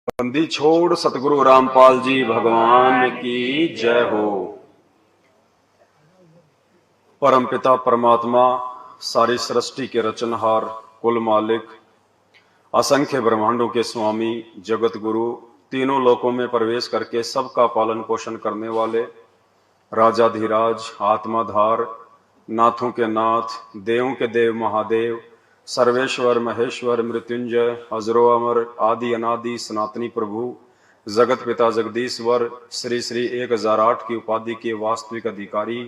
बंदी छोड़ सतगुरु रामपाल जी भगवान की जय हो। परम पिता परमात्मा, सारी सृष्टि के रचनहार, कुल मालिक, असंख्य ब्रह्मांडों के स्वामी, जगत गुरु, तीनों लोकों में प्रवेश करके सबका पालन पोषण करने वाले राजाधिराज, आत्माधार, नाथों के नाथ, देवों के देव महादेव, सर्वेश्वर महेश्वर मृत्युंजय, अजरो अमर, आदि अनादि सनातनी प्रभु, जगत पिता जगदीश्वर, श्री श्री 1008 की उपाधि के वास्तविक अधिकारी,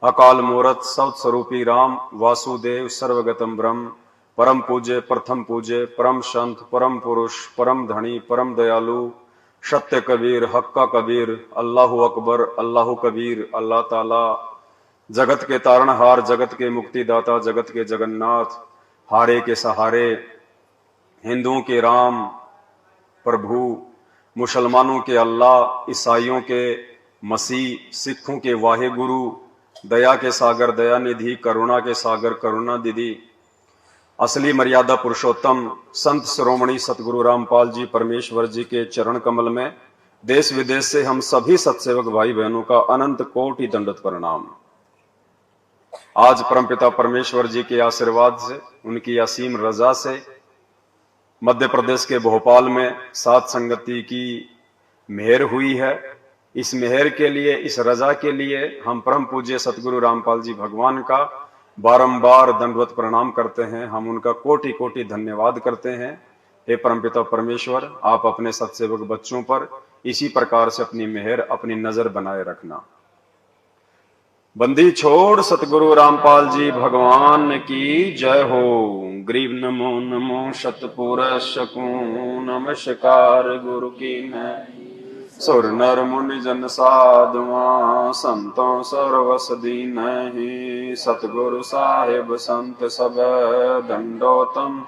अकाल मूरत सत स्वरूपी राम वासुदेव सर्वगतम ब्रह्म, परम पूज्य प्रथम पूज्य परम संत परम पुरुष परम धनी परम दयालु, सत्य कबीर हक्का कबीर, अल्लाह अकबर अल्लाह कबीर, अल्लाह ताला जगत के तारणहार, जगत के मुक्तिदाता, जगत के जगन्नाथ, हारे के सहारे, हिंदुओं के राम प्रभु, मुसलमानों के अल्लाह, ईसाइयों के मसीह, सिखों के वाहे गुरु, दया के सागर दया निधि, करुणा के सागर करुणा दीदी, असली मर्यादा पुरुषोत्तम संत शिरोमणि सतगुरु रामपाल जी परमेश्वर जी के चरण कमल में देश विदेश से हम सभी सत्सेवक भाई बहनों का अनंत कोटि दंडवत प्रणाम। आज परमपिता परमेश्वर जी के आशीर्वाद से, उनकी असीम रजा से मध्य प्रदेश के भोपाल में सात संगति की मेहर हुई है। इस मेहर के लिए, इस रजा के लिए हम परम पूज्य सतगुरु रामपाल जी भगवान का बारंबार दंडवत प्रणाम करते हैं। हम उनका कोटि कोटि धन्यवाद करते हैं। हे परमपिता परमेश्वर, आप अपने सत्सेवक बच्चों पर इसी प्रकार से अपनी मेहर, अपनी नजर बनाए रखना। बंदी छोड़ सतगुरु रामपाल जी भगवान की जय हो। ग्रीव नमो नमो शतपुर शकूं, नमस्कार गुरु की मैं, सुर नर मुनि जन साधुआ, संतों सर्वस दीनहि, सतगुरु साहिब संत सब दंडोतम,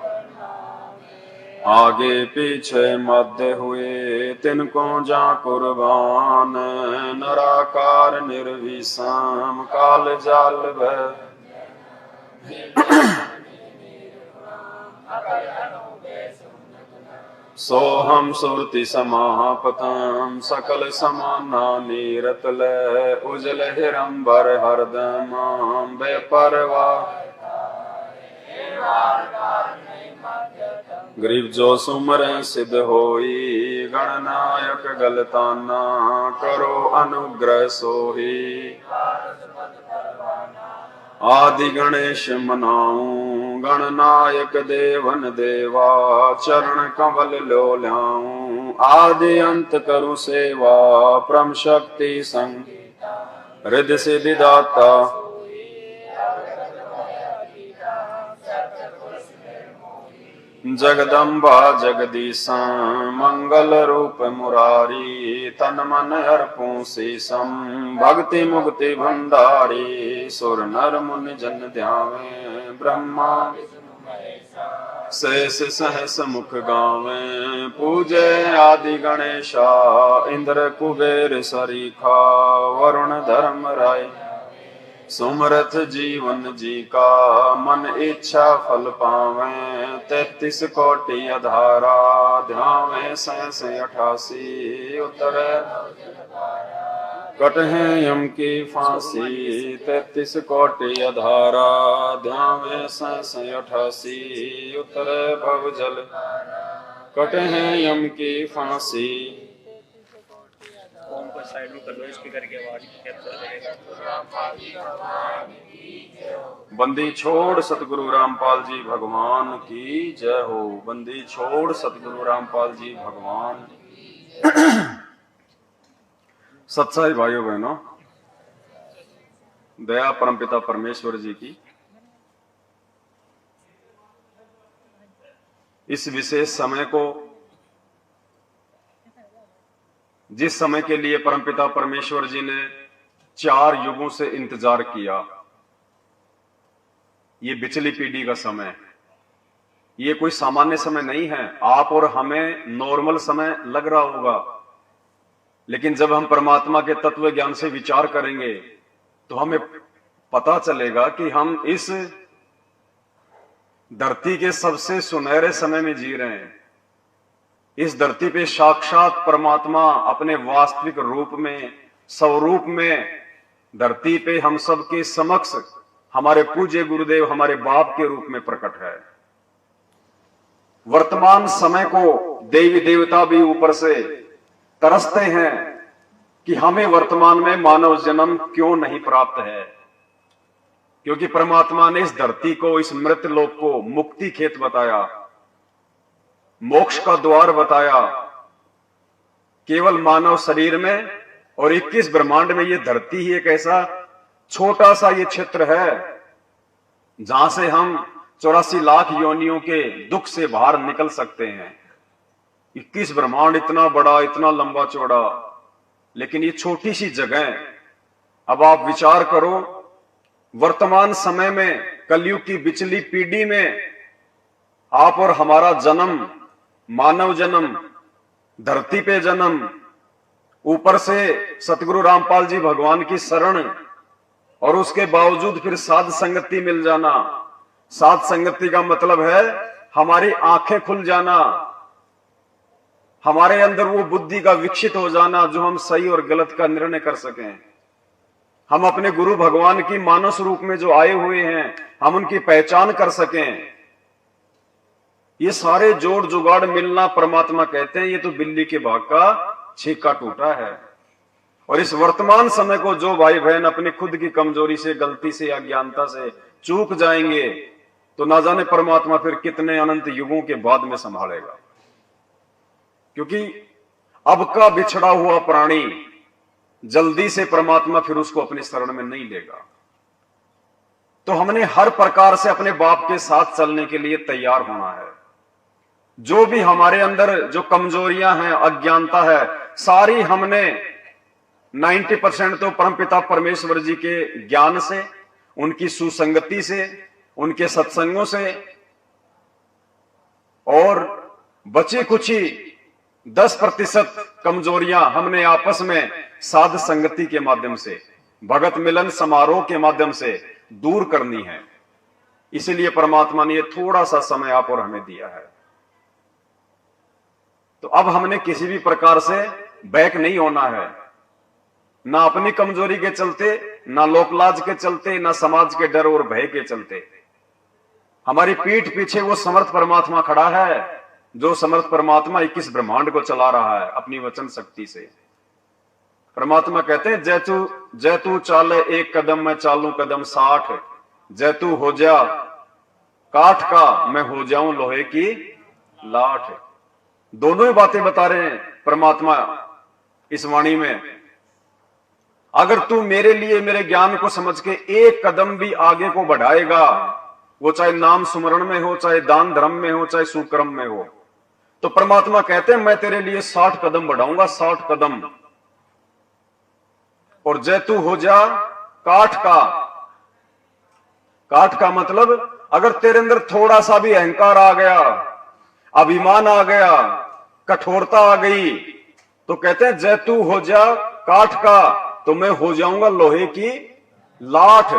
आगे पीछे मध्य हुए तिनको जा कुर्बान, नराकार निर्विषम काल जाल भय, सोहम सुरति समापतम, सकल समाना नीरतल, उजल हिरंबर हरदम बेपरवा, गरीब जो सुमर सिद्ध होई, गणनायक गलताना, करो अनुग्रह सोही, आदि गणेश मनाऊं, गणनायक देवन देवा, चरण कमल लो ल्याऊं, आदि अंत करु सेवा, परम शक्ति संग हृदय सिद्धि दाता, जगदम्बा जगदीशा, मंगल रूप मुरारी, तन मन अर्पूं शीशम, भक्ति मुक्ति भंडारी, सुर नर मुनि जन ध्यावे, ब्रह्मा शेष सहस मुख गावे, पूजे आदि गणेशा, इंद्र कुबेर सरीखा, वरुण धर्म राय, सुमरथ जीवन जी का, मन इच्छा फल पावे, 33 कोटि अधारा, ध्यावे 88 उतरे, कटहे यम की फांसी, 33 कोटि अधारा, ध्यावे 88 उतरे भव जल, कटहे यम की फांसी। फोन को साइड में कर लो, स्पीकर की आवाज कैप्चर करेगा। बंदी छोड़ सतगुरु रामपाल जी भगवान की जय हो। बंदी छोड़ सतगुरु रामपाल जी भगवान। सत्साई भाइयों बहनों, दया परमपिता परमेश्वर जी की इस विशेष समय को, जिस समय के लिए परमपिता परमेश्वर जी ने 4 युगों से इंतजार किया, ये बिचली पीढ़ी का समय है। ये कोई सामान्य समय नहीं है। आप और हमें नॉर्मल समय लग रहा होगा, लेकिन जब हम परमात्मा के तत्व ज्ञान से विचार करेंगे तो हमें पता चलेगा कि हम इस धरती के सबसे सुनहरे समय में जी रहे हैं। इस धरती पे साक्षात परमात्मा अपने वास्तविक रूप में, स्वरूप में धरती पे हम सबके समक्ष हमारे पूज्य गुरुदेव हमारे बाप के रूप में प्रकट है। वर्तमान समय को देवी देवता भी ऊपर से तरसते हैं कि हमें वर्तमान में मानव जन्म क्यों नहीं प्राप्त है, क्योंकि परमात्मा ने इस धरती को, इस मृत लोक को मुक्ति खेत बताया, मोक्ष का द्वार बताया। केवल मानव शरीर में और 21 ब्रह्मांड में ये धरती ही एक ऐसा छोटा सा ये क्षेत्र है जहां से हम 84 लाख योनियों के दुख से बाहर निकल सकते हैं। 21 ब्रह्मांड इतना बड़ा, इतना लंबा चौड़ा, लेकिन ये छोटी सी जगह। अब आप विचार करो, वर्तमान समय में कलयुग की बिचली पीढ़ी में आप और हमारा जन्म, मानव जन्म, धरती पे जन्म, ऊपर से सतगुरु रामपाल जी भगवान की शरण, और उसके बावजूद फिर साध संगति मिल जाना। साध संगति का मतलब है हमारी आंखें खुल जाना, हमारे अंदर वो बुद्धि का विकसित हो जाना जो हम सही और गलत का निर्णय कर सकें। हम अपने गुरु भगवान की मानस रूप में जो आए हुए हैं, हम उनकी पहचान कर सकें। ये सारे जोड़ जुगाड़ मिलना, परमात्मा कहते हैं ये तो बिल्ली के भाग का छीका टूटा है। और इस वर्तमान समय को जो भाई बहन अपनी खुद की कमजोरी से, गलती से, अज्ञानता से चूक जाएंगे, तो ना जाने परमात्मा फिर कितने अनंत युगों के बाद में संभालेगा। क्योंकि अब का बिछड़ा हुआ प्राणी जल्दी से परमात्मा फिर उसको अपनी शरण में नहीं लेगा। तो हमने हर प्रकार से अपने बाप के साथ चलने के लिए तैयार होना है। जो भी हमारे अंदर जो कमजोरियां हैं, अज्ञानता है, सारी हमने 90% तो परमपिता परमेश्वर जी के ज्ञान से, उनकी सुसंगति से, उनके सत्संगों से, और बची कुची 10% कमजोरियां हमने आपस में साध संगति के माध्यम से, भगत मिलन समारोह के माध्यम से दूर करनी है। इसीलिए परमात्मा ने ये थोड़ा सा समय आप और हमें दिया है। तो अब हमने किसी भी प्रकार से बैक नहीं होना है, ना अपनी कमजोरी के चलते, ना लोकलाज के चलते, ना समाज के डर और भय के चलते। हमारी पीठ पीछे वो समर्थ परमात्मा खड़ा है, जो समर्थ परमात्मा 21 ब्रह्मांड को चला रहा है अपनी वचन शक्ति से। परमात्मा कहते हैं जय तू चाले एक कदम मैं चालू कदम 60, जय तू हो जा काठ का मैं हो जाऊं लोहे की लाठ। दोनों ही बातें बता रहे हैं परमात्मा इस वाणी में। अगर तू मेरे लिए, मेरे ज्ञान को समझ के एक कदम भी आगे को बढ़ाएगा, वो चाहे नाम सुमरण में हो, चाहे दान धर्म में हो, चाहे सुकर्म में हो, तो परमात्मा कहते हैं मैं तेरे लिए 60 कदम बढ़ाऊंगा, 60 कदम। और जय तू हो जा काठ का। काठ का मतलब अगर तेरे अंदर थोड़ा सा भी अहंकार आ गया, अभिमान आ गया, कठोरता आ गई, तो कहते हैं जय तू हो जा काठ का, तो मैं हो जाऊंगा लोहे की लाठ।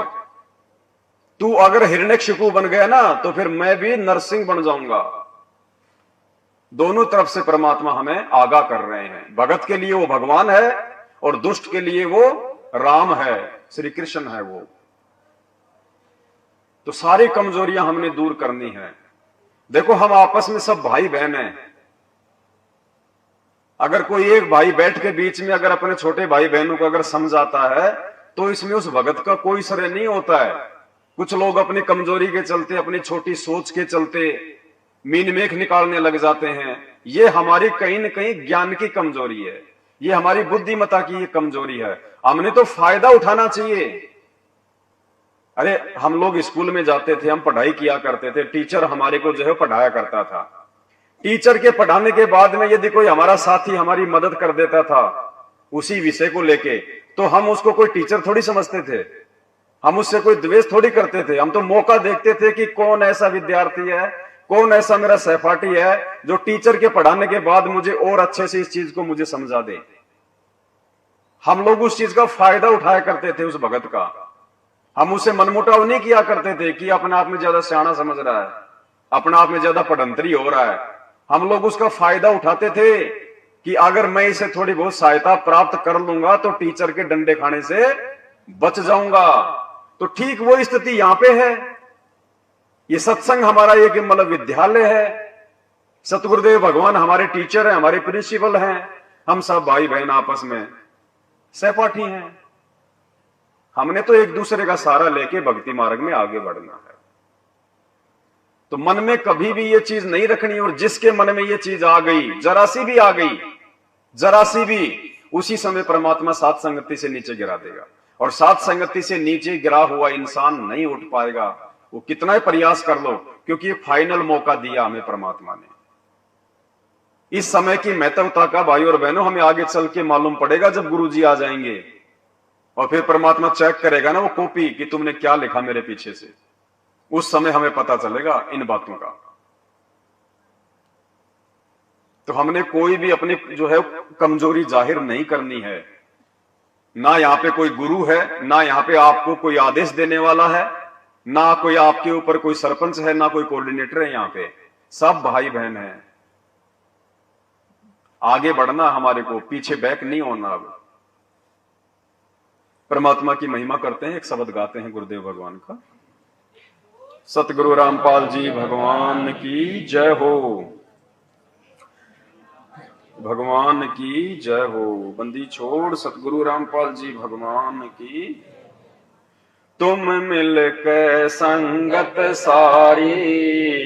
तू अगर हिरण्यकशिपु बन गया ना, तो फिर मैं भी नरसिंह बन जाऊंगा। दोनों तरफ से परमात्मा हमें आगाह कर रहे हैं। भगत के लिए वो भगवान है और दुष्ट के लिए वो राम है, श्री कृष्ण है वो। तो सारी कमजोरियां हमने दूर करनी है। देखो हम आपस में सब भाई बहन हैं। अगर कोई एक भाई बैठ के बीच में अगर अपने छोटे भाई बहनों को अगर समझाता है, तो इसमें उस भगत का कोई श्रेय नहीं होता है। कुछ लोग अपनी कमजोरी के चलते, अपनी छोटी सोच के चलते मीन मेख निकालने लग जाते हैं। ये हमारी कहीं न कहीं ज्ञान की कमजोरी है, ये हमारी बुद्धिमत्ता की ये कमजोरी है। हमने तो फायदा उठाना चाहिए। अरे हम लोग स्कूल में जाते थे, हम पढ़ाई किया करते थे, टीचर हमारे को जो है पढ़ाया करता था। टीचर के पढ़ाने के बाद में यदि कोई हमारा साथी हमारी मदद कर देता था उसी विषय को लेके, तो हम उसको कोई टीचर थोड़ी समझते थे, हम उससे कोई द्वेष थोड़ी करते थे। हम तो मौका देखते थे कि कौन ऐसा विद्यार्थी है, कौन ऐसा मेरा सहपाठी है जो टीचर के पढ़ाने के बाद मुझे और अच्छे से इस चीज को मुझे समझा दे। हम लोग उस चीज का फायदा उठाया करते थे उस भगत का। हम उसे मनमुटाव नहीं किया करते थे कि अपने आप में ज्यादा सियाना समझ रहा है, अपने आप में ज्यादा पढ़ंतरी हो रहा है। हम लोग उसका फायदा उठाते थे कि अगर मैं इसे थोड़ी बहुत सहायता प्राप्त कर लूंगा तो टीचर के डंडे खाने से बच जाऊंगा। तो ठीक वो स्थिति यहां पे है। ये सत्संग हमारा एक मतलब विद्यालय है। सतगुरुदेव भगवान हमारे टीचर हैं, हमारे प्रिंसिपल हैं। हम सब भाई बहन आपस में सहपाठी हैं। हमने तो एक दूसरे का सहारा लेके भक्ति मार्ग में आगे बढ़ना है। तो मन में कभी भी ये चीज नहीं रखनी। और जिसके मन में ये चीज आ गई, जरा सी भी आ गई, जरा सी भी, उसी समय परमात्मा सात संगति से नीचे गिरा देगा। और सात संगति से नीचे गिरा हुआ इंसान नहीं उठ पाएगा, वो कितना ही प्रयास कर लो, क्योंकि ये फाइनल मौका दिया हमें परमात्मा ने। इस समय की महत्वता का भाई और बहनों हमें आगे चल के मालूम पड़ेगा, जब गुरुजी आ जाएंगे और फिर परमात्मा चेक करेगा ना वो कॉपी कि तुमने क्या लिखा मेरे पीछे से। उस समय हमें पता चलेगा इन बातों का। तो हमने कोई भी अपनी जो है कमजोरी जाहिर नहीं करनी है। ना यहां पे कोई गुरु है, ना यहां पे आपको कोई आदेश देने वाला है, ना कोई आपके ऊपर कोई सरपंच है, ना कोई कोऑर्डिनेटर है। यहां पे सब भाई बहन हैं। आगे बढ़ना हमारे को, पीछे बैक नहीं होना। अब परमात्मा की महिमा करते हैं, एक शब्द गाते हैं गुरुदेव भगवान का। सतगुरु रामपाल जी भगवान की जय हो, भगवान की जय हो। बंदी छोड़ सतगुरु रामपाल जी भगवान की। तुम मिलके संगत सारी,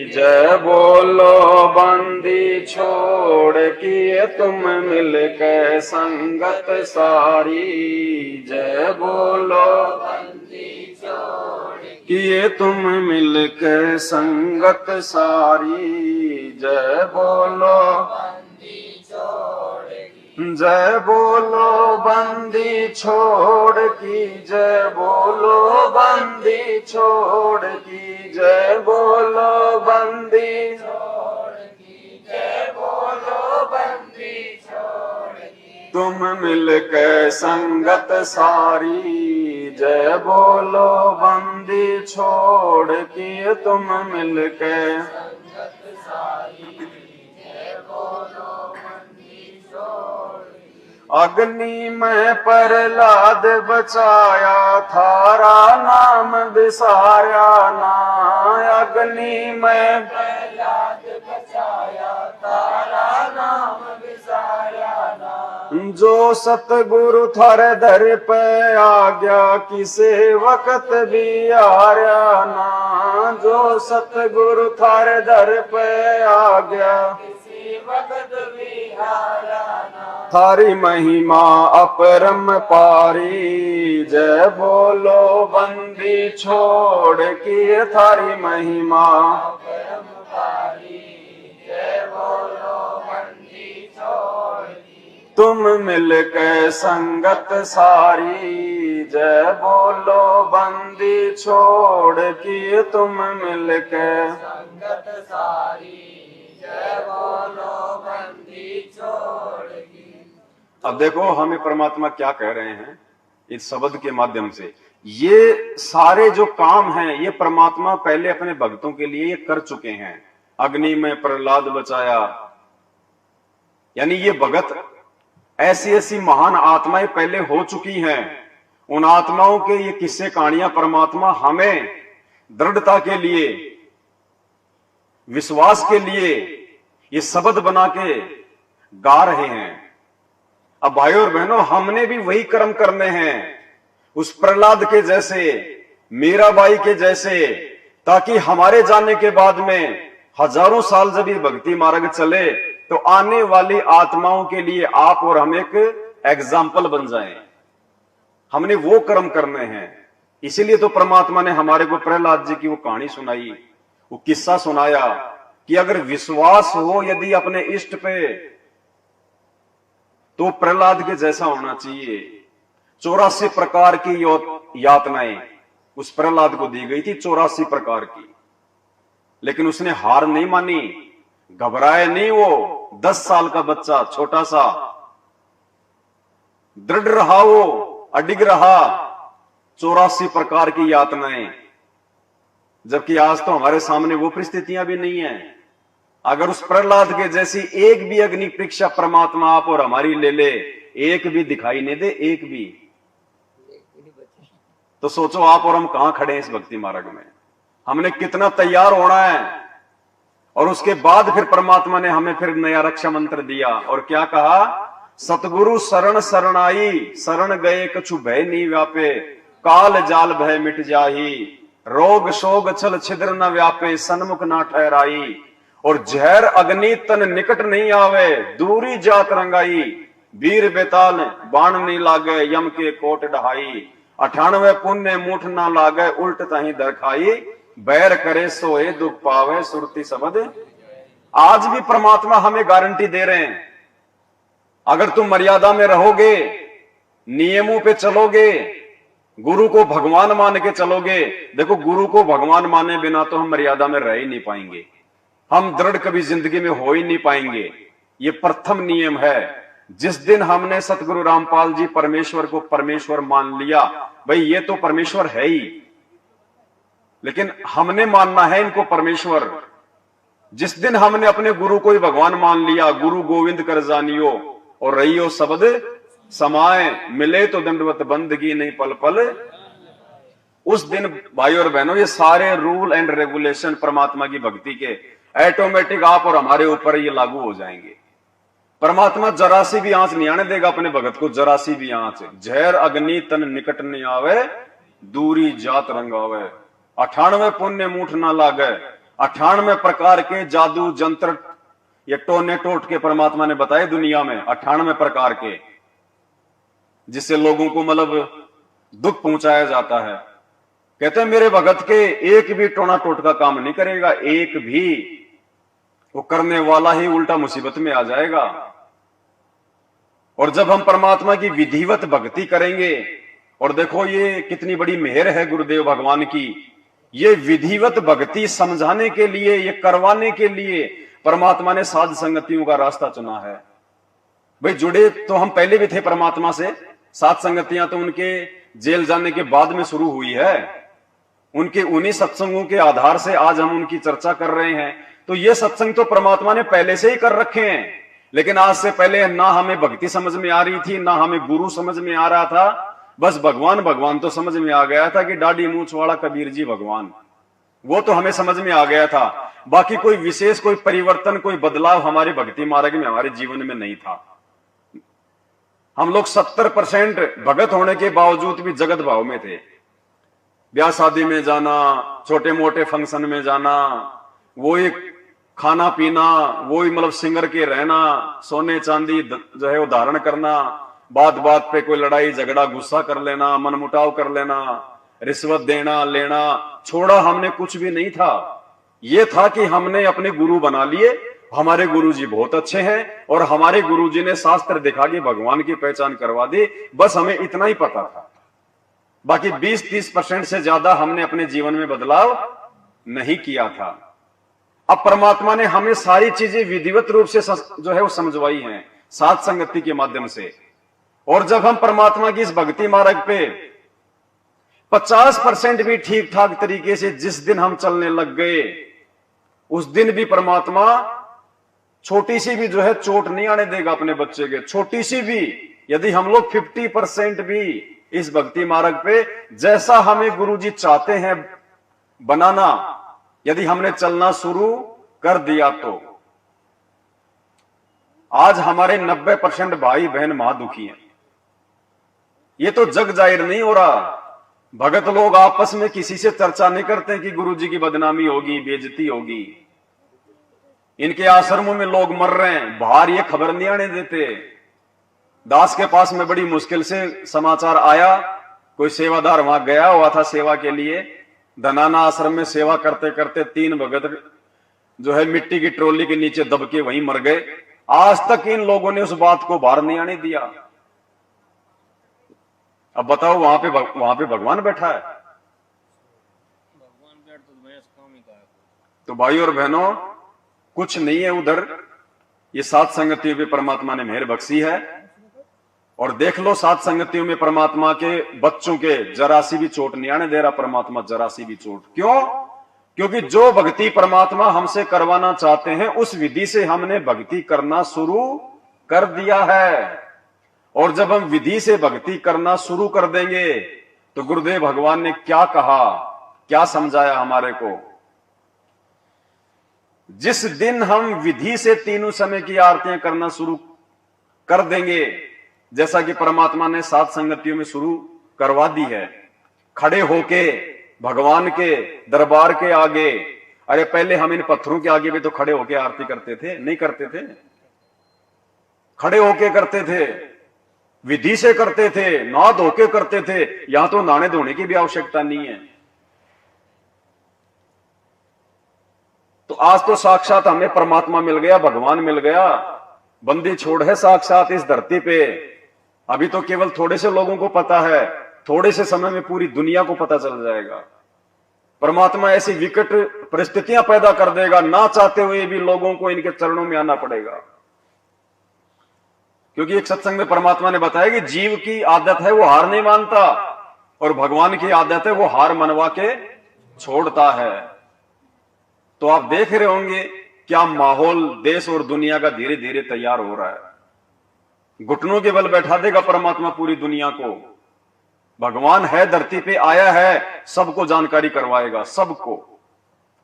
जय बोलो बंदी छोड़ किए। तुम मिलके संगत सारी, जय बोलो बंदी छोड़ किए। तुम मिलके संगत सारी, जय बोलो जय बोलो बंदी छोड़ की, जय बोलो बंदी छोड़ की, जय बोलो बंदी छोड़ की, जय बोलो बंदी छोड़ की। तुम मिलके संगत सारी, जय बोलो बंदी छोड़ की। तुम मिलके संगत सारी, जय बोलो अग्नि में प्रहलाद बचाया, थारा नाम बिसारा ना। अग्नि में प्रहलाद बचाया, तारा नाम बिसारा ना। जो सतगुरु थारे दर पे आ गया, किसे वक्त भी हारा ना। जो सतगुरु थारे दर पे आ गया, किसी वक्त भी हारा ना। थारी महिमा अपरम पारी, जय बोलो बंदी छोड़ की। थारी महिमा अपरम पारी, जय बोलो बंदी छोड़ की। तुम मिलके संगत सारी, जय बोलो बंदी छोड़ की। तुम मिलके संगत सारी, जय बोलो बंदी छोड़ की। अब देखो हमें परमात्मा क्या कह रहे हैं इस शब्द के माध्यम से। ये सारे जो काम हैं ये परमात्मा पहले अपने भक्तों के लिए ये कर चुके हैं। अग्नि में प्रहलाद बचाया, यानी ये भगत ऐसी ऐसी महान आत्माएं पहले हो चुकी हैं। उन आत्माओं के ये किस्से कहानियां परमात्मा हमें दृढ़ता के लिए, विश्वास के लिए ये शब्द बना के गा रहे हैं। अब भाइयों और बहनों हमने भी वही कर्म करने हैं, उस प्रहलाद के जैसे, मीराबाई के जैसे, ताकि हमारे जाने के बाद में हजारों साल जब ये भक्ति मार्ग चले तो आने वाली आत्माओं के लिए आप और हम एक एग्जाम्पल बन जाएं। हमने वो कर्म करने हैं। इसीलिए तो परमात्मा ने हमारे को प्रहलाद जी की वो कहानी सुनाई, वो किस्सा सुनाया कि अगर विश्वास हो यदि अपने इष्ट पे तो प्रहलाद के जैसा होना चाहिए। 84 प्रकार की यातनाएं उस प्रहलाद को दी गई थी, 84 प्रकार की। लेकिन उसने हार नहीं मानी, घबराए नहीं। वो 10 साल का बच्चा छोटा सा दृढ़ रहा, वो अडिग रहा। 84 प्रकार की यातनाएं, जबकि आज तो हमारे सामने वो परिस्थितियां भी नहीं है। अगर उस प्रहलाद के जैसी एक भी अग्नि परीक्षा परमात्मा आप और हमारी ले ले, एक भी दिखाई नहीं दे, एक भी, तो सोचो आप और हम कहां खड़े हैं इस भक्ति मार्ग में। हमने कितना तैयार होना है। और उसके बाद फिर परमात्मा ने हमें फिर नया रक्षा मंत्र दिया और क्या कहा, सतगुरु शरण शरणाई, शरण गए कछु भय नहीं व्यापे, काल जाल भय मिट जाही, रोग शोग छल छिद्र न व्यापे, सन्मुख ना ठहराई, और जहर अग्नि तन निकट नहीं आवे, दूरी जात रंगाई, वीर बेताल बाण नहीं लागे, यम के कोट ढहाई, 98 पुण्य मूठ ना लागे, उल्ट तही दरखाई, बैर करे सोए दुख पावे, सुरती सबद। आज भी परमात्मा हमें गारंटी दे रहे हैं, अगर तुम मर्यादा में रहोगे, नियमों पे चलोगे, गुरु को भगवान मान के चलोगे। देखो, गुरु को भगवान माने बिना तो हम मर्यादा में रह ही नहीं पाएंगे, हम दृढ़ कभी जिंदगी में हो ही नहीं पाएंगे। ये प्रथम नियम है। जिस दिन हमने सतगुरु रामपाल जी परमेश्वर को परमेश्वर मान लिया, भाई ये तो परमेश्वर है ही, लेकिन हमने मानना है इनको परमेश्वर। जिस दिन हमने अपने गुरु को ही भगवान मान लिया, गुरु गोविंद कर जानियो और रहियो शब्द समाए, मिले तो दंडवत बंदगी नहीं पल पल, उस दिन भाई और बहनों ये सारे रूल एंड रेगुलेशन परमात्मा की भक्ति के ऑटोमेटिक आप और हमारे ऊपर ये लागू हो जाएंगे। परमात्मा जरा सी भी आंच नहीं आने देगा अपने भगत को, जरा सी भी आंच। जहर अग्नि तन निकट नहीं आवे, दूरी जात रंगावे, 98 पुण्य मूठ ना लागे, 98 प्रकार के जादू जंत्र ये टोने टोट के परमात्मा ने बताए दुनिया में, 98 प्रकार के, जिससे लोगों को मतलब दुख पहुंचाया जाता है। कहते हैं मेरे भगत के एक भी टोना टोट का काम नहीं करेगा, एक भी, वो करने वाला ही उल्टा मुसीबत में आ जाएगा। और जब हम परमात्मा की विधिवत भक्ति करेंगे, और देखो ये कितनी बड़ी मेहर है गुरुदेव भगवान की, ये विधिवत भक्ति समझाने के लिए, ये करवाने के लिए परमात्मा ने साध संगतियों का रास्ता चुना है। भाई जुड़े तो हम पहले भी थे परमात्मा से, साध संगतियां तो उनके जेल जाने के बाद में शुरू हुई है। उनके उन्हीं सत्संगों के आधार से आज हम उनकी चर्चा कर रहे हैं। तो ये सत्संग तो परमात्मा ने पहले से ही कर रखे हैं, लेकिन आज से पहले ना हमें भक्ति समझ में आ रही थी, ना हमें गुरु समझ में आ रहा था। बस भगवान भगवान तो समझ में आ गया था कि दाढ़ी मूंछ वाला कबीर जी भगवान, वो तो हमें समझ में आ गया था। बाकी कोई विशेष कोई परिवर्तन, कोई बदलाव हमारे भक्ति मार्ग में, हमारे जीवन में नहीं था। हम लोग 70% भगत होने के बावजूद भी जगत भाव में थे। ब्याह शादी में जाना, छोटे मोटे फंक्शन में जाना, वो एक खाना पीना, वो ही मतलब सिंगर के रहना, सोने चांदी जो है वो धारण करना, बात बात पे कोई लड़ाई झगड़ा गुस्सा कर लेना, मनमुटाव कर लेना, रिश्वत देना लेना, छोड़ा हमने कुछ भी नहीं था। ये था कि हमने अपने गुरु बना लिए, हमारे गुरुजी बहुत अच्छे हैं और हमारे गुरुजी ने शास्त्र दिखा के भगवान की पहचान करवा दी, बस हमें इतना ही पता था। बाकी 20-30% से ज्यादा हमने अपने जीवन में बदलाव नहीं किया था। अब परमात्मा ने हमें सारी चीजें विधिवत रूप से जो है वो समझवाई हैं साध संगति के माध्यम से। और जब हम परमात्मा की इस भक्ति मार्ग पे 50% भी ठीक ठाक तरीके से जिस दिन हम चलने लग गए, उस दिन भी परमात्मा छोटी सी भी जो है चोट नहीं आने देगा अपने बच्चे के, छोटी सी भी। यदि हम लोग 50% भी इस भक्ति मार्ग पे जैसा हमें गुरुजी चाहते हैं बनाना, यदि हमने चलना शुरू कर दिया, तो आज हमारे 90% भाई बहन महादुखी हैं। ये तो जग जाहिर नहीं हो रहा। भगत लोग आपस में किसी से चर्चा नहीं करते कि गुरुजी की बदनामी होगी, बेइज्जती होगी। इनके आश्रमों में लोग मर रहे हैं, बाहर ये खबर नहीं आने देते। दास के पास में बड़ी मुश्किल से समाचार आया, कोई सेवादार वहां गया हुआ था सेवा के लिए, धनाना आश्रम में सेवा करते करते 3 भगत जो है मिट्टी की ट्रॉली के नीचे दब के वहीं मर गए। आज तक इन लोगों ने उस बात को बाहर नहीं आने दिया। अब बताओ वहां पे भगवान बैठा है। तो भाई और बहनों, कुछ नहीं है उधर, ये सात संगतियों पे परमात्मा ने मेहर बख्शी है। और देख लो सात संगतियों में परमात्मा के बच्चों के जरा सी भी चोट नहीं आने दे रहा परमात्मा, जरा सी भी चोट। क्यों? क्योंकि जो भक्ति परमात्मा हमसे करवाना चाहते हैं उस विधि से हमने भक्ति करना शुरू कर दिया है। और जब हम विधि से भक्ति करना शुरू कर देंगे तो गुरुदेव भगवान ने क्या कहा, क्या समझाया हमारे को। जिस दिन हम विधि से तीनों समय की आरतियां करना शुरू कर देंगे, जैसा कि परमात्मा ने 7 संगतियों में शुरू करवा दी है, खड़े होके भगवान के दरबार के आगे। अरे पहले हम इन पत्थरों के आगे भी तो खड़े होके आरती करते थे, नहीं करते थे? खड़े होके करते थे, विधि से करते थे, नहा धोके करते थे। यहां तो नहाने धोने की भी आवश्यकता नहीं है। तो आज तो साक्षात हमें परमात्मा मिल गया, भगवान मिल गया। बंदी छोड़ है साक्षात इस धरती पे। अभी तो केवल थोड़े से लोगों को पता है, थोड़े से समय में पूरी दुनिया को पता चल जाएगा। परमात्मा ऐसी विकट परिस्थितियां पैदा कर देगा, ना चाहते हुए भी लोगों को इनके चरणों में आना पड़ेगा। क्योंकि एक सत्संग में परमात्मा ने बताया कि जीव की आदत है वो हार नहीं मानता, और भगवान की आदत है वो हार मनवा के छोड़ता है। तो आप देख रहे होंगे क्या माहौल देश और दुनिया का धीरे धीरे तैयार हो रहा है। घुटनों के बल बैठा देगा परमात्मा पूरी दुनिया को। भगवान है, धरती पे आया है, सबको जानकारी करवाएगा, सबको।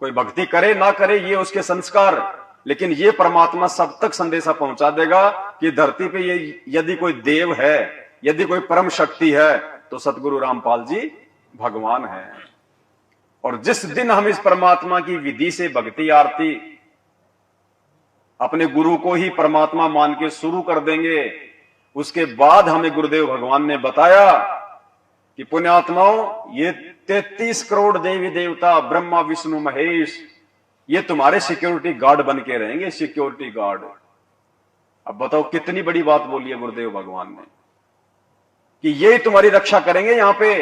कोई भक्ति करे ना करे ये उसके संस्कार, लेकिन ये परमात्मा सब तक संदेशा पहुंचा देगा कि धरती पे ये यदि कोई देव है, यदि कोई परम शक्ति है, तो सतगुरु रामपाल जी भगवान है। और जिस दिन हम इस परमात्मा की विधि से भक्ति आरती अपने गुरु को ही परमात्मा मान के शुरू कर देंगे, उसके बाद हमें गुरुदेव भगवान ने बताया कि पुण्यात्माओं, ये 33 करोड़ देवी देवता, ब्रह्मा विष्णु महेश, ये तुम्हारे सिक्योरिटी गार्ड बन के रहेंगे, सिक्योरिटी गार्ड। अब बताओ कितनी बड़ी बात बोली है गुरुदेव भगवान ने कि ये तुम्हारी रक्षा करेंगे। यहां पे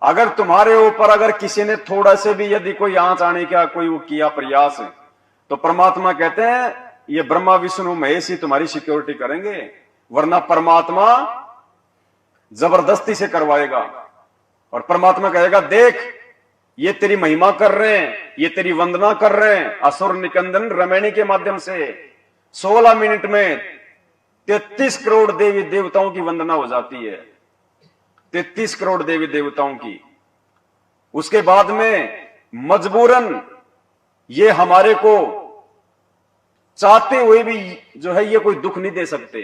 अगर तुम्हारे ऊपर अगर किसी ने थोड़ा से भी यदि कोई आंच आने का कोई वो किया प्रयास, तो परमात्मा कहते हैं ये ब्रह्मा विष्णु महेश ही तुम्हारी सिक्योरिटी करेंगे, वरना परमात्मा जबरदस्ती से करवाएगा। और परमात्मा कहेगा देख ये तेरी महिमा कर रहे हैं, ये तेरी वंदना कर रहे हैं, असुर निकंदन रमैनी के माध्यम से 16 मिनट में 33 करोड़ देवी देवताओं की वंदना हो जाती है, 33 करोड़ देवी देवताओं की। उसके बाद में मजबूरन ये हमारे को चाहते हुए भी जो है ये कोई दुख नहीं दे सकते।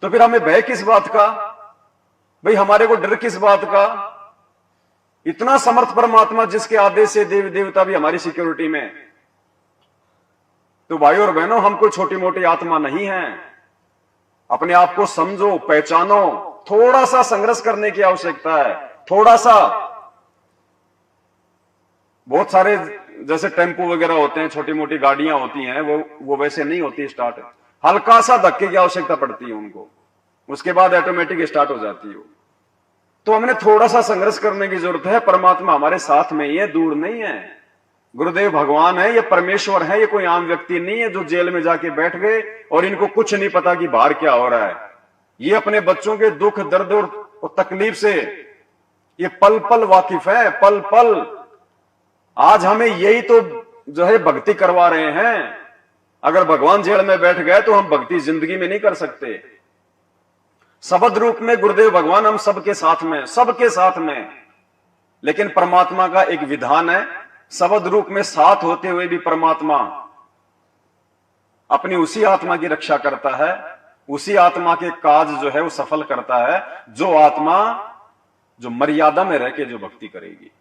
तो फिर हमें भय किस बात का भाई, हमारे को डर किस बात का? इतना समर्थ परमात्मा जिसके आदेश से देवी देवता भी हमारी सिक्योरिटी में। तो भाई और बहनों, हम कोई छोटी मोटी आत्मा नहीं है। अपने आप को समझो, पहचानो। थोड़ा सा संघर्ष करने की आवश्यकता है, थोड़ा सा। बहुत सारे जैसे टेम्पो वगैरह होते हैं, छोटी मोटी गाड़ियां होती हैं, वो वैसे नहीं होती स्टार्ट। हल्का सा धक्के की आवश्यकता पड़ती है उनको, उसके बाद ऑटोमेटिक स्टार्ट हो जाती है। तो हमने थोड़ा सा संघर्ष करने की जरूरत है। परमात्मा हमारे साथ में ही है, दूर नहीं है। गुरुदेव भगवान है, ये परमेश्वर है, ये कोई आम व्यक्ति नहीं है जो जेल में जाके बैठ गए और इनको कुछ नहीं पता कि बाहर क्या हो रहा है। ये अपने बच्चों के दुख दर्द और तकलीफ से ये पल पल वाकिफ है, पल पल। आज हमें यही तो जो है भक्ति करवा रहे हैं। अगर भगवान जेल में बैठ गए तो हम भक्ति जिंदगी में नहीं कर सकते। शब्द रूप में गुरुदेव भगवान हम सबके साथ में, सबके साथ में। लेकिन परमात्मा का एक विधान है, शब्द रूप में साथ होते हुए भी परमात्मा अपनी उसी आत्मा की रक्षा करता है, उसी आत्मा के काज जो है वो सफल करता है, जो आत्मा जो मर्यादा में रह के जो भक्ति करेगी।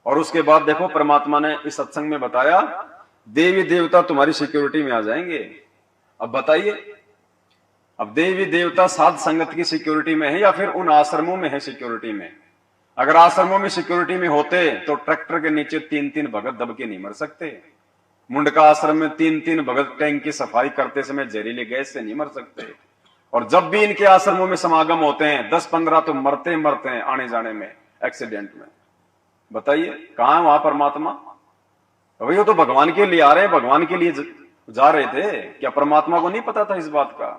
और उसके बाद देखो परमात्मा ने इस सत्संग में बताया देवी देवता तुम्हारी सिक्योरिटी में आ जाएंगे। अब बताइए, अब देवी देवता साध संगत की सिक्योरिटी में है या फिर उन आश्रमों में है सिक्योरिटी में? अगर आश्रमों में सिक्योरिटी में होते तो ट्रैक्टर के नीचे 3-3 भगत दब के नहीं मर सकते। मुंडका आश्रम में 3-3 भगत टैंक की सफाई करते समय जहरीले गैस से नहीं मर सकते। और जब भी इनके आश्रमों में समागम होते हैं 10-15 तो मरते हैं आने जाने में, एक्सीडेंट में। बताइए कहां है वहां परमात्मा? भाई वो तो भगवान के लिए आ रहे हैं, भगवान के लिए जा रहे थे। क्या परमात्मा को नहीं पता था इस बात का?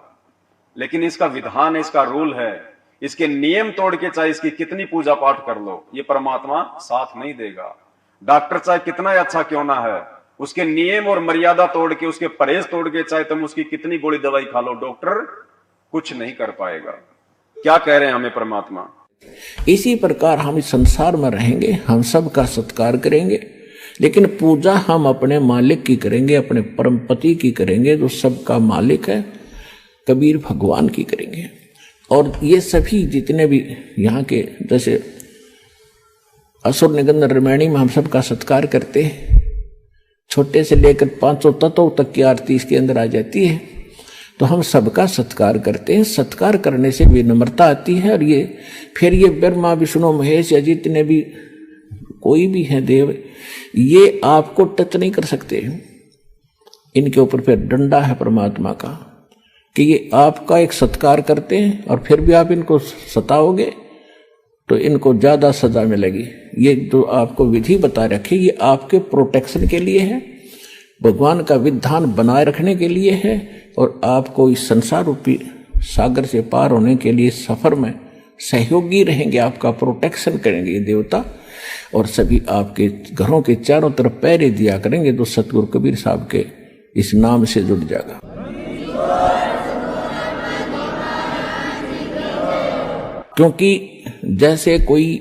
लेकिन इसका विधान है, इसका रूल है। इसके नियम तोड़ के चाहे इसकी कितनी पूजा पाठ कर लो, ये परमात्मा साथ नहीं देगा। डॉक्टर चाहे कितना ही अच्छा क्यों ना है, उसके नियम और मर्यादा तोड़ के, उसके परहेज तोड़ के चाहे तुम उसकी कितनी गोली दवाई खा लो, डॉक्टर कुछ नहीं कर पाएगा। क्या कह रहे हैं हमें परमात्मा? इसी प्रकार हम इस संसार में रहेंगे, हम सबका सत्कार करेंगे, लेकिन पूजा हम अपने मालिक की करेंगे, अपने परम पति की करेंगे, जो सबका मालिक है, कबीर भगवान की करेंगे। और ये सभी जितने भी यहाँ के, जैसे असुर निकंदन रामायणी में हम सबका सत्कार करते हैं, छोटे से लेकर 500 तत्वों तक की आरती इसके अंदर आ जाती है, तो हम सबका सत्कार करते हैं। सत्कार करने से विनम्रता आती है। और ये फिर ये ब्रह्मा विष्णु महेश या जितने भी कोई भी हैं देव, ये आपको टच नहीं कर सकते। इनके ऊपर फिर डंडा है परमात्मा का कि ये आपका एक सत्कार करते हैं और फिर भी आप इनको सताओगे तो इनको ज्यादा सजा मिलेगी। ये जो आपको विधि बता रखी, ये आपके प्रोटेक्शन के लिए है, भगवान का विधान बनाए रखने के लिए है, और आपको इस संसार रूपी सागर से पार होने के लिए सफर में सहयोगी रहेंगे, आपका प्रोटेक्शन करेंगे ये देवता। और सभी आपके घरों के चारों तरफ पहरे दिया करेंगे, तो सतगुरु कबीर साहब के इस नाम से जुड़ जाएगा। क्योंकि जैसे कोई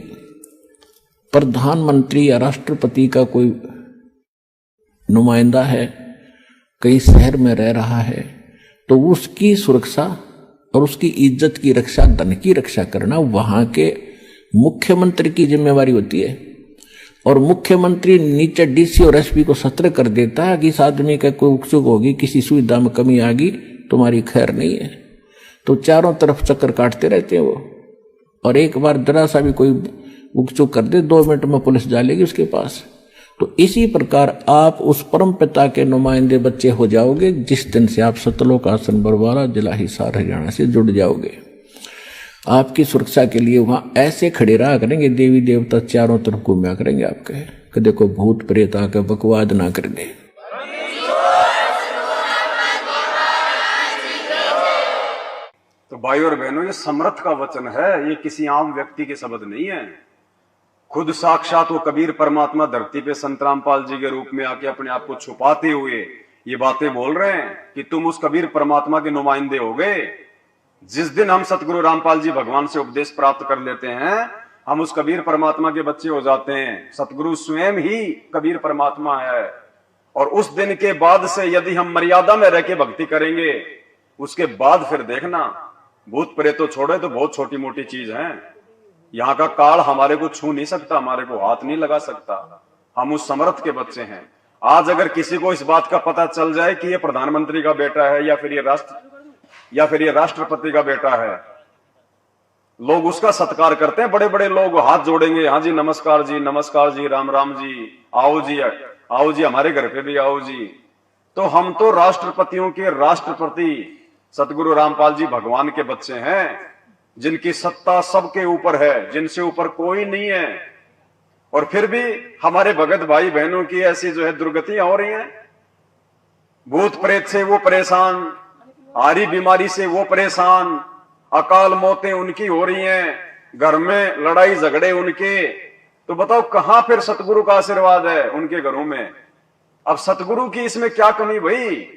प्रधानमंत्री या राष्ट्रपति का कोई नुमाइंदा है, कहीं शहर में रह रहा है, तो उसकी सुरक्षा और उसकी इज्जत की रक्षा, धन की रक्षा करना वहां के मुख्यमंत्री की जिम्मेवारी होती है। और मुख्यमंत्री नीचे डीसी और एसपी को सतर्क कर देता है कि इस आदमी का कोई उकचुक होगी, किसी सुविधा में कमी आ गई, तुम्हारी खैर नहीं है। तो चारों तरफ चक्कर काटते रहते हैं वो, और एक बार जरा सा भी कोई उकचुक कर दे, 2 मिनट में पुलिस डालेगी उसके पास। तो इसी प्रकार आप उस परम पिता के नुमाइंदे बच्चे हो जाओगे जिस दिन से आप सतलोक आसन बरवाला जिला हिसार हरियाणा से जुड़ जाओगे। आपकी सुरक्षा के लिए वहां ऐसे खड़े रहा करेंगे, देवी देवता चारों तरफ घूमया करेंगे आपके, कि देखो भूत प्रेत आकर बकवाद ना करेंगे। तो भाई और बहनों, ये समर्थ का वचन है, ये किसी आम व्यक्ति के शब्द नहीं है। खुद साक्षात वो कबीर परमात्मा धरती पे संत रामपाल जी के रूप में आके अपने आप को छुपाते हुए ये बातें बोल रहे हैं कि तुम उस कबीर परमात्मा के नुमाइंदे हो गए। जिस दिन हम सतगुरु रामपाल जी भगवान से उपदेश प्राप्त कर लेते हैं, हम उस कबीर परमात्मा के बच्चे हो जाते हैं। सतगुरु स्वयं ही कबीर परमात्मा है। और उस दिन के बाद से यदि हम मर्यादा में रह के भक्ति करेंगे, उसके बाद फिर देखना, भूत प्रेत तो छोड़े तो बहुत छोटी मोटी चीज है। यहाँ का काल हमारे को छू नहीं सकता, हमारे को हाथ नहीं लगा सकता। हम उस समर्थ के बच्चे हैं। आज अगर किसी को इस बात का पता चल जाए कि ये प्रधानमंत्री का बेटा है या फिर ये राष्ट्रपति का बेटा है, लोग उसका सत्कार करते हैं। बड़े बड़े लोग हाथ जोड़ेंगे, हाँ जी नमस्कार जी, राम राम जी, आओ जी हमारे घर पे भी आओ जी। तो हम तो राष्ट्रपतियों के राष्ट्रपति सतगुरु रामपाल जी भगवान के बच्चे हैं, जिनकी सत्ता सबके ऊपर है, जिनसे ऊपर कोई नहीं है। और फिर भी हमारे भगत भाई बहनों की ऐसी जो है दुर्गतियां हो रही हैं। भूत प्रेत से वो परेशान, आरी बीमारी से वो परेशान, अकाल मौतें उनकी हो रही हैं, घर में लड़ाई झगड़े उनके। तो बताओ कहां फिर सतगुरु का आशीर्वाद है उनके घरों में? अब सतगुरु की इसमें क्या कमी भाई?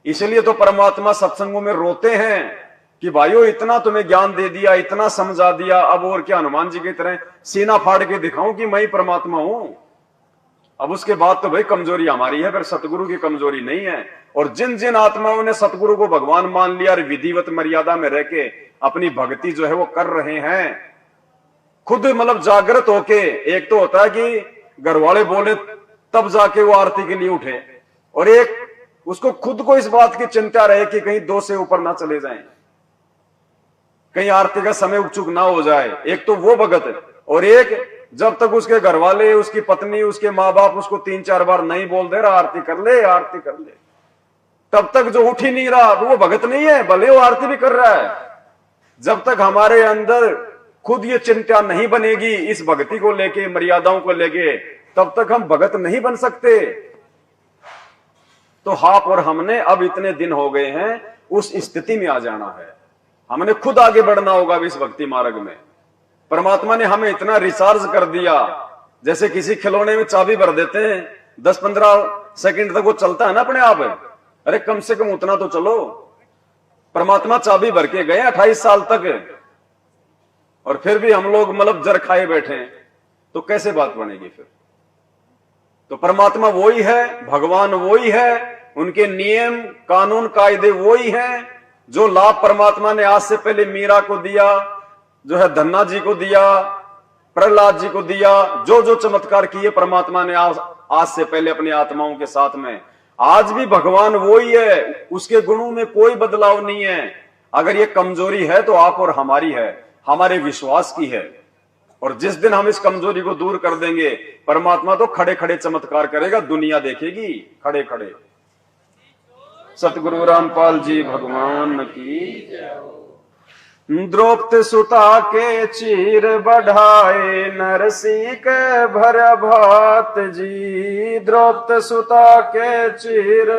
इसलिए तो परमात्मा सत्संगों में रोते हैं कि भाइयों इतना तुम्हें ज्ञान दे दिया, इतना समझा दिया, अब और क्या हनुमान जी की तरह सीना फाड़ के दिखाऊं कि मैं ही परमात्मा हूं? अब उसके बाद तो भाई कमजोरी हमारी है, फिर सतगुरु की कमजोरी नहीं है। और जिन जिन आत्माओं ने सतगुरु को भगवान मान लिया और विधिवत मर्यादा में रह के अपनी भक्ति जो है वो कर रहे हैं, खुद मतलब जागृत होके। एक तो होता है कि घर वाले बोले तब जाके वो आरती के लिए उठे, और एक उसको खुद को इस बात की चिंता रहे कि कहीं 2 से ऊपर ना चले जाएं, कहीं आरती का समय उचुक ना हो जाए। एक तो वो भगत है, और एक जब तक उसके घर वाले, उसकी पत्नी, उसके माँ बाप उसको 3-4 बार नहीं बोल दे रहा आरती कर ले, तब तक जो उठ ही नहीं रहा वो भगत नहीं है, भले वो आरती भी कर रहा है। जब तक हमारे अंदर खुद ये चिंता नहीं बनेगी इस भक्ति को लेके, मर्यादाओं को लेके, तब तक हम भगत नहीं बन सकते। तो आप और हमने अब इतने दिन हो गए हैं, उस स्थिति में आ जाना है। हमने खुद आगे बढ़ना होगा इस भक्ति मार्ग में। परमात्मा ने हमें इतना रिचार्ज कर दिया, जैसे किसी खिलौने में चाबी भर देते हैं 10-15 सेकंड तक वो चलता है ना अपने आप। अरे कम से कम उतना तो चलो। परमात्मा चाबी भर के गए 28 साल तक, और फिर भी हम लोग मतलब जर खाए बैठे हैं, तो कैसे बात बनेगी फिर? तो परमात्मा वही है, भगवान वही है, उनके नियम कानून कायदे वही हैं। जो लाभ परमात्मा ने आज से पहले मीरा को दिया, जो है धन्ना जी को दिया, प्रहलाद जी को दिया, जो जो चमत्कार किए परमात्मा ने आज से पहले अपनी आत्माओं के साथ में, आज भी भगवान वही है। उसके गुणों में कोई बदलाव नहीं है। अगर ये कमजोरी है तो आप और हमारी है, हमारे विश्वास की है। और जिस दिन हम इस कमजोरी को दूर कर देंगे, परमात्मा तो खड़े खड़े चमत्कार करेगा, दुनिया देखेगी खड़े खड़े। सतगुरु रामपाल जी भगवान की। द्रौपदी सुता के चीर बढ़ाए, नरसी के भर भात जी। द्रौपदी सुता के चीर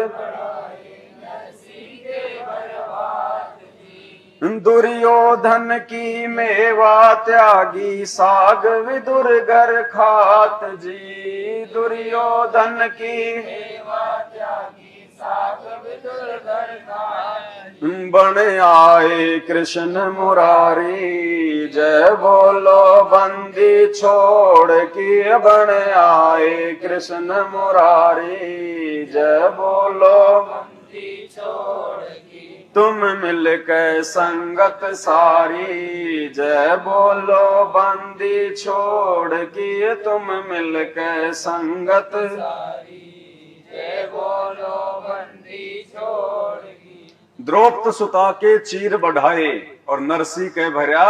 दुर्योधन की मेवा त्यागी, साग विदुर घर खात जी। दुर्योधन की मेवा त्यागी, साग विदुर घर खात। बन आए कृष्ण मुरारी, जय बोलो बंदी छोड़ की। बन आए कृष्ण मुरारी, जय बोलो बंदी छोड़ की। तुम मिलकर संगत सारी, जय बोलो बंदी छोड़ की। तुम मिलकर संगत सारी, जय बोलो बंदी छोड़ की। द्रौपदी सुता के चीर बढ़ाए और नरसी के भरा।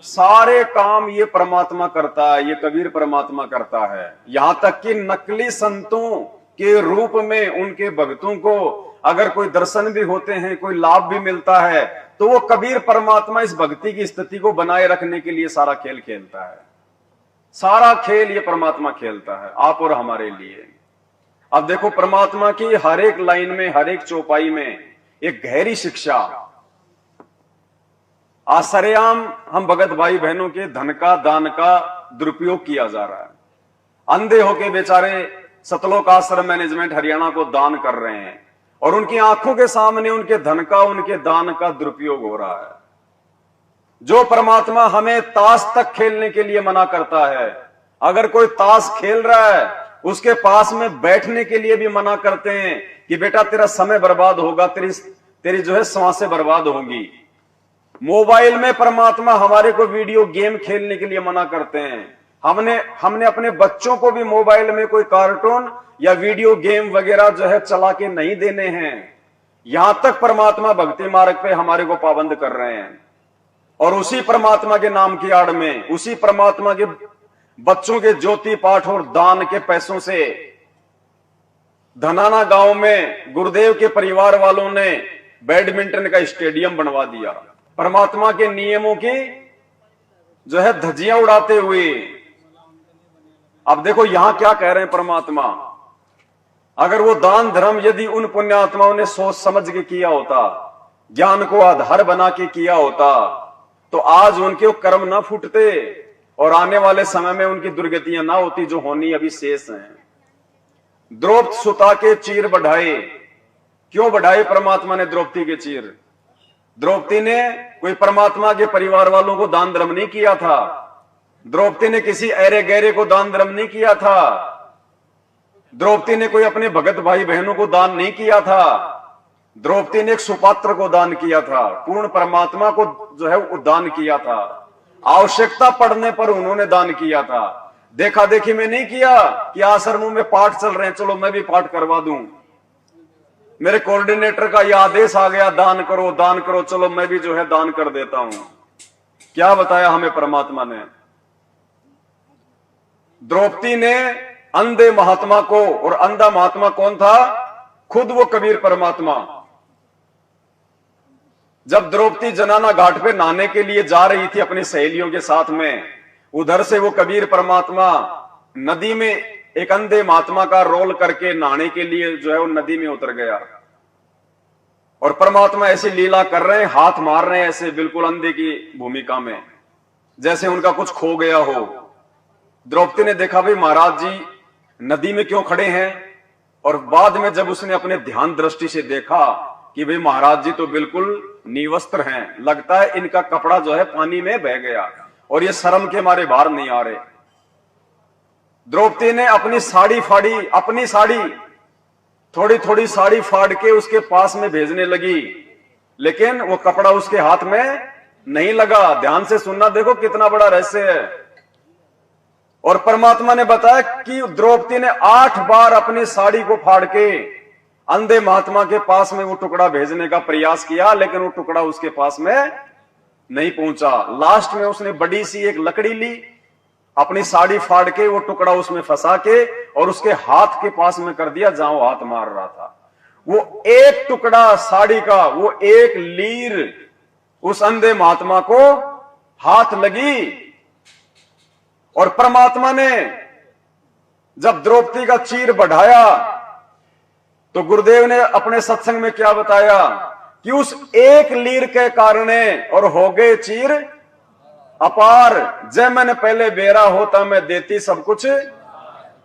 सारे काम ये परमात्मा करता है, ये कबीर परमात्मा करता है। यहां तक कि नकली संतों के रूप में उनके भक्तों को अगर कोई दर्शन भी होते हैं, कोई लाभ भी मिलता है, तो वो कबीर परमात्मा इस भक्ति की स्थिति को बनाए रखने के लिए सारा खेल खेलता है। सारा खेल ये परमात्मा खेलता है आप और हमारे लिए। अब देखो परमात्मा की हर एक लाइन में, हर एक चौपाई में एक गहरी शिक्षा। आज सरेआम हम भगत भाई बहनों के धन का, दान का दुरुपयोग किया जा रहा है। अंधे होके बेचारे सतलोक आश्रम मैनेजमेंट हरियाणा को दान कर रहे हैं, और उनकी आंखों के सामने उनके धन का, उनके दान का दुरुपयोग हो रहा है। जो परमात्मा हमें ताश तक खेलने के लिए मना करता है, अगर कोई ताश खेल रहा है उसके पास में बैठने के लिए भी मना करते हैं कि बेटा तेरा समय बर्बाद होगा, तेरी जो है सांसें बर्बाद होंगी। मोबाइल में परमात्मा हमारे को वीडियो गेम खेलने के लिए मना करते हैं। हमने अपने बच्चों को भी मोबाइल में कोई कार्टून या वीडियो गेम वगैरह जो है चला के नहीं देने हैं। यहां तक परमात्मा भक्ति मार्ग पे हमारे को पाबंद कर रहे हैं। और उसी परमात्मा के नाम की आड़ में, उसी परमात्मा के बच्चों के ज्योति पाठ और दान के पैसों से धनाना गांव में गुरुदेव के परिवार वालों ने बैडमिंटन का स्टेडियम बनवा दिया। परमात्मा के नियमों की जो है धज्जियां उड़ाते हुए। अब देखो यहां क्या कह रहे हैं परमात्मा, अगर वो दान धर्म यदि उन पुण्यात्माओं ने सोच समझ के किया होता, ज्ञान को आधार बना के किया होता, तो आज उनके कर्म ना फूटते और आने वाले समय में उनकी दुर्गतियां ना होती जो होनी अभी शेष हैं। द्रौपदी सुता के चीर बढ़ाए। क्यों बढ़ाए परमात्मा ने द्रौपदी के चीर? द्रौपदी ने कोई परमात्मा के परिवार वालों को दान धर्म नहीं किया था। द्रौपदी ने किसी ऐरे गहरे को दान धर्म नहीं किया था। द्रौपदी ने कोई अपने भगत भाई बहनों को दान नहीं किया था। द्रौपदी ने एक सुपात्र को दान किया था, पूर्ण परमात्मा को जो है वो दान किया था। आवश्यकता पड़ने पर उन्होंने दान किया था। देखा देखी में नहीं किया कि आश्रमों में पाठ चल रहे हैं, चलो मैं भी पाठ करवा दूं। मेरे कोऑर्डिनेटर का यह आदेश आ गया दान करो, चलो मैं भी जो है दान कर देता हूं। क्या बताया हमें परमात्मा ने? द्रौपदी ने अंधे महात्मा को, और अंधा महात्मा कौन था? खुद वो कबीर परमात्मा। जब द्रौपदी जनाना घाट पे नहाने के लिए जा रही थी अपनी सहेलियों के साथ में, उधर से वो कबीर परमात्मा नदी में एक अंधे महात्मा का रोल करके नहाने के लिए जो है वो नदी में उतर गया। और परमात्मा ऐसी लीला कर रहे हैं, हाथ मार रहे हैं ऐसे बिल्कुल अंधे की भूमिका में, जैसे उनका कुछ खो गया हो। द्रौपदी ने देखा भाई महाराज जी नदी में क्यों खड़े हैं, और बाद में जब उसने अपने ध्यान दृष्टि से देखा कि भाई महाराज जी तो बिल्कुल निवस्त्र हैं, लगता है इनका कपड़ा जो है पानी में बह गया और ये शर्म के मारे बाहर नहीं आ रहे। द्रौपदी ने अपनी साड़ी फाड़ी, अपनी साड़ी थोड़ी थोड़ी साड़ी फाड़ के उसके पास में भेजने लगी, लेकिन वो कपड़ा उसके हाथ में नहीं लगा। ध्यान से सुनना, देखो कितना बड़ा रहस्य है। और परमात्मा ने बताया कि द्रौपदी ने 8 बार अपनी साड़ी को फाड़ के अंधे महात्मा के पास में वो टुकड़ा भेजने का प्रयास किया, लेकिन वो टुकड़ा उसके पास में नहीं पहुंचा। लास्ट में उसने बड़ी सी एक लकड़ी ली, अपनी साड़ी फाड़ के वो टुकड़ा उसमें फंसा के और उसके हाथ के पास में कर दिया जहां वो हाथ मार रहा था। वो एक टुकड़ा साड़ी का, वो एक लीर उस अंधे महात्मा को हाथ लगी। और परमात्मा ने जब द्रौपदी का चीर बढ़ाया तो गुरुदेव ने अपने सत्संग में क्या बताया कि उस एक लीर के कारण और हो गए चीर अपार। जय मैंने पहले बेरा होता मैं देती सब कुछ।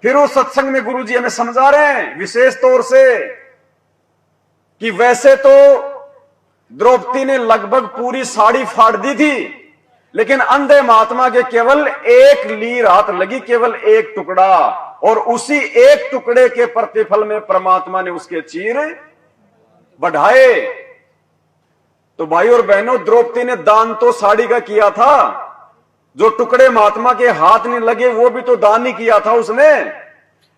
फिर उस सत्संग में गुरुजी हमें समझा रहे हैं विशेष तौर से कि वैसे तो द्रौपदी ने लगभग पूरी साड़ी फाड़ दी थी, लेकिन अंधे महात्मा के केवल एक लीर हाथ लगी, केवल एक टुकड़ा, और उसी एक टुकड़े के प्रतिफल में परमात्मा ने उसके चीर बढ़ाए। तो भाई और बहनों, द्रौपदी ने दान तो साड़ी का किया था, जो टुकड़े महात्मा के हाथ नहीं लगे वो भी तो दान ही किया था उसने,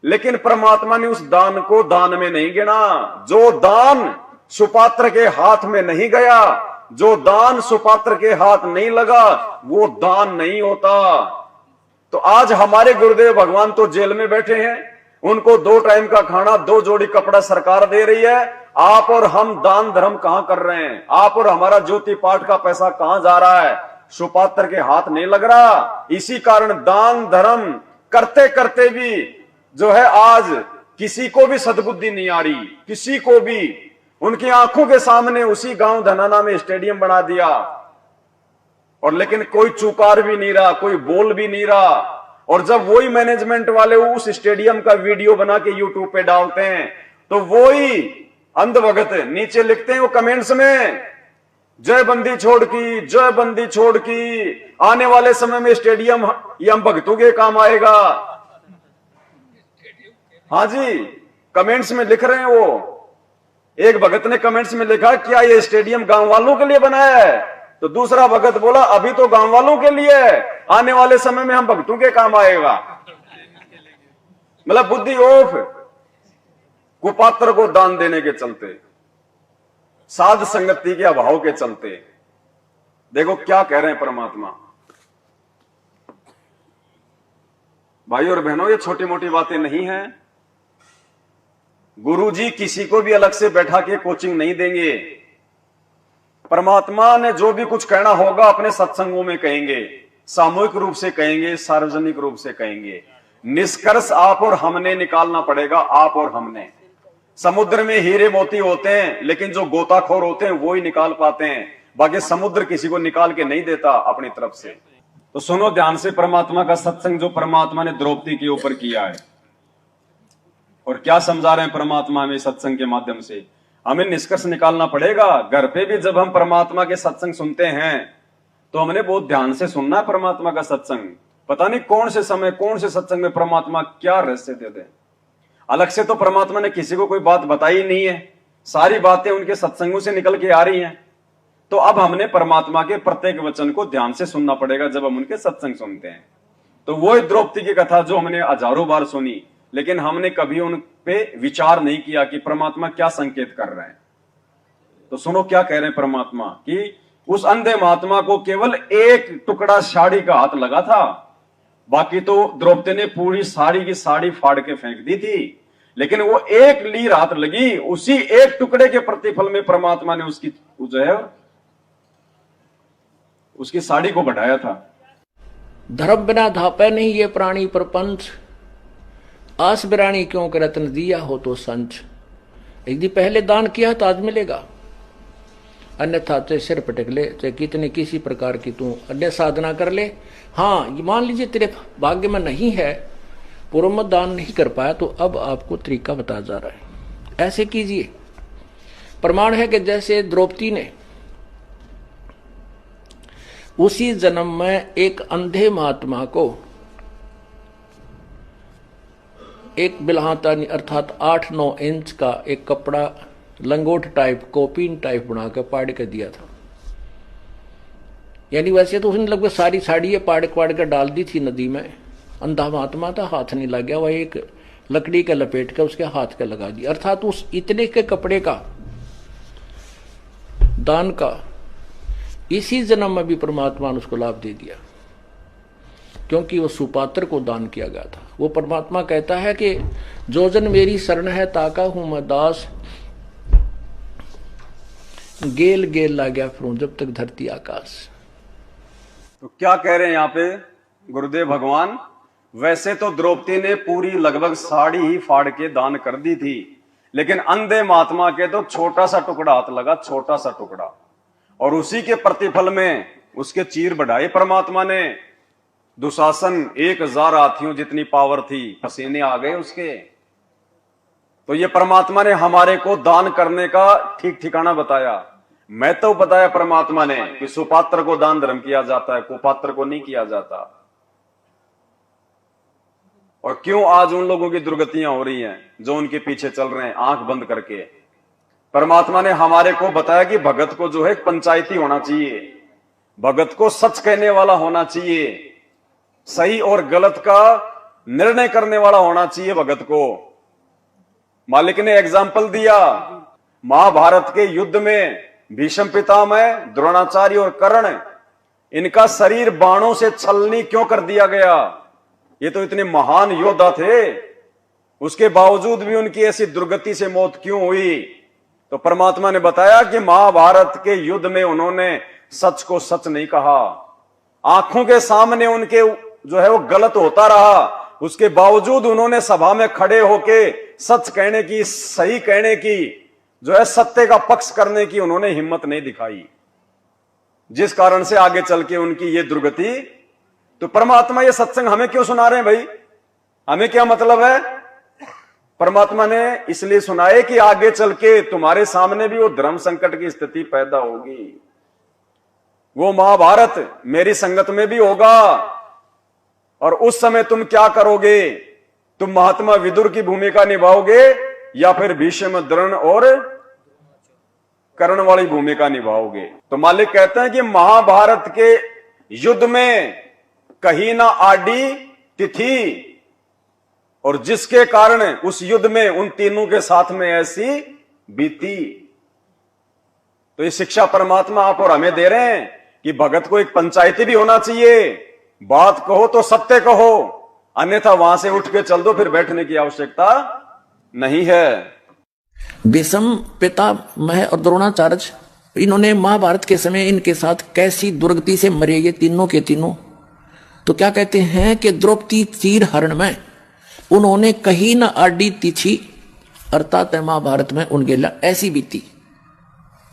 लेकिन परमात्मा ने उस दान को दान में नहीं गिना। जो दान सुपात्र के हाथ में नहीं गया, जो दान सुपात्र के हाथ नहीं लगा, वो दान नहीं होता। तो आज हमारे गुरुदेव भगवान तो जेल में बैठे हैं, उनको 2 टाइम का खाना, 2 जोड़ी कपड़ा सरकार दे रही है। आप और हम दान धर्म कहां कर रहे हैं? आप और हमारा ज्योति पाठ का पैसा कहां जा रहा है? सुपात्र के हाथ नहीं लग रहा। इसी कारण दान धर्म करते करते भी जो है आज किसी को भी सद्बुद्धि नहीं आ रही, किसी को भी। उनकी आंखों के सामने उसी गांव धनाना में स्टेडियम बना दिया, और लेकिन कोई चुकार भी नहीं रहा, कोई बोल भी नहीं रहा। और जब वही मैनेजमेंट वाले उस स्टेडियम का वीडियो बना के यूट्यूब पे डालते हैं, तो वही अंधभगत नीचे लिखते हैं वो कमेंट्स में, जय बंदी छोड़ की, जय बंदी छोड़ की, आने वाले समय में स्टेडियम ये हम भक्तों के काम आएगा। हाँ जी, कमेंट्स में लिख रहे हैं वो। एक भगत ने कमेंट्स में लिखा क्या ये स्टेडियम गांव वालों के लिए बनाया है? तो दूसरा भगत बोला अभी तो गांव वालों के लिए है, आने वाले समय में हम भक्तों के काम आएगा। मतलब बुद्धि ऑफ, कुपात्र को दान देने के चलते, साध संगति के अभाव के चलते। देखो क्या कह रहे हैं परमात्मा। भाई और बहनों, ये छोटी मोटी बातें नहीं है। गुरुजी किसी को भी अलग से बैठा के कोचिंग नहीं देंगे। परमात्मा ने जो भी कुछ कहना होगा अपने सत्संगों में कहेंगे, सामूहिक रूप से कहेंगे, सार्वजनिक रूप से कहेंगे। निष्कर्ष आप और हमने निकालना पड़ेगा, आप और हमने। समुद्र में हीरे मोती होते हैं, लेकिन जो गोताखोर होते हैं वो ही निकाल पाते हैं, बाकी समुद्र किसी को निकाल के नहीं देता अपनी तरफ से। तो सुनो ध्यान से परमात्मा का सत्संग जो परमात्मा ने द्रौपदी के ऊपर किया है, और क्या समझा रहे हैं परमात्मा हमें सत्संग के माध्यम से। हमें निष्कर्ष निकालना पड़ेगा। घर पे भी जब हम परमात्मा के सत्संग सुनते हैं तो हमने बहुत ध्यान से सुनना है परमात्मा का सत्संग। पता नहीं कौन से समय, कौन से सत्संग में परमात्मा क्या रहस्य दे दे। अलग से तो परमात्मा ने किसी को कोई बात बताई नहीं है, सारी बातें उनके सत्संगों से निकल के आ रही हैं। तो अब हमने परमात्मा के प्रत्येक वचन को ध्यान से सुनना पड़ेगा जब हम उनके सत्संग सुनते हैं। तो वो द्रौपदी की कथा जो हमने हजारों बार सुनी, लेकिन हमने कभी उन पे विचार नहीं किया कि परमात्मा क्या संकेत कर रहे हैं। तो सुनो क्या कह रहे हैं परमात्मा कि उस अंधे महात्मा को केवल एक टुकड़ा साड़ी का हाथ लगा था, बाकी तो द्रौपदी ने पूरी साड़ी की साड़ी फाड़ के फेंक दी थी, लेकिन वो एक लीर हाथ लगी, उसी एक टुकड़े के प्रतिफल में परमात्मा ने उसकी जो है उसकी साड़ी को बढ़ाया था। धर्म बिना धापे नहीं ये प्राणी प्रपंच, आस बिरानी क्यों के रत्न दिया हो तो संच। यदि पहले दान किया तो आज मिलेगा, अन्यथा चाहे सिर पटक ले, चाहे कितने किसी प्रकार की तू अन्य साधना कर ले। हाँ, मान लीजिए तेरे भाग्य में नहीं है, पूर्व में दान नहीं कर पाया, तो अब आपको तरीका बताया जा रहा है, ऐसे कीजिए। प्रमाण है कि जैसे द्रौपदी ने उसी जन्म में एक अंधे महात्मा को एक बिल्हाता अर्थात 8-9 इंच का एक कपड़ा लंगोट टाइप कोपीन टाइप बना कर पाड़ के दिया था। यानी वैसे तो उसने लगभग सारी साड़ी पाड़ कर डाल दी थी नदी में। अंधा महात्मा था, हाथ नहीं लग गया, वह एक लकड़ी के लपेट के उसके हाथ के लगा दिया। अर्थात उस इतने के कपड़े का दान का इसी जन्म में भी परमात्मा ने उसको लाभ दे दिया, क्योंकि वो सुपात्र को दान किया गया था। वो परमात्मा कहता है कि जो जन मेरी शरण है ताका हूं मैं दास, गेल गेल ला गया फिरूं जब तक धरती आकाश। तो क्या कह रहे हैं यहाँ पे गुरुदेव भगवान? वैसे तो द्रौपदी ने पूरी लगभग साड़ी ही फाड़ के दान कर दी थी, लेकिन अंधे महात्मा के तो छोटा सा टुकड़ा हाथ लगा, छोटा सा टुकड़ा, और उसी के प्रतिफल में उसके चीर बढ़ाए परमात्मा ने। दुशासन 1000 हाथियों जितनी पावर थी, पसीने आ गए उसके। तो ये परमात्मा ने हमारे को दान करने का ठीक ठिकाना बताया। मैं तो बताया परमात्मा ने कि सुपात्र को दान धर्म किया जाता है, कुपात्र को नहीं किया जाता। और क्यों आज उन लोगों की दुर्गतियां हो रही हैं जो उनके पीछे चल रहे हैं आंख बंद करके? परमात्मा ने हमारे को बताया कि भगत को जो है पंचायती होना चाहिए, भगत को सच कहने वाला होना चाहिए, सही और गलत का निर्णय करने वाला होना चाहिए भगत को। मालिक ने एग्जाम्पल दिया, महाभारत के युद्ध में भीष्म पितामह, द्रोणाचार्य और कर्ण, इनका शरीर बाणों से छलनी क्यों कर दिया गया? ये तो इतने महान योद्धा थे, उसके बावजूद भी उनकी ऐसी दुर्गति से मौत क्यों हुई? तो परमात्मा ने बताया कि महाभारत के युद्ध में उन्होंने सच को सच नहीं कहा। आंखों के सामने उनके जो है वो गलत होता रहा, उसके बावजूद उन्होंने सभा में खड़े होके सच कहने की, सही कहने की, जो है सत्य का पक्ष करने की उन्होंने हिम्मत नहीं दिखाई, जिस कारण से आगे चल के उनकी ये दुर्गति। तो परमात्मा ये सत्संग हमें क्यों सुना रहे हैं भाई? हमें क्या मतलब है? परमात्मा ने इसलिए सुनाए कि आगे चल के तुम्हारे सामने भी वो धर्म संकट की स्थिति पैदा होगी। वो महाभारत मेरी संगत में भी होगा, और उस समय तुम क्या करोगे? तुम महात्मा विदुर की भूमिका निभाओगे या फिर भीष्म, द्रोण और कर्ण वाली भूमिका निभाओगे? तो मालिक कहते हैं कि महाभारत के युद्ध में कहीं ना आडी तिथि, और जिसके कारण उस युद्ध में उन तीनों के साथ में ऐसी बीती। तो ये शिक्षा परमात्मा आप और हमें दे रहे हैं कि भगत को एक पंचायती भी होना चाहिए। बात कहो तो सत्य कहो, अन्यथा वहां से उठ के चल दो, फिर बैठने की आवश्यकता नहीं है। भीष्म पितामह और द्रोणाचार्य, इन्होंने महाभारत के समय इनके साथ कैसी दुर्गति से मरे ये तीनों के तीनों। तो क्या कहते हैं कि द्रौपदी चीर हरण में उन्होंने कहीं न आडी तिथि, अर्थात महाभारत में उनके ऐसी बीती।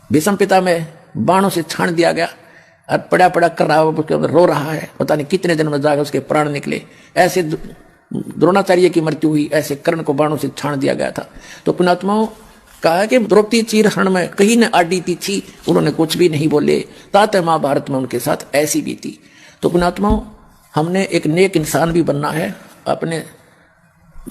भीष्म पितामह बाणों से छान दिया गया और पड़ा पड़ा कर रहा है, रो रहा है, पता नहीं कितने दिन में जाकर उसके प्राण निकले। ऐसे द्रोणाचार्य की मृत्यु हुई, ऐसे कर्ण को बाणों से छान दिया गया था। तो पुण्यात्माओं कहा कि द्रौपदी चीर हरण में कहीं न आडी तिथि, उन्होंने कुछ भी नहीं बोले, तात महाभारत में उनके साथ ऐसी बीती। तो पुण्यात्माओं हमने एक नेक इंसान भी बनना है, अपने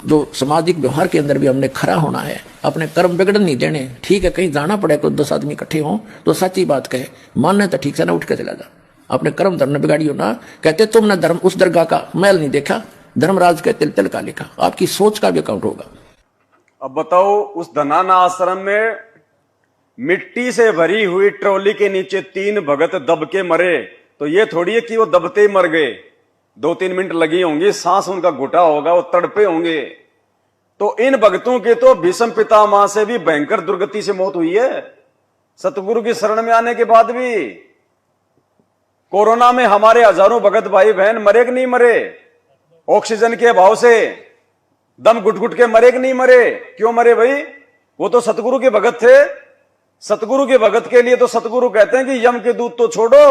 जो सामाजिक व्यवहार के अंदर भी हमने खरा होना है, अपने कर्म बिगड़न नहीं देने। ठीक है, कहीं जाना पड़े कोई 10 आदमी इकट्ठे हों तो सच्ची बात कहे, मानने तो ठीक से ना उठ के चला जा, अपने कर्म धर्म बिगाड़ियो ना। कहते तुमने धर्म उस दरगाह का मैल नहीं देखा, धर्मराज के तिल तिल का लिखा। आपकी सोच का भी अकाउंट होगा। अब बताओ, उस धनाना आश्रम में मिट्टी से भरी हुई ट्रॉली के नीचे 3 भगत दब के मरे, तो ये थोड़ी है कि वो दबते ही मर गए, 2-3 मिनट लगी होंगी, सांस उनका घुटा होगा, वो तड़पे होंगे। तो इन भक्तों के तो भीष्म पितामह से भी भयंकर दुर्गति से मौत हुई है, सतगुरु की शरण में आने के बाद भी। कोरोना में हमारे हजारों भगत भाई बहन मरे कि नहीं मरे? ऑक्सीजन के अभाव से दम घुट घुट के मरे कि नहीं मरे? क्यों मरे भाई? वो तो सतगुरु के भगत थे, सतगुरु के भगत के लिए तो सतगुरु कहते हैं कि यम के दूत तो छोड़ो,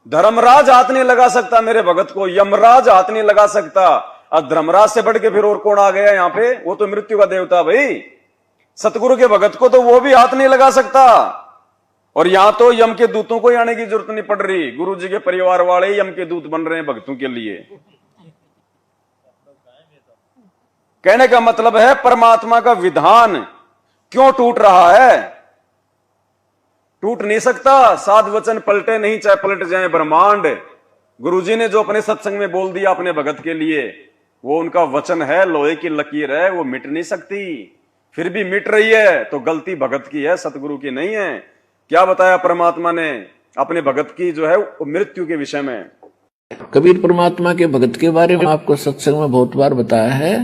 धर्मराज हाथ नहीं लगा सकता मेरे भगत को, यमराज हाथ नहीं लगा सकता। अब धर्मराज से बढ़ के फिर और कौन आ गया यहाँ पे? वो तो मृत्यु का देवता भाई। सतगुरु के भगत को तो वो भी हाथ नहीं लगा सकता। और यहां तो यम के दूतों को आने की जरूरत नहीं पड़ रही, गुरु जी के परिवार वाले यम के दूत बन रहे हैं भक्तों के लिए। कहने का मतलब है परमात्मा का विधान क्यों टूट रहा है? टूट नहीं सकता। साध वचन पलटे नहीं, चाहे पलट जाए ब्रह्मांड। गुरुजी ने जो अपने सत्संग में बोल दिया अपने भगत के लिए, वो उनका वचन है, लोहे की लकीर है, वो मिट नहीं सकती। फिर भी मिट रही है तो गलती भगत की है, सतगुरु की नहीं है। क्या बताया परमात्मा ने अपने भगत की जो है मृत्यु के विषय में? कबीर परमात्मा के भगत के बारे में आपको सत्संग में बहुत बार बताया है।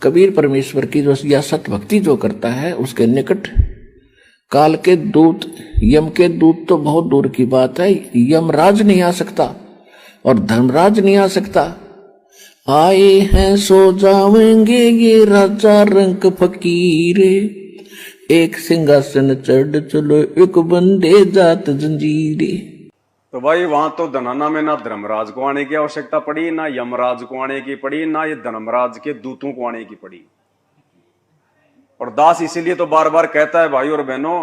कबीर परमेश्वर की जो या सत भक्ति जो करता है उसके निकट काल के दूत, यम के दूत तो बहुत दूर की बात है, यमराज नहीं आ सकता और धर्मराज नहीं आ सकता। आए हैं सो जावेंगे ये राजा रंग फकीरे, एक सिंहासन चढ़ चलो एक बंदे जात जंजीरे। तो भाई वहां तो धनाना में ना धर्मराज को आने की आवश्यकता पड़ी, ना यमराज को आने की पड़ी, ना ये धर्मराज के दूतों को आने की पड़ी। और दास इसीलिए तो बार बार कहता है भाई और बहनों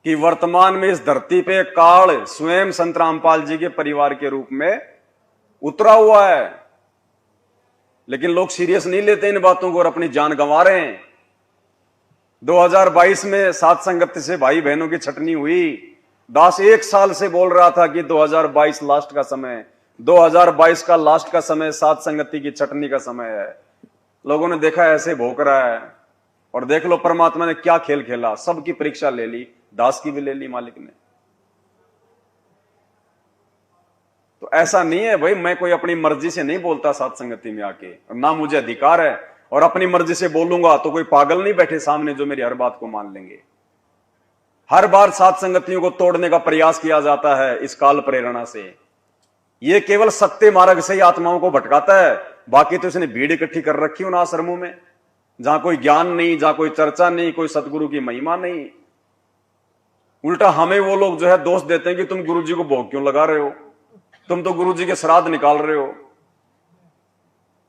कि वर्तमान में इस धरती पे काल स्वयं संत रामपाल जी के परिवार के रूप में उतरा हुआ है। लेकिन लोग सीरियस नहीं लेते इन बातों को और अपनी जान गंवा रहे हैं। 2022 में सात संगत से भाई बहनों की छटनी हुई। दास 1 साल से बोल रहा था कि 2022 लास्ट का समय, 2022 का लास्ट का समय सात संगति की छटनी का समय है। लोगों ने देखा ऐसे भोंक रहा है और देख लो परमात्मा ने क्या खेल खेला, सबकी परीक्षा ले ली, दास की भी ले ली मालिक ने। तो ऐसा नहीं है भाई, मैं कोई अपनी मर्जी से नहीं बोलता सात संगति में आके, और ना मुझे अधिकार है, और अपनी मर्जी से बोलूंगा तो कोई पागल नहीं बैठे सामने जो मेरी हर बात को मान लेंगे। हर बार सात संगतियों को तोड़ने का प्रयास किया जाता है इस काल प्रेरणा से। यह केवल सत्य मार्ग से ही आत्माओं को भटकाता है, बाकी तो इसने भीड़ इकट्ठी कर रखी उन आश्रमों में जहां कोई ज्ञान नहीं, जहां कोई चर्चा नहीं, कोई सतगुरु की महिमा नहीं। उल्टा हमें वो लोग जो है दोष देते हैं कि तुम गुरु जी को भोग क्यों लगा रहे हो, तुम तो गुरु जी के श्राद्ध निकाल रहे हो।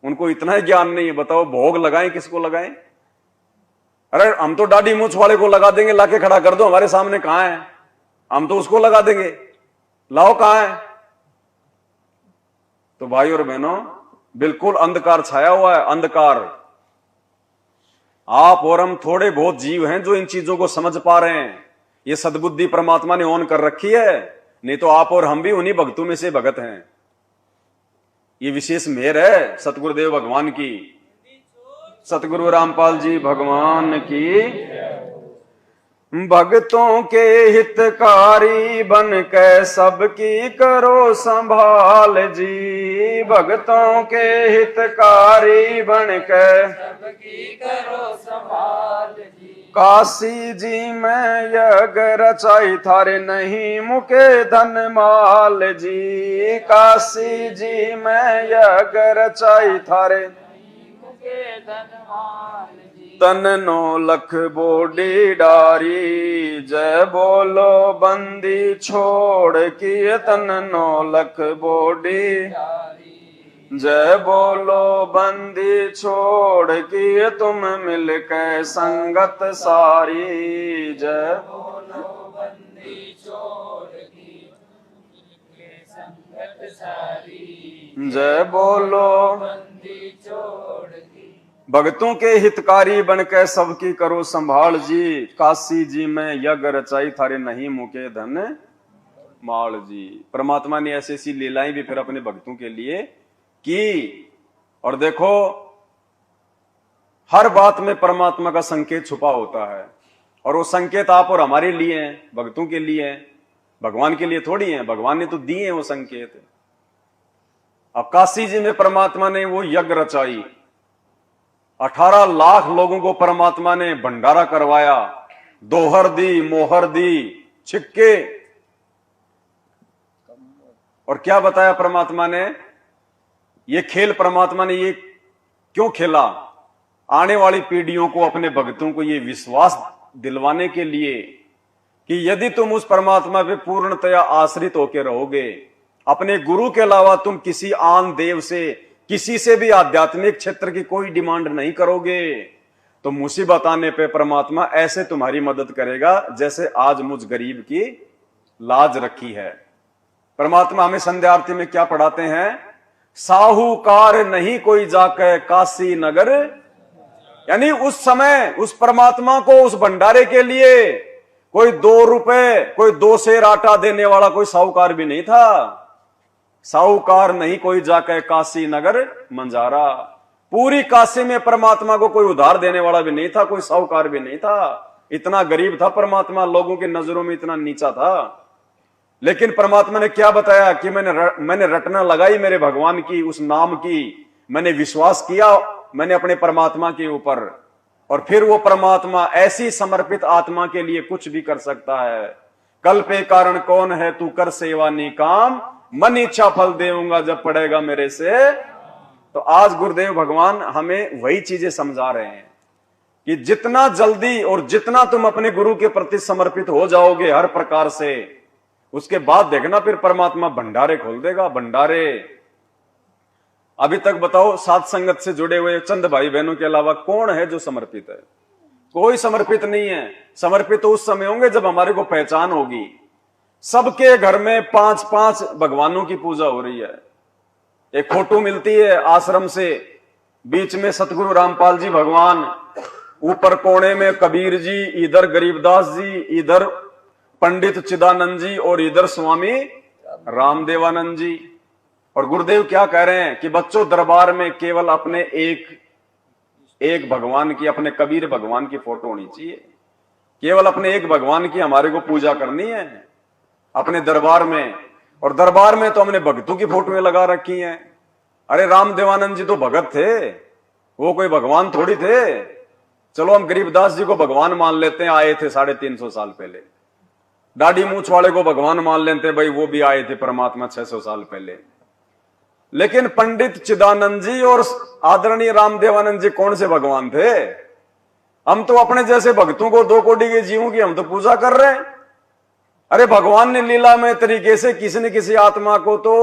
उनको इतना ही ज्ञान नहीं है, बताओ भोग लगाएं किसको लगाएं? अरे हम तो दाढ़ी मूंछ वाले को लगा देंगे, लाके खड़ा कर दो हमारे सामने, कहां है? हम तो उसको लगा देंगे, लाओ कहां है? तो भाई और बहनों बिल्कुल अंधकार छाया हुआ है, अंधकार। आप और हम थोड़े बहुत जीव हैं जो इन चीजों को समझ पा रहे हैं। ये सद्बुद्धि परमात्मा ने ऑन कर रखी है, नहीं तो आप और हम भी उन्हीं भक्तों में से भगत हैं। ये विशेष मेहर है सतगुरुदेव भगवान की, सतगुरु रामपाल जी भगवान की। भक्तों के हितकारी बन के सबकी करो संभाल जी, भक्तों के हितकारी बन के सबकी करो संभाल जी। काशी जी में यज्ञ रचाई थारे नहीं मुके धन माल जी, काशी जी में यज्ञ रचाई थारे नहीं मुके धन माल जी। तन 9 लख बोडी डारी, जय बोलो बंदी छोड़ की, तन 9 लख बोडी जय बोलो बंदी छोड़ की, तुम मिलके संगत सारी, जय बोलो बंदी छोड़ की संगत सारी, जय बोलो बंदी छोड़ की। भक्तों के हितकारी बनके सबकी करो संभाल जी, काशी जी में यज्ञ रचाई थारे नहीं मुके धन माल जी। परमात्मा ने ऐसी ऐसी लीलाएं भी फिर अपने भक्तों के लिए की। और देखो हर बात में परमात्मा का संकेत छुपा होता है, और वो संकेत आप और हमारे लिए हैं, भक्तों के लिए हैं, भगवान के लिए थोड़ी हैं। भगवान ने तो दिए हैं वो संकेत। अब काशी जी में परमात्मा ने वो यज्ञ रचाई, 18 लाख लोगों को परमात्मा ने भंडारा करवाया, दोहर दी, मोहर दी, छिक्के। और क्या बताया परमात्मा ने? ये खेल परमात्मा ने ये क्यों खेला? आने वाली पीढ़ियों को, अपने भक्तों को ये विश्वास दिलवाने के लिए कि यदि तुम उस परमात्मा पे पूर्णतया आश्रित होकर रहोगे, अपने गुरु के अलावा तुम किसी आन देव से, किसी से भी आध्यात्मिक क्षेत्र की कोई डिमांड नहीं करोगे, तो मुसीबत आने पे परमात्मा ऐसे तुम्हारी मदद करेगा जैसे आज मुझ गरीब की लाज रखी है। परमात्मा हमें संध्या आरती में क्या पढ़ाते हैं? साहूकार नहीं कोई जाके काशी नगर, यानी उस समय उस परमात्मा को, उस भंडारे के लिए कोई 2 रुपए, कोई 2 सेर आटा देने वाला कोई साहूकार भी नहीं था। साहूकार नहीं कोई जाके काशी नगर मंजारा, पूरी काशी में परमात्मा को कोई उधार देने वाला भी नहीं था, कोई साहूकार भी नहीं था। इतना गरीब था परमात्मा, लोगों की नजरों में इतना नीचा था। लेकिन परमात्मा ने क्या बताया कि मैंने रटना लगाई मेरे भगवान की, उस नाम की, मैंने विश्वास किया मैंने अपने परमात्मा के ऊपर, और फिर वो परमात्मा ऐसी समर्पित आत्मा के लिए कुछ भी कर सकता है। कल पे कारण कौन है, तू कर सेवा निकाम, मन इच्छा फल देऊंगा जब पड़ेगा मेरे से। तो आज गुरुदेव भगवान हमें वही चीजें समझा रहे हैं कि जितना जल्दी और जितना तुम अपने गुरु के प्रति समर्पित हो जाओगे हर प्रकार से, उसके बाद देखना फिर परमात्मा भंडारे खोल देगा, भंडारे। अभी तक बताओ, साथ संगत से जुड़े हुए चंद भाई बहनों के अलावा कौन है जो समर्पित है? कोई समर्पित नहीं है। समर्पित तो उस समय होंगे जब हमारे को पहचान होगी। सबके घर में 5-5 भगवानों की पूजा हो रही है। एक फोटो मिलती है आश्रम से, बीच में सतगुरु रामपाल जी भगवान, ऊपर कोने में कबीर जी, इधर गरीबदास जी, इधर पंडित चिदानंद जी और इधर स्वामी रामदेवानंद जी। और गुरुदेव क्या कह रहे हैं कि बच्चों, दरबार में केवल अपने एक भगवान की, अपने कबीर भगवान की फोटो होनी चाहिए। केवल अपने एक भगवान की हमारे को पूजा करनी है अपने दरबार में। और दरबार में तो हमने भक्तों की फोटोएं लगा रखी हैं। अरे रामदेवानंद जी तो भगत थे, वो कोई भगवान थोड़ी थे। चलो हम गरीबदास जी को भगवान मान लेते हैं, आए थे 350 साल पहले। दाढ़ी मूछ वाले को भगवान मान लेते हैं, भाई वो भी आए थे परमात्मा 600 साल पहले। लेकिन पंडित चिदानंद जी और आदरणीय रामदेवानंद जी कौन से भगवान थे? हम तो अपने जैसे भक्तों को 2 कोटि के जीवों की हम तो पूजा कर रहे हैं। अरे भगवान ने लीला में तरीके से किसी न किसी आत्मा को तो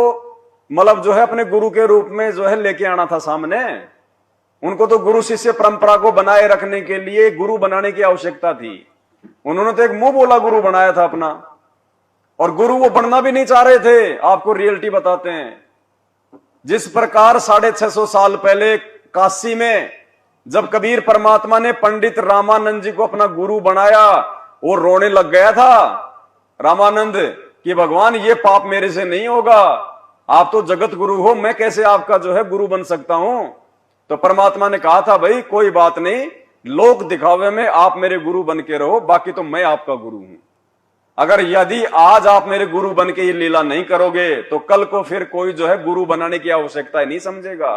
मतलब जो है अपने गुरु के रूप में जो है लेके आना था सामने। उनको तो गुरु शिष्य परंपरा को बनाए रखने के लिए गुरु बनाने की आवश्यकता थी। उन्होंने तो एक मुंह बोला गुरु बनाया था अपना, और गुरु वो बनना भी नहीं चाह रहे थे। आपको रियलिटी बताते हैं, जिस प्रकार 650 साल पहले काशी में जब कबीर परमात्मा ने पंडित रामानंद जी को अपना गुरु बनाया, वो रोने लग गया था रामानंद कि भगवान ये पाप मेरे से नहीं होगा, आप तो जगत गुरु हो, मैं कैसे आपका जो है गुरु बन सकता हूं। तो परमात्मा ने कहा था, भाई कोई बात नहीं, लोक दिखावे में आप मेरे गुरु बन के रहो, बाकी तो मैं आपका गुरु हूं। अगर यदि आज आप मेरे गुरु बन के ये लीला नहीं करोगे तो कल को फिर कोई जो है गुरु बनाने की आवश्यकता नहीं समझेगा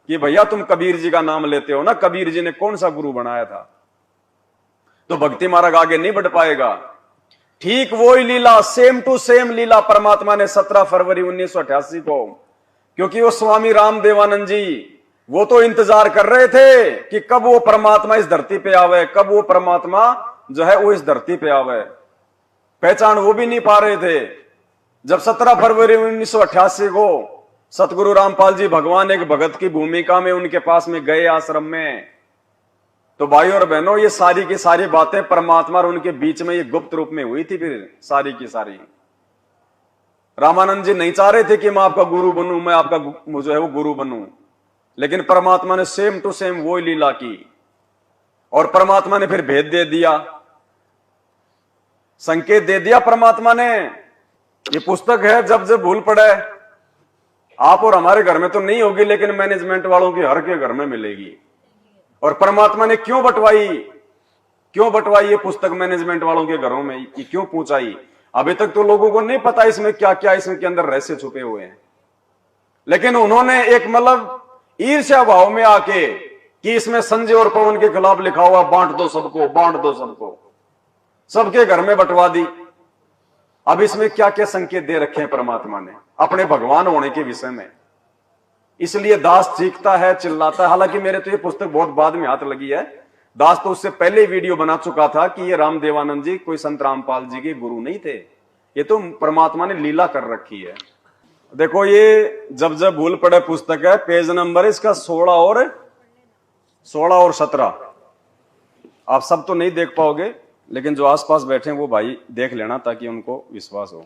कि भैया तुम कबीर जी का नाम लेते हो ना, कबीर जी ने कौन सा गुरु बनाया था। तो भक्ति मार्ग आगे नहीं बढ़ पाएगा। ठीक वही लीला, सेम टू सेम लीला परमात्मा ने 17 फरवरी 1988 को, क्योंकि वो स्वामी रामदेवानंद जी वो तो इंतजार कर रहे थे कि कब वो परमात्मा इस धरती पे आवे, कब वो परमात्मा जो है वो इस धरती पे आवे। पहचान वो भी नहीं पा रहे थे। जब 17 फरवरी 1988 को सतगुरु रामपाल जी भगवान एक भगत की भूमिका में उनके पास में गए आश्रम में, तो भाई और बहनों ये सारी की सारी बातें परमात्मा और उनके बीच में ये गुप्त रूप में हुई थी। फिर सारी की सारी रामानंद जी नहीं चाह रहे थे कि मैं आपका गुरु बनूं, मैं आपका जो है वो गुरु बनूं, लेकिन परमात्मा ने सेम टू सेम वो लीला की। और परमात्मा ने फिर भेद दे दिया, संकेत दे दिया परमात्मा ने। ये पुस्तक है जब जब भूल पड़े, आप और हमारे घर में तो नहीं होगी, लेकिन मैनेजमेंट वालों के हर के घर में मिलेगी। और परमात्मा ने क्यों बंटवाई ये पुस्तक मैनेजमेंट वालों के घरों में, ये क्यों पहुंचाई? अभी तक तो लोगों को नहीं पता इसमें क्या क्या इसमें के अंदर रहस्य छुपे हुए हैं। लेकिन उन्होंने एक मतलब ईर्ष्या भाव में आके कि इसमें संजय और पवन के खिलाफ लिखा हुआ, बांट दो सबको, बांट दो सबको, सबके घर में बंटवा दी। अब इसमें क्या क्या संकेत दे रखे हैं परमात्मा ने अपने भगवान होने के विषय में। इसलिए दास चीखता है, चिल्लाता है। हालांकि मेरे तो ये पुस्तक बहुत बाद में हाथ लगी है, दास तो उससे पहले वीडियो बना चुका था कि ये रामदेवानंद जी कोई संत रामपाल जी के गुरु नहीं थे, ये तो परमात्मा ने लीला कर रखी है। देखो ये जब जब भूल पड़े पुस्तक है, पेज नंबर इसका 16 और 17। आप सब तो नहीं देख पाओगे, लेकिन जो आसपास बैठे हैं वो भाई देख लेना ताकि उनको विश्वास हो।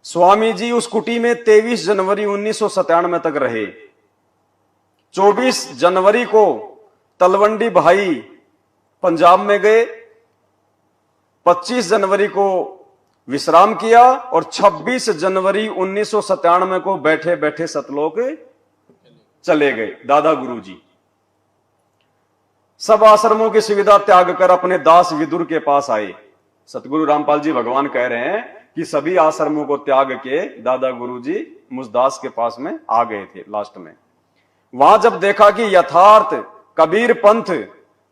स्वामी जी उस कुटी में 23 जनवरी 1997 तक रहे। 24 जनवरी को तलवंडी भाई पंजाब में गए, 25 जनवरी को विश्राम किया और 26 जनवरी 1997 को बैठे बैठे सतलोक चले गए दादा गुरु जी। सब आश्रमों की सुविधा त्याग कर अपने दास विदुर के पास आए। सतगुरु रामपाल जी भगवान कह रहे हैं कि सभी आश्रमों को त्याग के दादा गुरु जी मुझदास के पास में आ गए थे लास्ट में। वहां जब देखा कि यथार्थ कबीर पंथ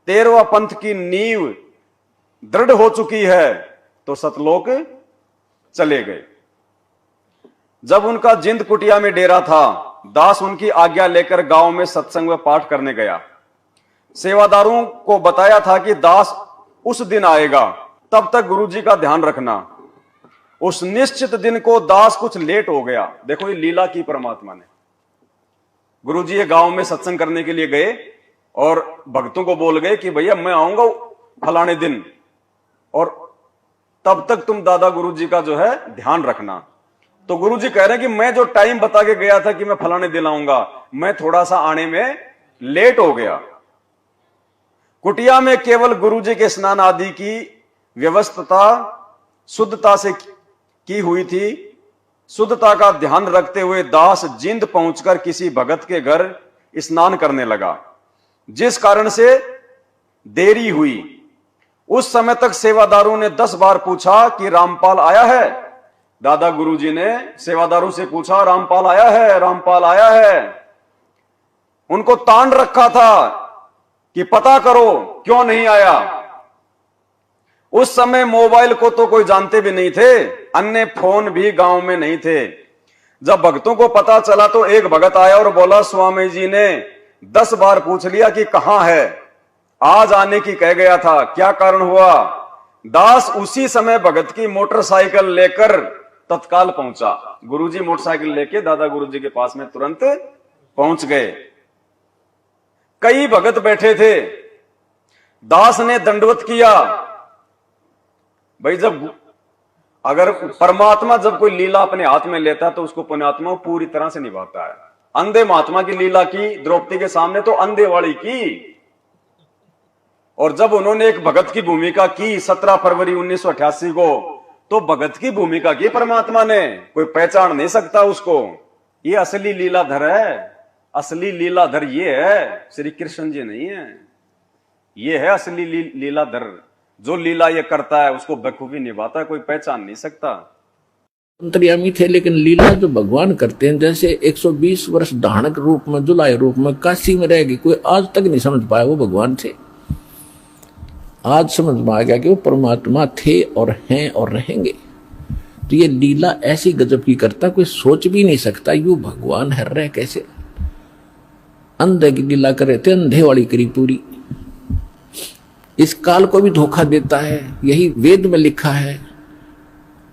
13वां पंथ की नींव दृढ़ हो चुकी है तो सतलोक चले गए। जब उनका जिंद कुटिया में डेरा था, दास उनकी आज्ञा लेकर गांव में सत्संग व पाठ करने गया। सेवादारों को बताया था कि दास उस दिन आएगा, तब तक गुरुजी का ध्यान रखना। उस निश्चित दिन को दास कुछ लेट हो गया। देखो ये लीला की परमात्मा ने। गुरुजी ये गांव में सत्संग करने के लिए गए और भक्तों को बोल गए कि भैया मैं आऊंगा फलाने दिन, और तब तक तुम दादा गुरुजी का जो है ध्यान रखना। तो गुरुजी कह रहे हैं कि मैं जो टाइम बता के गया था कि मैं फलाने दिन आऊंगा, मैं थोड़ा सा आने में लेट हो गया। कुटिया में केवल गुरुजी के स्नान आदि की व्यवस्था शुद्धता से की हुई थी। शुद्धता का ध्यान रखते हुए दास जिंद पहुंचकर किसी भगत के घर स्नान करने लगा, जिस कारण से देरी हुई। उस समय तक सेवादारों ने 10 बार पूछा कि रामपाल आया है। दादा गुरुजी ने सेवादारों से पूछा, रामपाल आया है, रामपाल आया है। उनको तान रखा था कि पता करो क्यों नहीं आया। उस समय मोबाइल को तो कोई जानते भी नहीं थे, अन्य फोन भी गांव में नहीं थे। जब भक्तों को पता चला तो एक भगत आया और बोला, स्वामी जी ने 10 बार पूछ लिया कि कहां है, आज आने की कह गया था, क्या कारण हुआ। दास उसी समय भगत की मोटरसाइकिल लेकर तत्काल पहुंचा। गुरुजी मोटरसाइकिल लेके दादा गुरुजी के पास में तुरंत पहुंच गए। कई भगत बैठे थे। दास ने दंडवत किया। भाई जब अगर परमात्मा जब कोई लीला अपने हाथ में लेता है तो उसको पुण्यात्मा पूरी तरह से निभाता है। अंधे महात्मा की लीला की द्रौपदी के सामने तो अंधे वाली की, और जब उन्होंने एक भगत की भूमिका की 17 फरवरी 1988 को, तो भगत की भूमिका की परमात्मा ने, कोई पहचान नहीं सकता उसको। ये असली लीलाधर है। असली लीलाधर ये है, श्री कृष्ण जी नहीं है। ये है असली लीलाधर। जो लीला ये करता है उसको बखूबी निभाता है, कोई पहचान नहीं सकता। अंतर्यामी थे, लेकिन लीला जो भगवान करते हैं, जैसे 120 वर्ष धानक रूप में, जुलाई रूप में काशी में रहेगी, कोई आज तक नहीं समझ पाया वो भगवान थे। आज समझ में आ गया कि वो परमात्मा थे और हैं और रहेंगे। तो ये लीला ऐसी गजब की करता, कोई सोच भी नहीं सकता यू भगवान है रह कैसे। अंधे की लीला करे थे, अंधे वाली करी पूरी। इस काल को भी धोखा देता है, यही वेद में लिखा है।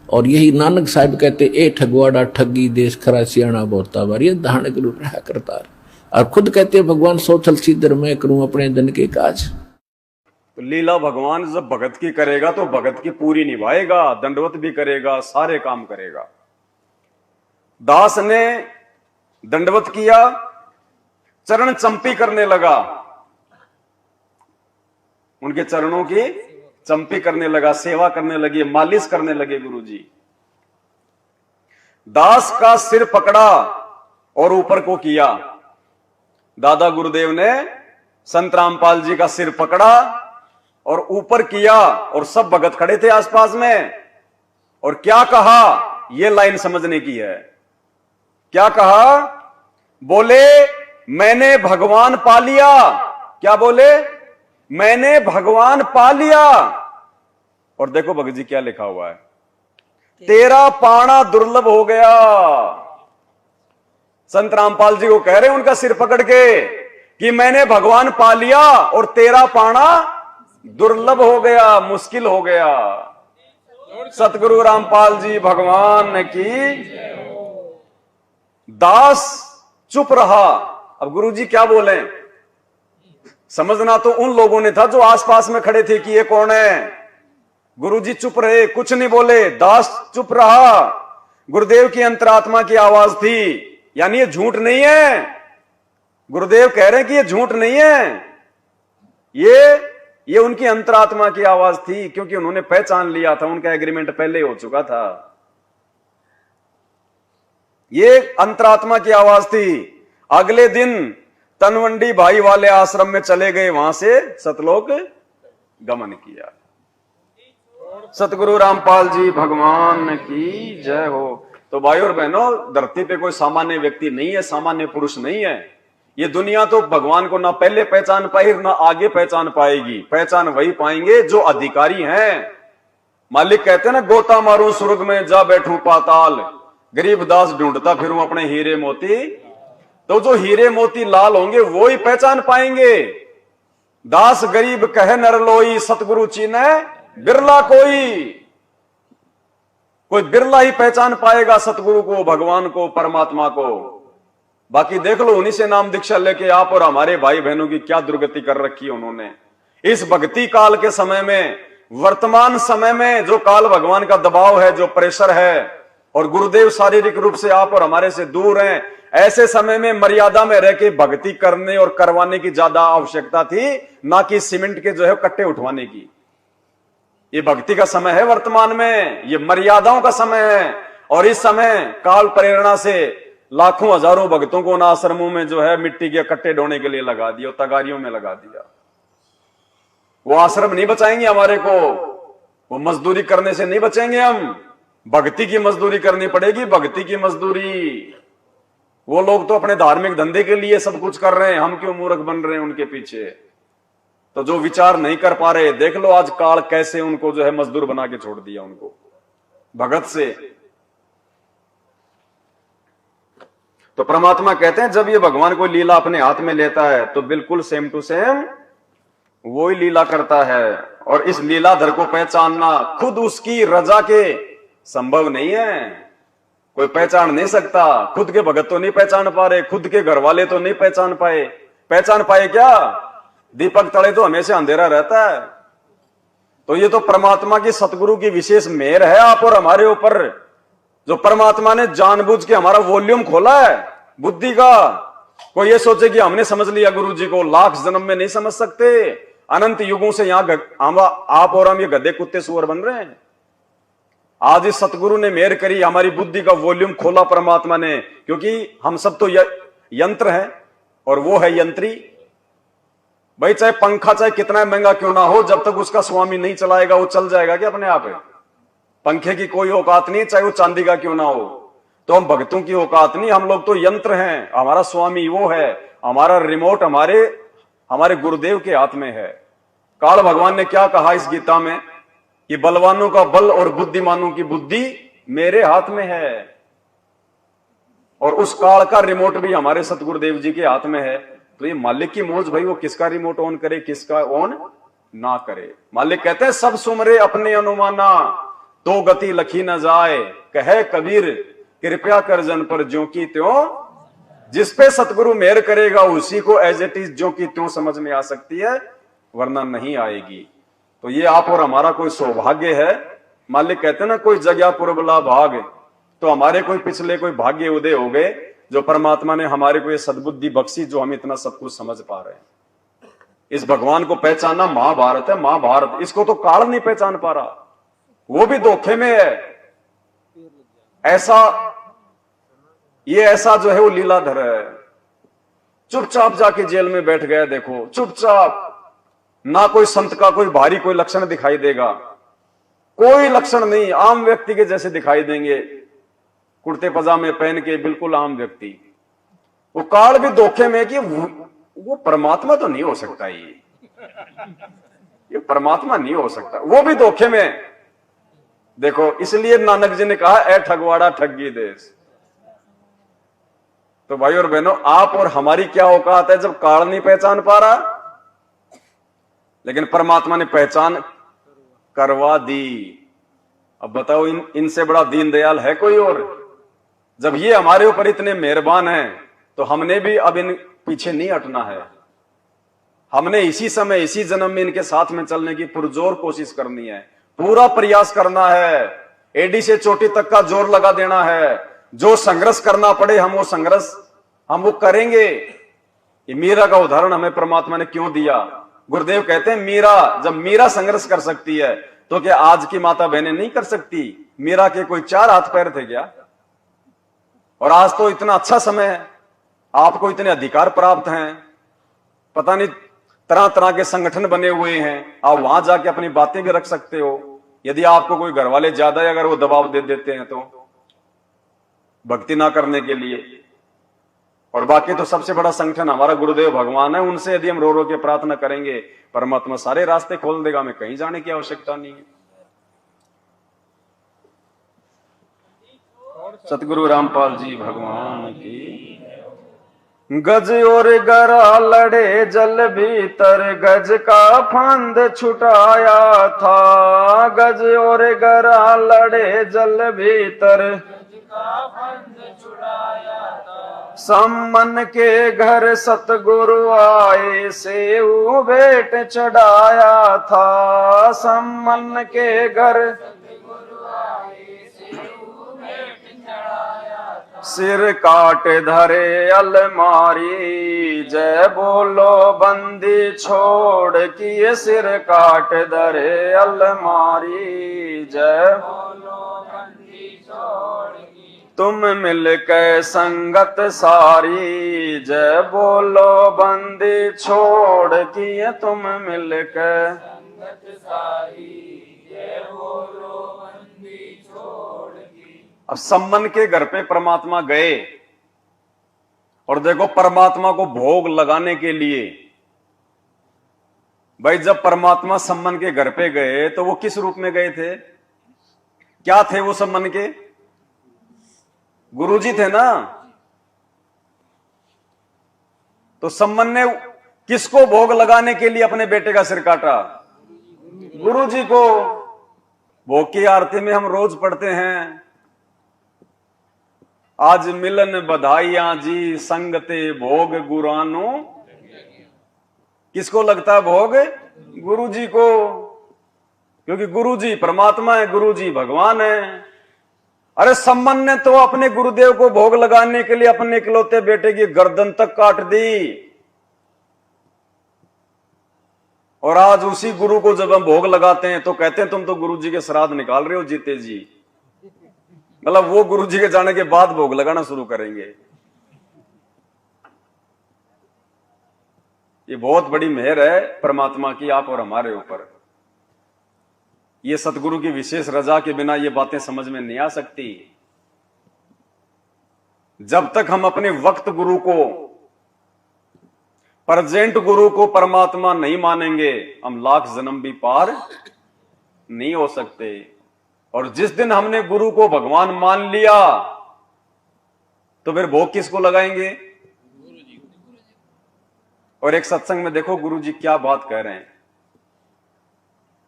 और यही नानक साहब कहते, ए ठगवाड़ा ठगी देश खरा सियाणा बोता बार, ये धारणक रूप रहा करता है। और खुद कहते भगवान सोचल सीधर मैं करूं अपने जन के काज। तो लीला भगवान जब भगत की करेगा तो भगत की पूरी निभाएगा, दंडवत भी करेगा, सारे काम करेगा। दास ने दंडवत किया, चरण चंपी करने लगा, उनके चरणों की चंपी करने लगा, सेवा करने लगे, मालिश करने लगे गुरुजी। दास का सिर पकड़ा और ऊपर को किया। दादा गुरुदेव ने संत रामपाल जी का सिर पकड़ा और ऊपर किया, और सब भगत खड़े थे आसपास में। और क्या कहा, यह लाइन समझने की है। क्या कहा? बोले मैंने भगवान पा लिया। क्या बोले? मैंने भगवान पा लिया। और देखो भगत जी क्या लिखा हुआ है, तेरा पाना दुर्लभ हो गया। संत रामपाल जी को कह रहे हैं उनका सिर पकड़ के, कि मैंने भगवान पा लिया और तेरा पाना दुर्लभ हो गया, मुश्किल हो गया। सतगुरु रामपाल जी भगवान की। दास चुप रहा। अब गुरु जी क्या बोले, समझना तो उन लोगों ने था जो आसपास में खड़े थे कि ये कौन है। गुरु जी चुप रहे, कुछ नहीं बोले, दास चुप रहा। गुरुदेव की अंतरात्मा की आवाज थी, यानी ये झूठ नहीं है। गुरुदेव कह रहे हैं कि ये झूठ नहीं है, ये उनकी अंतरात्मा की आवाज थी, क्योंकि उन्होंने पहचान लिया था, उनका एग्रीमेंट पहले हो चुका था। ये अंतरात्मा की आवाज थी। अगले दिन तनवंडी भाई वाले आश्रम में चले गए, वहां से सतलोक गमन किया। सतगुरु रामपाल जी भगवान की जय हो। तो भाई और बहनों, धरती पे कोई सामान्य व्यक्ति नहीं है, सामान्य पुरुष नहीं है। ये दुनिया तो भगवान को ना पहले पहचान पाई ना आगे पहचान पाएगी। पहचान वही पाएंगे जो अधिकारी हैं। मालिक कहते हैं ना, गोता मारूं स्वर्ग में जा बैठूं पाताल, गरीब दास ढूंढता फिरूं अपने हीरे मोती। तो जो हीरे मोती लाल होंगे वो ही पहचान पाएंगे। दास गरीब कहे नर लोई, सतगुरु चीने बिरला कोई बिरला ही पहचान पाएगा सतगुरु को, भगवान को, परमात्मा को। बाकी देख लो, उन्हीं से नाम दीक्षा लेके आप और हमारे भाई बहनों की क्या दुर्गति कर रखी है उन्होंने। इस भक्ति काल के समय में, वर्तमान समय में जो काल भगवान का दबाव है, जो प्रेशर है, और गुरुदेव शारीरिक रूप से आप और हमारे से दूर हैं, ऐसे समय में मर्यादा में रह के भक्ति करने और करवाने की ज्यादा आवश्यकता थी, ना कि सीमेंट के जो है कट्टे उठवाने की। ये भक्ति का समय है वर्तमान में, ये मर्यादाओं का समय है। और इस समय काल प्रेरणा से लाखों हजारों भक्तों को उन आश्रमों में जो है मिट्टी के कट्टे ढोने के लिए लगा दिया, तगारियों में लगा दिया। वो आश्रम नहीं बचाएंगे हमारे को, वो मजदूरी करने से नहीं बचेंगे हम। भक्ति की मजदूरी करनी पड़ेगी, भक्ति की मजदूरी। वो लोग तो अपने धार्मिक धंधे के लिए सब कुछ कर रहे हैं, हम क्यों मूर्ख बन रहे हैं उनके पीछे। तो जो विचार नहीं कर पा रहे, देख लो आज काल कैसे उनको जो है मजदूर बना के छोड़ दिया उनको भगत से। तो परमात्मा कहते हैं, जब ये भगवान कोई लीला अपने हाथ में लेता है तो बिल्कुल सेम टू सेम वो ही लीला करता है। और इस लीलाधर को पहचानना खुद उसकी रजा के संभव नहीं है। कोई पहचान नहीं सकता। खुद के भगत तो नहीं पहचान पा रहे, खुद के घर वाले तो नहीं पहचान पाए। पहचान पाए क्या? दीपक तले तो हमेशा अंधेरा रहता है। तो ये तो परमात्मा की, सतगुरु की विशेष मेहर है आप और हमारे ऊपर, जो परमात्मा ने जानबूझ के हमारा वॉल्यूम खोला है बुद्धि का। कोई ये सोचे कि हमने समझ लिया गुरु जी को, लाख जन्म में नहीं समझ सकते। अनंत युगों से यहां आप और हम ये गधे कुत्ते सुअर बन रहे हैं। आज इस सतगुरु ने मेहर करी, हमारी बुद्धि का वॉल्यूम खोला परमात्मा ने, क्योंकि हम सब तो यंत्र हैं और वो है यंत्री। भाई चाहे पंखा चाहे कितना महंगा क्यों ना हो, जब तक उसका स्वामी नहीं चलाएगा वो चल जाएगा क्या अपने आप? पंखे की कोई औकात नहीं, चाहे वो चांदी का क्यों ना हो। तो हम भक्तों की औकात नहीं, हम लोग तो यंत्र हैं। हमारा स्वामी वो है, हमारा रिमोट हमारे गुरुदेव के हाथ में है। काल भगवान ने क्या कहा इस गीता में कि बलवानों का बल और बुद्धिमानों की बुद्धि मेरे हाथ में है। और उस काल का रिमोट भी हमारे सतगुरुदेव जी के हाथ में है। तो ये मालिक की मौज भाई, वो किसका रिमोट ऑन करे किसका ऑन ना करे। मालिक कहते हैं, सब सुमरे अपने अनुमाना, तो गति लखी न जाए। कहे कबीर कृपया कर जन पर ज्यों की त्यों। जिस पे सतगुरु मेहर करेगा उसी को एज इट इज ज्यों की त्यों समझ में आ सकती है, वरना नहीं आएगी। तो ये आप और हमारा कोई सौभाग्य है। मालिक कहते हैं ना, कोई जगह पुरबला भाग। तो हमारे कोई पिछले कोई भाग्य उदय हो गए, जो परमात्मा ने हमारे को ये सद्बुद्धि बख्शी, जो हम इतना सब कुछ समझ पा रहे हैं। इस भगवान को पहचानना महाभारत है, महाभारत। इसको तो काल नहीं पहचान पा रहा, वो भी धोखे में है। ऐसा जो है वो लीलाधर है। चुपचाप जाके जेल में बैठ गया, देखो चुपचाप। ना कोई संत का कोई भारी कोई लक्षण दिखाई देगा, कोई लक्षण नहीं, आम व्यक्ति के जैसे दिखाई देंगे, कुर्ते पजामे पहन के, बिल्कुल आम व्यक्ति। वो काल भी धोखे में कि वो परमात्मा तो नहीं हो सकता, ये परमात्मा नहीं हो सकता, वो भी धोखे में। देखो, इसलिए नानक जी ने कहा, ए ठगवाड़ा ठगी देश। तो भाई और बहनों, आप और हमारी क्या औकात है जब काल नहीं पहचान पा रहा, लेकिन परमात्मा ने पहचान करवा दी। अब बताओ, इनसे बड़ा दीनदयाल है कोई और? जब ये हमारे ऊपर इतने मेहरबान हैं, तो हमने भी अब इन पीछे नहीं हटना है। हमने इसी समय, इसी जन्म में इनके साथ में चलने की पुरजोर कोशिश करनी है, पूरा प्रयास करना है, एडी से चोटी तक का जोर लगा देना है। जो संघर्ष करना पड़े हम वो संघर्ष हम वो करेंगे। ये मीरा का उदाहरण हमें परमात्मा ने क्यों दिया? गुरुदेव कहते हैं मीरा, जब मीरा संघर्ष कर सकती है तो क्या आज की माता बहनें नहीं कर सकती? मीरा के कोई 4 हाथ पैर थे क्या? और आज तो इतना अच्छा समय है, आपको इतने अधिकार प्राप्त हैं, पता नहीं तरह तरह के संगठन बने हुए हैं, आप वहां जाके अपनी बातें भी रख सकते हो। यदि आपको कोई घर वाले ज्यादा अगर वो दबाव दे देते हैं तो भक्ति ना करने के लिए, और बाकी तो सबसे बड़ा संगठन हमारा गुरुदेव भगवान है, उनसे यदि हम रो रो के प्रार्थना करेंगे, परमात्मा सारे रास्ते खोल देगा, हमें कहीं जाने की आवश्यकता नहीं है। सतगुरु रामपाल जी भगवान की। गज और गरा लड़े जल भीतर, गज का फंद छुटाया था। गज और गरा लड़े जल भीतर, सम्मन के घर सतगुरु आए, सेऊ भेंट चढ़ाया था। सम्मन के घर सिर काट धरे अलमारी, जय बोलो बंदी छोड़ किए। सिर काट धरे अलमारी, जय बोलो बंदी छोड़ की। तुम मिल के संगत सारी, जय बोलो बंदी छोड़ किए। तुम मिल के संगत सारी, जय बोलो बंदी छोड़ की। अब सम्मन के घर पे परमात्मा गए, और देखो परमात्मा को भोग लगाने के लिए, भाई जब परमात्मा सम्मन के घर पे गए तो वो किस रूप में गए थे? क्या थे वो सम्मन के? गुरुजी थे ना। तो सम्मन ने किसको भोग लगाने के लिए अपने बेटे का सिर काटा? गुरुजी को। भोग की आरती में हम रोज पढ़ते हैं, आज मिलन बधाइयां जी, संगते भोग गुरानो। किसको लगता है भोग? गुरुजी को, क्योंकि गुरुजी परमात्मा है, गुरुजी भगवान है। अरे सम्मन ने तो अपने गुरुदेव को भोग लगाने के लिए अपने इकलौते बेटे की गर्दन तक काट दी, और आज उसी गुरु को जब हम भोग लगाते हैं तो कहते हैं तुम तो गुरुजी के श्राद्ध निकाल रहे हो जीते जी। मतलब वो गुरुजी के जाने के बाद भोग लगाना शुरू करेंगे। ये बहुत बड़ी मेहर है परमात्मा की आप और हमारे ऊपर। ये सतगुरु की विशेष रजा के बिना ये बातें समझ में नहीं आ सकती। जब तक हम अपने वक्त गुरु को, प्रेजेंट गुरु को परमात्मा नहीं मानेंगे, हम लाख जन्म भी पार नहीं हो सकते। और जिस दिन हमने गुरु को भगवान मान लिया तो फिर भोग किसको लगाएंगे? और एक सत्संग में देखो गुरुजी क्या बात कह रहे हैं।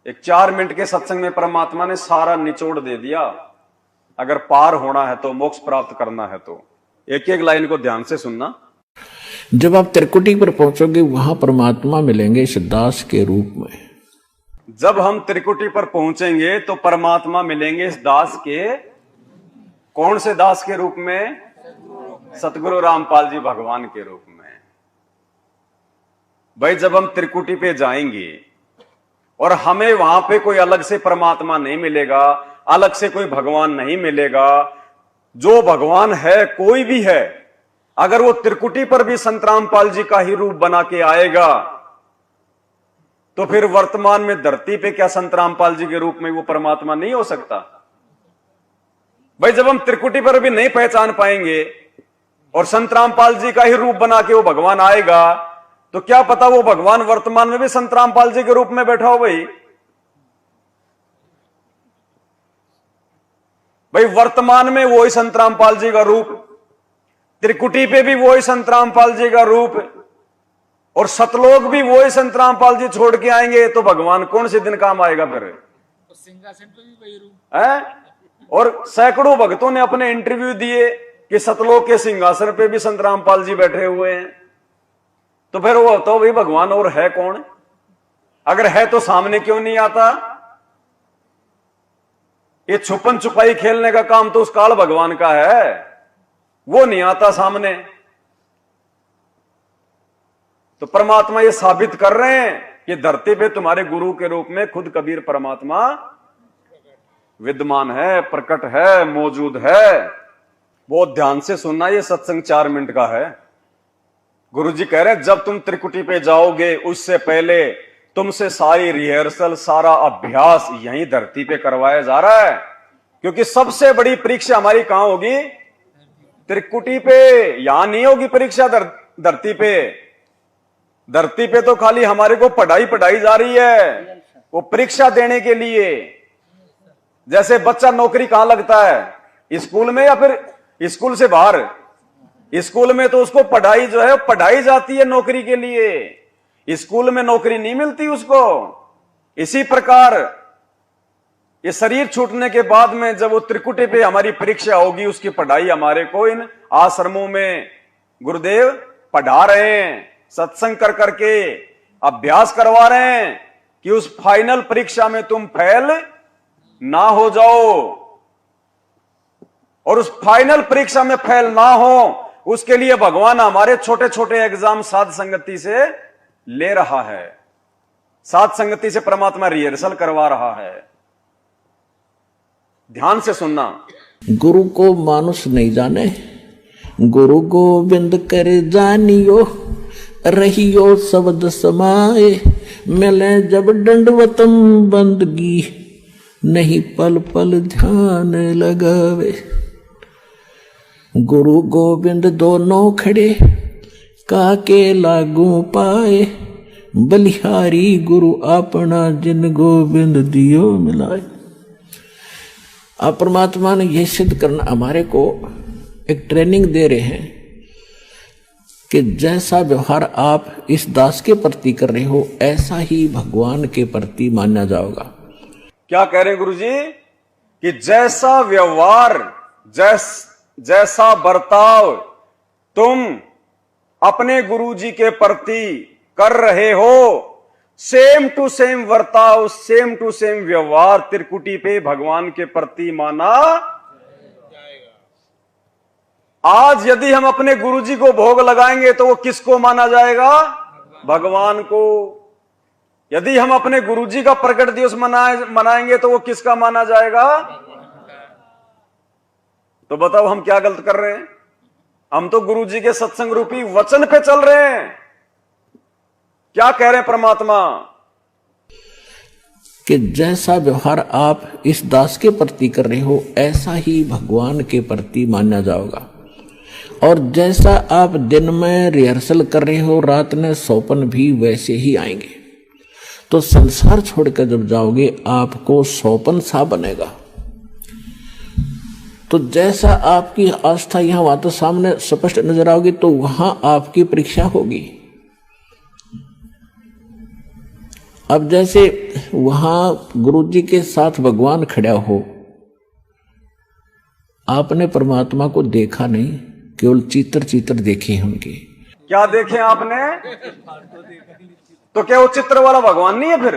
एक 4 मिनट के सत्संग में परमात्मा ने सारा निचोड़ दे दिया। अगर पार होना है तो, मोक्ष प्राप्त करना है तो, एक एक लाइन को ध्यान से सुनना। जब आप त्रिकुटी पर पहुंचोगे वहां परमात्मा मिलेंगे इस दास के रूप में। जब हम त्रिकुटी पर पहुंचेंगे तो परमात्मा मिलेंगे इस दास के, कौन से दास के रूप में? सतगुरु रामपाल जी भगवान के रूप में। भाई जब हम त्रिकुटी पे जाएंगे और हमें वहां पे कोई अलग से परमात्मा नहीं मिलेगा, अलग से कोई भगवान नहीं मिलेगा। जो भगवान है, कोई भी है, अगर वो त्रिकुटी पर भी संत रामपाल जी का ही रूप बना के आएगा तो फिर वर्तमान में धरती पे क्या संत रामपाल जी के रूप में वो परमात्मा नहीं हो सकता? भाई जब हम त्रिकुटी पर भी नहीं पहचान पाएंगे और संत रामपाल जी का ही रूप बना के वो भगवान आएगा तो क्या पता वो भगवान वर्तमान में भी संत रामपाल जी के रूप में बैठा हो। भाई वर्तमान में वो ही संत रामपाल जी का रूप त्रिकुटी पे भी वही संत रामपाल जी का रूप, और सतलोक भी वही संत रामपाल जी छोड़ के आएंगे, तो भगवान कौन से दिन काम आएगा फिर? सिंहासन पे भी वही रूप है। और सैकड़ों भक्तों ने अपने इंटरव्यू दिए कि सतलोक के सिंहासन पे भी संत रामपाल जी बैठे हुए हैं। तो फिर वो तो भाई भगवान और है कौन? अगर है तो सामने क्यों नहीं आता? ये छुपन छुपाई खेलने का काम तो उस काल भगवान का है, वो नहीं आता सामने। तो परमात्मा ये साबित कर रहे हैं कि धरती पे तुम्हारे गुरु के रूप में खुद कबीर परमात्मा विद्यमान है, प्रकट है, मौजूद है। बहुत ध्यान से सुनना, ये सत्संग 4 मिनट का है। गुरु जी कह रहे हैं जब तुम त्रिकुटी पे जाओगे उससे पहले तुमसे सारी रिहर्सल, सारा अभ्यास यहीं धरती पे करवाया जा रहा है, क्योंकि सबसे बड़ी परीक्षा हमारी कहां होगी? त्रिकुटी पे। यहां नहीं होगी परीक्षा धरती पे। धरती पे तो खाली हमारे को पढ़ाई जा रही है, वो परीक्षा देने के लिए। जैसे बच्चा नौकरी कहां लगता है? स्कूल में या फिर स्कूल से बाहर? स्कूल में तो उसको पढ़ाई जो है पढ़ाई जाती है नौकरी के लिए, स्कूल में नौकरी नहीं मिलती उसको। इसी प्रकार ये शरीर छूटने के बाद में जब वो त्रिकुटी पे हमारी परीक्षा होगी, उसकी पढ़ाई हमारे को इन आश्रमों में गुरुदेव पढ़ा रहे हैं, सत्संग कर करके अभ्यास करवा रहे हैं कि उस फाइनल परीक्षा में तुम फेल ना हो जाओ। और उस फाइनल परीक्षा में फेल ना हो, उसके लिए भगवान हमारे छोटे छोटे एग्जाम साध संगति से ले रहा है। साध संगति से परमात्मा रिहर्सल करवा रहा है। ध्यान से सुनना। गुरु को मानुष नहीं जाने, गुरु गोविंद कर जानियो, रहियो शब्द समाए, मिले जब दंडवतम बंदगी, नहीं पल पल ध्यान लगावे। गुरु गोविंद दोनों खड़े, काके लागू पाए, बलिहारी गुरु अपना जिन गोविंद दियो मिलाए। अब परमात्मा ने यह सिद्ध करना हमारे को एक ट्रेनिंग दे रहे हैं कि जैसा व्यवहार आप इस दास के प्रति कर रहे हो, ऐसा ही भगवान के प्रति माना जाएगा। क्या कह रहे हैं गुरु जी? कि जैसा व्यवहार, जैसा बर्ताव तुम अपने गुरु जी के प्रति कर रहे हो, सेम टू सेम बर्ताव, सेम टू सेम व्यवहार त्रिकुटी पे भगवान के प्रति माना जाएगा। आज यदि हम अपने गुरु जी को भोग लगाएंगे तो वो किसको माना जाएगा? भगवान को। यदि हम अपने गुरु जी का प्रकट दिवस मनाएंगे तो वो किसका माना जाएगा? तो बताओ हम क्या गलत कर रहे हैं? हम तो गुरु जी के सत्संग रूपी वचन पे चल रहे हैं। क्या कह रहे हैं परमात्मा? कि जैसा व्यवहार आप इस दास के प्रति कर रहे हो, ऐसा ही भगवान के प्रति माना जाएगा। और जैसा आप दिन में रिहर्सल कर रहे हो, रात में सौपन भी वैसे ही आएंगे। तो संसार छोड़कर जब जाओगे आपको सौपन सा बनेगा। तो जैसा आपकी आस्था यहां वहां तो सामने स्पष्ट नजर आओगी, तो वहां आपकी परीक्षा होगी। अब जैसे वहां गुरु जी के साथ भगवान खड़ा हो, आपने परमात्मा को देखा नहीं, केवल चित्र देखे हैं उनके। क्या देखे आपने? तो क्या वो चित्र वाला भगवान नहीं है? फिर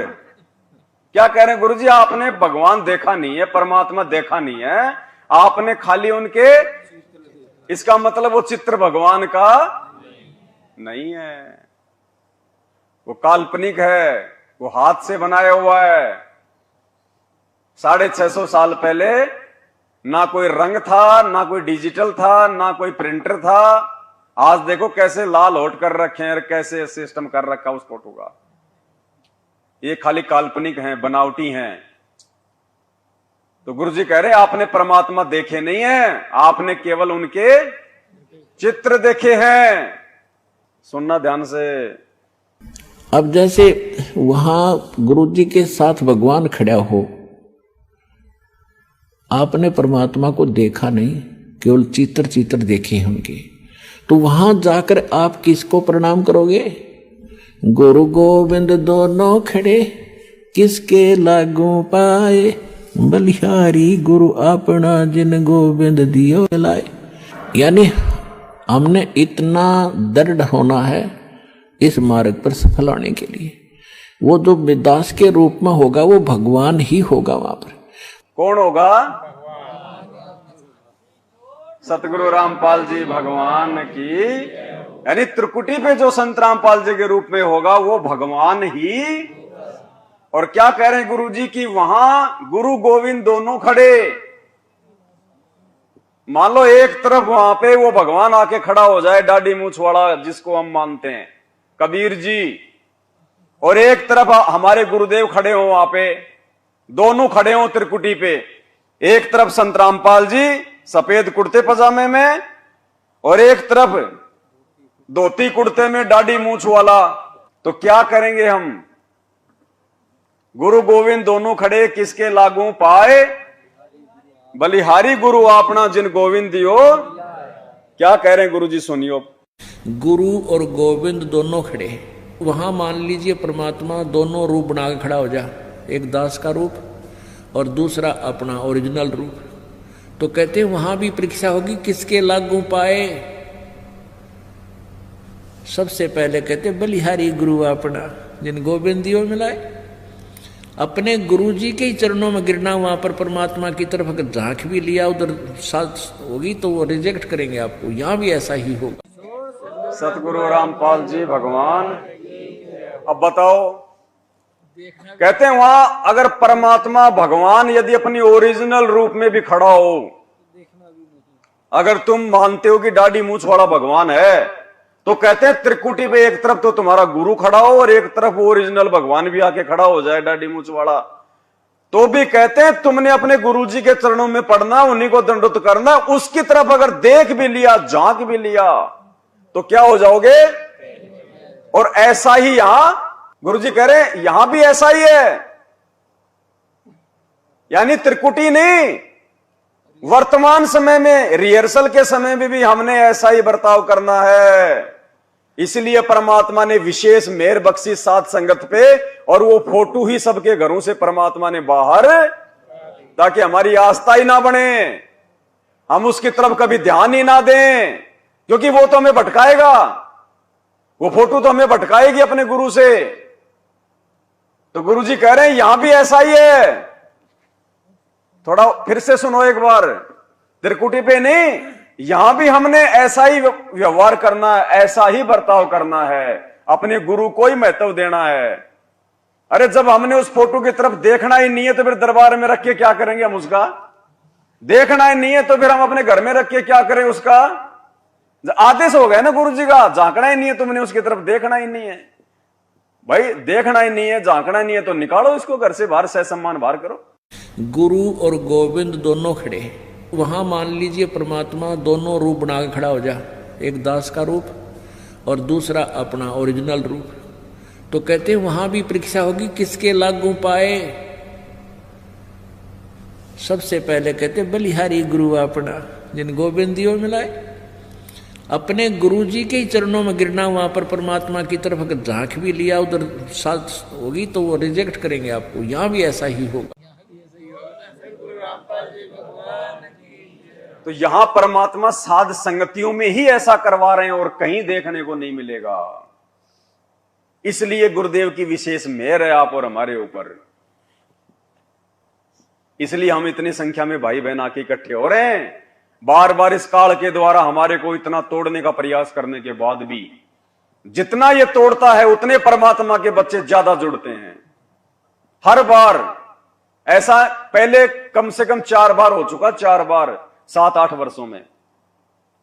क्या कह रहे हैं गुरु जी? आपने भगवान देखा नहीं है, परमात्मा देखा नहीं है, आपने खाली उनके, इसका मतलब वो चित्र भगवान का नहीं है, वो काल्पनिक है, वो हाथ से बनाया हुआ है। 650 साल पहले ना कोई रंग था, ना कोई डिजिटल था, ना कोई प्रिंटर था। आज देखो कैसे लाल होट कर रखे हैं, कैसे सिस्टम कर रखा उस फोटो का। ये खाली काल्पनिक हैं, बनावटी हैं। तो गुरु जी कह रहे हैं आपने परमात्मा देखे नहीं है, आपने केवल उनके चित्र देखे हैं। सुनना ध्यान से। अब जैसे वहां गुरु जी के साथ भगवान खड़ा हो, आपने परमात्मा को देखा नहीं, केवल चित्र देखे हैं उनके। तो वहां जाकर आप किसको प्रणाम करोगे? गुरु गोविंद दोनों खड़े किसके लागू पाए, बलिहारी गुरु अपना जिन गोविंद दियो लाए। यानी हमने इतना दृढ़ होना है इस मार्ग पर सफल होने के लिए। वो जो दास के रूप में होगा वो भगवान ही होगा। वहां पर कौन होगा? सतगुरु रामपाल जी भगवान की। यानी त्रिकुटी पे जो संत रामपाल जी के रूप में होगा वो भगवान ही। और क्या कह रहे हैं गुरु जी की वहां गुरु गोविंद दोनों खड़े। मान लो एक तरफ वहां पे वो भगवान आके खड़ा हो जाए, दाढ़ी मूछ वाला जिसको हम मानते हैं कबीर जी, और एक तरफ हमारे गुरुदेव खड़े हो वहां पे, दोनों खड़े हो त्रिकुटी पे। एक तरफ संत रामपाल जी सफेद कुर्ते पजामे में और एक तरफ धोती कुर्ते में दाढ़ी मूछ वाला। तो क्या करेंगे हम? गुरु गोविंद दोनों खड़े किसके लागू पाए, बलिहारी गुरु अपना जिन गोविंद दियो। क्या कह रहे हैं गुरु जी, सुनियो। गुरु और गोविंद दोनों खड़े, वहां मान लीजिए परमात्मा दोनों रूप बना के खड़ा हो जा, एक दास का रूप और दूसरा अपना ओरिजिनल रूप। तो कहते हैं वहां भी परीक्षा होगी किसके लागू पाए। सबसे पहले कहते बलिहारी गुरु अपना जिन गोविंद दियो मिलाए। अपने गुरु जी के ही चरणों में गिरना। वहां पर परमात्मा की तरफ अगर झांक भी लिया उधर साथ होगी तो वो रिजेक्ट करेंगे आपको। यहां भी ऐसा ही होगा। सतगुरु रामपाल जी भगवान। अब बताओ, कहते हैं वहां अगर परमात्मा भगवान यदि अपनी ओरिजिनल रूप में भी खड़ा हो, अगर तुम मानते हो कि दाढ़ी मूछ वाला भगवान है, तो कहते हैं त्रिकुटी पे एक तरफ तो तुम्हारा गुरु खड़ा हो और एक तरफ ओरिजिनल भगवान भी आके खड़ा हो जाए दाढ़ी मूछ वाला, तो भी कहते हैं तुमने अपने गुरु जी के चरणों में पड़ना, उन्हीं को दंडोत करना। उसकी तरफ अगर देख भी लिया, झांक भी लिया, तो क्या हो जाओगे? और ऐसा ही यहां गुरु जी कह रहे हैं, यहां भी ऐसा ही है। यानी त्रिकुटी नहीं, वर्तमान समय में रिहर्सल के समय में भी हमने ऐसा ही बर्ताव करना है। इसलिए परमात्मा ने विशेष मेहर बख्शी साथ संगत पे, और वो फोटो ही सबके घरों से परमात्मा ने बाहर, ताकि हमारी आस्था ही ना बने, हम उसकी तरफ कभी ध्यान ही ना दें, क्योंकि वो तो हमें भटकाएगा। वो फोटो तो हमें भटकाएगी अपने गुरु से। तो गुरु जी कह रहे हैं यहां भी ऐसा ही है। थोड़ा फिर से सुनो एक बार, त्रिकुटी पे नहीं, यहां भी हमने ऐसा ही व्यवहार करना है, ऐसा ही बर्ताव करना है, अपने गुरु को ही महत्व देना है। अरे जब हमने उस फोटो की तरफ देखना ही नहीं है तो फिर दरबार में रख के क्या करेंगे हम उसका? देखना ही नहीं है तो फिर हम अपने घर में रख के क्या करें उसका? आदेश हो गया ना गुरु जी का, झांकना ही नहीं है तुमने उसकी तरफ, देखना ही नहीं है। भाई देखना ही नहीं है, झांकना ही नहीं है तो निकालो इसको घर से बाहर, सह सम्मान बाहर करो। गुरु और गोविंद दोनों खड़े, वहां मान लीजिए परमात्मा दोनों रूप बना के खड़ा हो जा, एक दास का रूप और दूसरा अपना ओरिजिनल रूप। तो कहते हैं वहां भी परीक्षा होगी किसके लागू पाए। सबसे पहले कहते बलिहारी गुरु अपना जिन गोविंद दियो मिलाए। अपने गुरु जी के ही चरणों में गिरना। वहां पर परमात्मा की तरफ अगर झांक भी लिया उधर साथ होगी तो वो रिजेक्ट करेंगे आपको। यहां भी ऐसा ही होगा। तो यहां परमात्मा साध संगतियों में ही ऐसा करवा रहे हैं और कहीं देखने को नहीं मिलेगा। इसलिए गुरुदेव की विशेष मेहर है आप और हमारे ऊपर। इसलिए हम इतनी संख्या में भाई बहन आके इकट्ठे हो रहे हैं। बार बार इस काल के द्वारा हमारे को इतना तोड़ने का प्रयास करने के बाद भी जितना ये तोड़ता है उतने परमात्मा के बच्चे ज्यादा जुड़ते हैं। हर बार ऐसा पहले कम से कम 4 बार हो चुका, 4 बार 7-8 वर्षों में।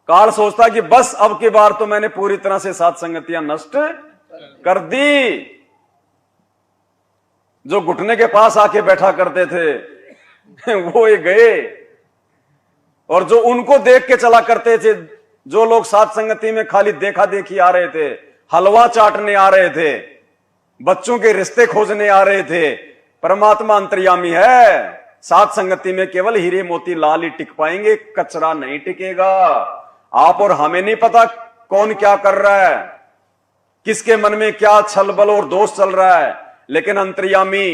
काल सोचता कि बस अब की बार तो मैंने पूरी तरह से साथ संगतियां नष्ट कर दी। जो घुटने के पास आके बैठा करते थे वो ये गए, और जो उनको देख के चला करते थे, जो लोग साथ संगति में खाली देखा देखी आ रहे थे, हलवा चाटने आ रहे थे, बच्चों के रिश्ते खोजने आ रहे थे, परमात्मा अंतर्यामी है। साथ संगति में केवल हीरे मोती लाल ही टिक पाएंगे, कचरा नहीं टिकेगा। आप और हमें नहीं पता कौन क्या कर रहा है, किसके मन में क्या छल बल और दोष चल रहा है। लेकिन अंतर्यामी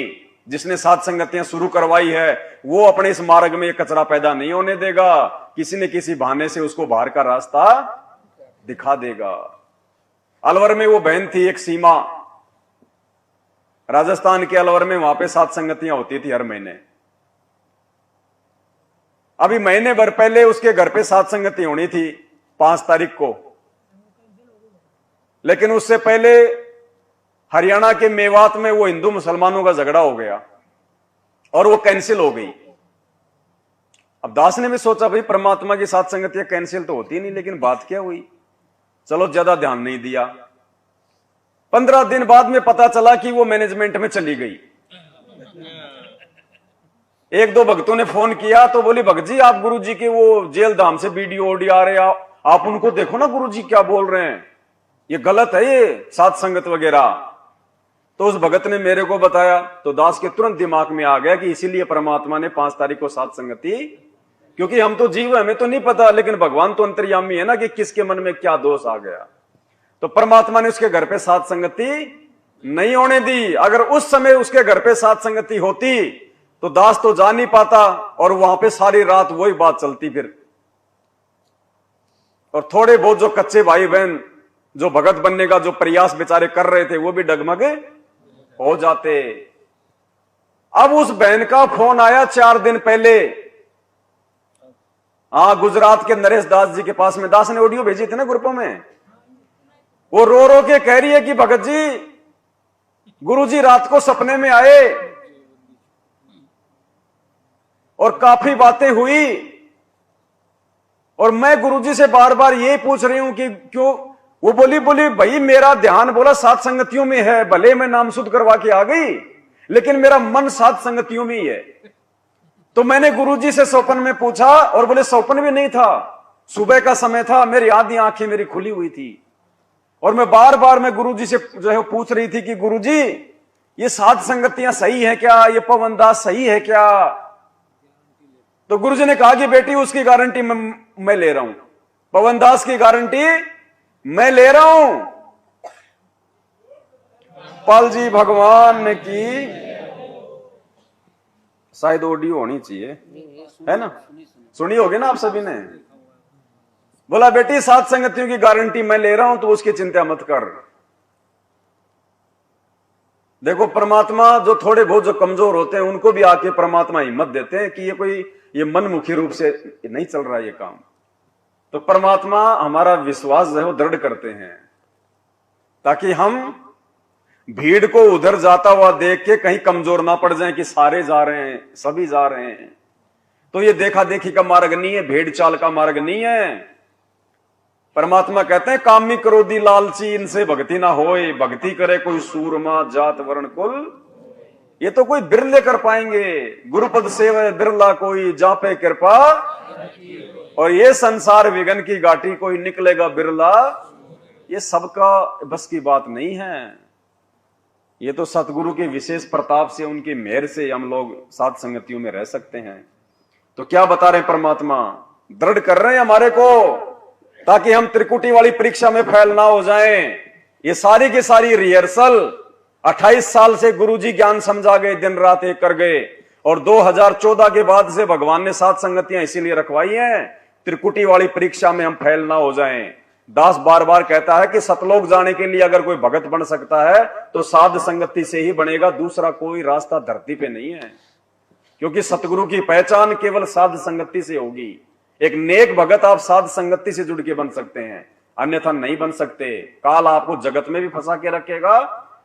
जिसने साध संगतियां शुरू करवाई है वो अपने इस मार्ग में ये कचरा पैदा नहीं होने देगा। किसी न किसी बहाने से उसको बाहर का रास्ता दिखा देगा। अलवर में वो बहन थी एक सीमा, राजस्थान के अलवर में, वहां पे साध संगतियां होती थी हर महीने। अभी महीने भर पहले उसके घर पे साध संगति होनी थी 5 तारीख को, लेकिन उससे पहले हरियाणा के मेवात में वो हिंदू मुसलमानों का झगड़ा हो गया और वो कैंसिल हो गई। अब दास ने भी सोचा भाई परमात्मा की साथ संगतियां कैंसिल तो होती नहीं, लेकिन बात क्या हुई, चलो ज्यादा ध्यान नहीं दिया। 15 दिन बाद में पता चला कि वो मैनेजमेंट में चली गई। एक दो भक्तों ने फोन किया तो बोली भगत जी आप गुरुजी के वो जेल धाम से वीडियो ऑडियो आ रहे, आप उनको देखो ना गुरुजी क्या बोल रहे हैं, ये गलत है ये साध संगत वगैरह। तो उस भगत ने मेरे को बताया तो दास के तुरंत दिमाग में आ गया कि इसीलिए परमात्मा ने 5 तारीख को साध संगति, क्योंकि हम तो जीव हमें तो नहीं पता, लेकिन भगवान तो अंतर्यामी है ना कि किसके मन में क्या दोष आ गया। तो परमात्मा ने उसके घर पे साध संगति नहीं होने दी। अगर उस समय उसके घर पे साध संगति होती तो दास तो जा नहीं पाता और वहां पे सारी रात वही बात चलती फिर। और थोड़े बहुत जो कच्चे भाई बहन जो भगत बनने का जो प्रयास बेचारे कर रहे थे वो भी डगमग हो जाते। अब उस बहन का फोन आया 4 दिन पहले, गुजरात के नरेश दास जी के पास में, दास ने ऑडियो भेजी थी ना ग्रुपों में, वो रो रो के कह रही है कि भगत जी गुरुजी रात को सपने में आए और काफी बातें हुई और मैं गुरुजी से बार बार यही पूछ रही हूं कि क्यों। वो बोली भाई मेरा ध्यान बोला साध संगतियों में है, भले मैं नाम शुद्ध करवा के आ गई लेकिन मेरा मन साध संगतियों में ही है। तो मैंने गुरुजी से स्वप्न में पूछा और बोले स्वप्न भी नहीं था, सुबह का समय था, मेरी आधी आंखें मेरी खुली हुई थी और मैं बार बार मैं गुरुजी से जो है पूछ रही थी कि गुरुजी ये साध संगतियां सही है क्या, ये पवनदास सही है क्या। तो गुरुजी ने कहा कि बेटी उसकी गारंटी मैं ले रहा हूं, पवनदास की गारंटी मैं ले रहा हूं। पाल जी भगवान की शायद ऑडियो होनी चाहिए, है ना, सुनी होगी ना आप सभी ने। बोला बेटी साध संगतियों की गारंटी मैं ले रहा हूं तो उसकी चिंता मत कर। देखो परमात्मा जो थोड़े बहुत जो कमजोर होते हैं उनको भी आके परमात्मा हिम्मत देते हैं कि ये मनमुखी रूप से नहीं चल रहा ये काम। तो परमात्मा हमारा विश्वास जो है वो दृढ़ करते हैं ताकि हम भीड़ को उधर जाता हुआ देख के कहीं कमजोर ना पड़ जाएं कि सारे जा रहे हैं, सभी जा रहे हैं। तो ये देखा देखी का मार्ग नहीं है, भेड़ चाल का मार्ग नहीं है। परमात्मा कहते हैं कामी क्रोधी लालची इनसे भक्ति ना होए, भक्ति करे कोई सूरमा जात वर्ण कुल, ये तो कोई बिरले कर पाएंगे। गुरुपद सेवा बिरला कोई जापे कृपा, और ये संसार विघन की घाटी कोई निकलेगा बिरला, ये सबका बस की बात नहीं है। ये तो सतगुरु के विशेष प्रताप से, उनकी मेहर से हम लोग साध संगतियों में रह सकते हैं। तो क्या बता रहे हैं परमात्मा, दृढ़ कर रहे हैं हमारे को ताकि हम त्रिकुटी वाली परीक्षा में फेल ना हो जाएं। ये सारी की सारी रिहर्सल 28 साल से गुरुजी ज्ञान समझा गए, दिन रात एक कर गए, और 2014 के बाद से भगवान ने साध संगतियां इसीलिए रखवाई हैं त्रिकुटी वाली परीक्षा में हम फेल ना हो जाएं। दास बार बार कहता है कि सतलोक जाने के लिए अगर कोई भगत बन सकता है तो साध संगति से ही बनेगा, दूसरा कोई रास्ता धरती पे नहीं है, क्योंकि सतगुरु की पहचान केवल साध संगति से होगी। एक नेक भगत आप साध संगति से जुड़ के बन सकते हैं, अन्यथा नहीं बन सकते। काल आपको जगत में भी फंसा के रखेगा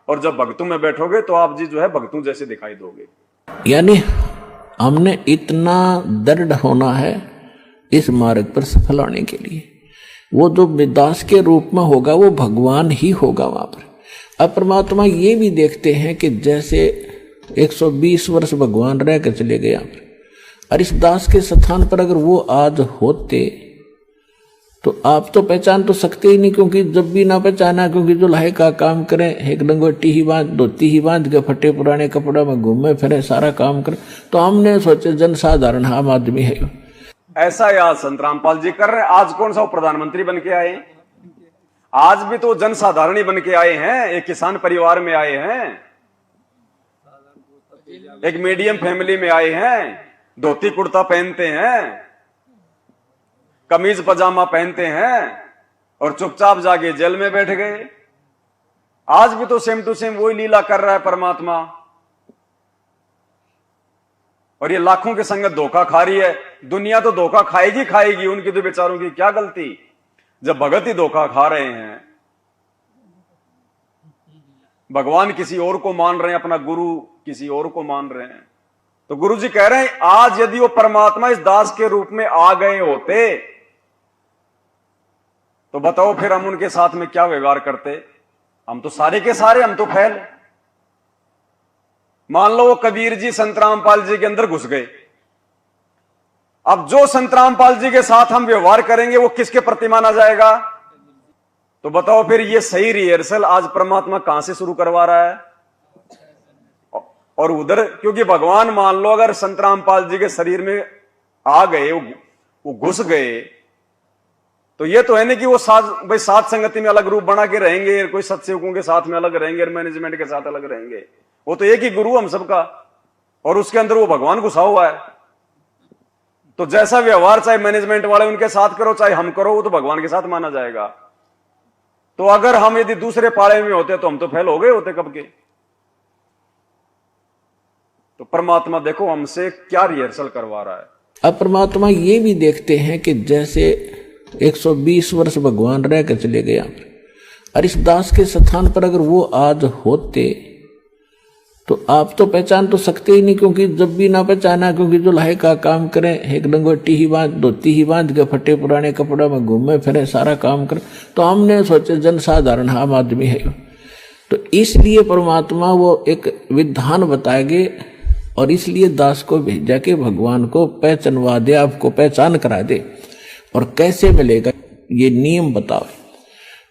और जब भक्तों में बैठोगे तो आप जी जो है भक्तों जैसे दिखाई दोगे। यानी हमने इतना दृढ़ होना है इस मार्ग पर सफल होने के लिए। वो जो दास के रूप में होगा वो भगवान ही होगा वहां पर। अब परमात्मा ये भी देखते हैं कि जैसे 120 वर्ष भगवान रह कर चले गए यहाँ पर, और इस दास के स्थान पर अगर वो आज होते तो आप तो पहचान तो सकते ही नहीं, क्योंकि जब भी ना पहचाना, क्योंकि जो लाहे का काम करें, एक लंगोटी ही बांध, धोती ही बांध के फटे पुराने कपड़ा में घूमे फिरे, सारा काम करें, तो हमने सोचे जनसाधारण आम आदमी है। ऐसा याद संत रामपाल जी कर रहे हैं। आज कौन सा प्रधानमंत्री बन के आए, आज भी तो जनसाधारणी बन के आए हैं, एक किसान परिवार में आए हैं, एक मीडियम फैमिली में आए हैं, धोती कुर्ता पहनते हैं, कमीज पजामा पहनते हैं और चुपचाप जाके जेल में बैठ गए। आज भी तो सेम टू सेम वही लीला कर रहा है परमात्मा, और ये लाखों के संगत धोखा खा रही है। दुनिया तो धोखा खाएगी खाएगी, उनकी तो बेचारों की क्या गलती जब भगत ही धोखा खा रहे हैं। भगवान किसी और को मान रहे हैं, अपना गुरु किसी और को मान रहे हैं। तो गुरु जी कह रहे हैं आज यदि वो परमात्मा इस दास के रूप में आ गए होते तो बताओ फिर हम उनके साथ में क्या व्यवहार करते। हम तो सारे के सारे, हम तो फैल। मान लो वो कबीर जी संत रामपाल जी के अंदर घुस गए, अब जो संत रामपाल जी के साथ हम व्यवहार करेंगे वो किसके प्रति माना जाएगा। तो बताओ फिर ये सही रिहर्सल आज परमात्मा कहां से शुरू करवा रहा है। और उधर क्योंकि भगवान मान लो अगर संत रामपाल जी के शरीर में आ गए, वो घुस गए, तो ये तो है नहीं कि वो साथ संगति में अलग रूप बना के रहेंगे, कोई सत्सेवकों के साथ में अलग रहेंगे, मैनेजमेंट के साथ अलग रहेंगे। वो तो एक ही गुरु हम सबका, और उसके अंदर वो भगवान घुसा हुआ है। तो जैसा व्यवहार चाहे मैनेजमेंट वाले उनके साथ करो चाहे हम करो, वो तो भगवान के साथ माना जाएगा। तो अगर हम यदि दूसरे पाड़े में होते तो हम तो फेल हो गए होते कब के। तो परमात्मा देखो हमसे क्या रिहर्सल करवा रहा है। अब परमात्मा ये भी देखते हैं कि जैसे 120 वर्ष भगवान रह कर चले गया, और इस दास के स्थान पर अगर वो आज होते तो आप तो पहचान तो सकते ही नहीं, क्योंकि जब भी ना पहचाना, क्योंकि जो लाहे का काम करें, एक लंगोटी ही बांध, धोती ही बांध के फटे पुराने कपड़ों में घूमे फिरे, सारा काम करें, तो हमने सोचे जनसाधारण आम आदमी है। तो इसलिए परमात्मा वो एक विधान बताएंगे और इसलिए दास को भेजा के भगवान को पहचानवा दे, आपको पहचान करा दे। और कैसे मिलेगा ये नियम बताओ।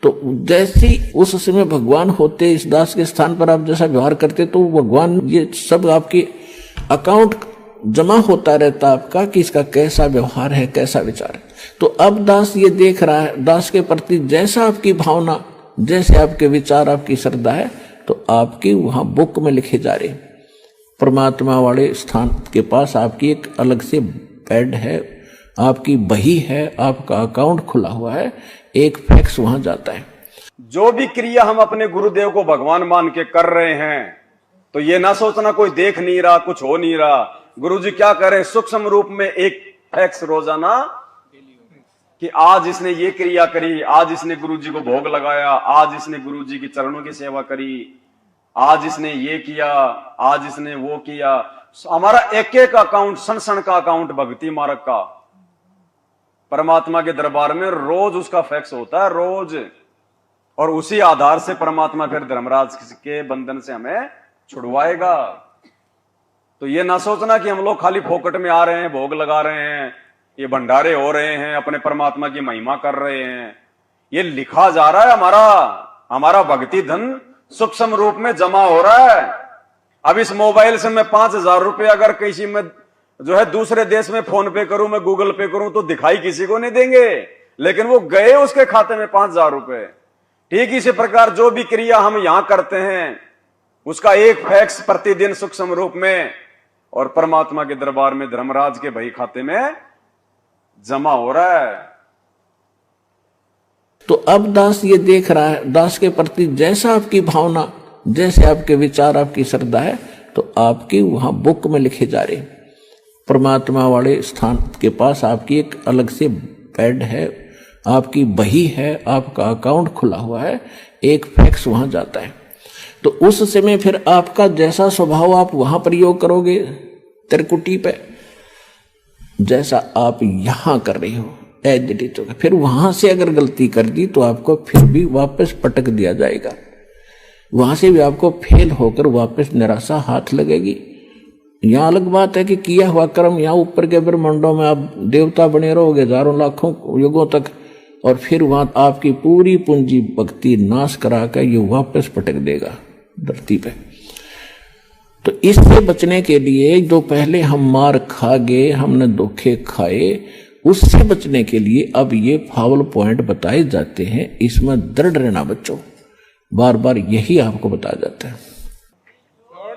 तो जैसे उस समय भगवान होते इस दास के स्थान पर आप जैसा व्यवहार करते, तो भगवान ये सब आपके अकाउंट जमा होता रहता आपका कि इसका कैसा व्यवहार है, कैसा विचार है। तो अब दास ये देख रहा है, दास के प्रति जैसा आपकी भावना, जैसे आपके विचार, आपकी श्रद्धा है, तो आपकी वहां बुक में लिखे जा रहे। परमात्मा वाले स्थान के पास आपकी एक अलग से पैड है, आपकी बही है, आपका अकाउंट खुला हुआ है, एक फैक्स वहां जाता है। जो भी क्रिया हम अपने गुरुदेव को भगवान मान के कर रहे हैं, तो ये ना सोचना कोई देख नहीं रहा, कुछ हो नहीं रहा। गुरुजी क्या करें, सूक्ष्म रूप में एक फैक्स रोजाना कि आज इसने ये क्रिया करी, आज इसने गुरुजी को भोग लगाया, आज इसने गुरुजी की चरणों की सेवा करी, आज इसने ये किया, आज इसने वो किया। हमारा एक एक अकाउंट, सन सन का अकाउंट भक्ति मार्ग का परमात्मा के दरबार में रोज उसका फैक्स होता है, रोज। और उसी आधार से परमात्मा फिर धर्मराज के बंधन से हमें छुड़वाएगा। तो ये ना सोचना कि हम लोग खाली फोकट में आ रहे हैं, भोग लगा रहे हैं, ये भंडारे हो रहे हैं, अपने परमात्मा की महिमा कर रहे हैं। ये लिखा जा रहा है, हमारा भक्ति धन सूक्ष्म रूप में जमा हो रहा है। अब इस मोबाइल से मैं 5,000 रुपये अगर किसी में जो है दूसरे देश में फोन पे करूं, मैं गूगल पे करूं, तो दिखाई किसी को नहीं देंगे, लेकिन वो गए उसके खाते में 5,000 रुपये। ठीक इसी प्रकार जो भी क्रिया हम यहां करते हैं उसका एक फैक्स प्रतिदिन सूक्ष्म रूप में और परमात्मा के दरबार में धर्मराज के बही खाते में जमा हो रहा है। तो अब दास ये देख रहा है, दास के प्रति जैसा आपकी भावना, जैसे आपके विचार, आपकी श्रद्धा है, तो आपकी वहां बुक में लिखे जा रहे। परमात्मा वाले स्थान के पास आपकी एक अलग से पैड है, आपकी बही है, आपका अकाउंट खुला हुआ है, एक फैक्स वहां जाता है। तो उस समय फिर आपका जैसा स्वभाव आप वहां प्रयोग करोगे त्रिकुटी पे, जैसा आप यहां कर रहे हो एडिट होगा। फिर वहां से अगर गलती कर दी तो आपको फिर भी वापस पटक दिया जाएगा, वहां से भी आपको फेल होकर वापस निराशा हाथ लगेगी। यहां अलग बात है कि किया हुआ कर्म यहाँ ऊपर के ब्रह्मांडों में आप देवता बने रहोगे हजारों लाखों युगों तक, और फिर वहां आपकी पूरी पूंजी भक्ति नाश करा कर ये वापस पटक देगा धरती पे। तो इससे बचने के लिए जो पहले हम मार खा गए, हमने धोखे खाए, उससे बचने के लिए अब ये फाउल पॉइंट बताए जाते हैं, इसमें दृढ़ रहना बच्चों, बार बार यही आपको बताया जाता है।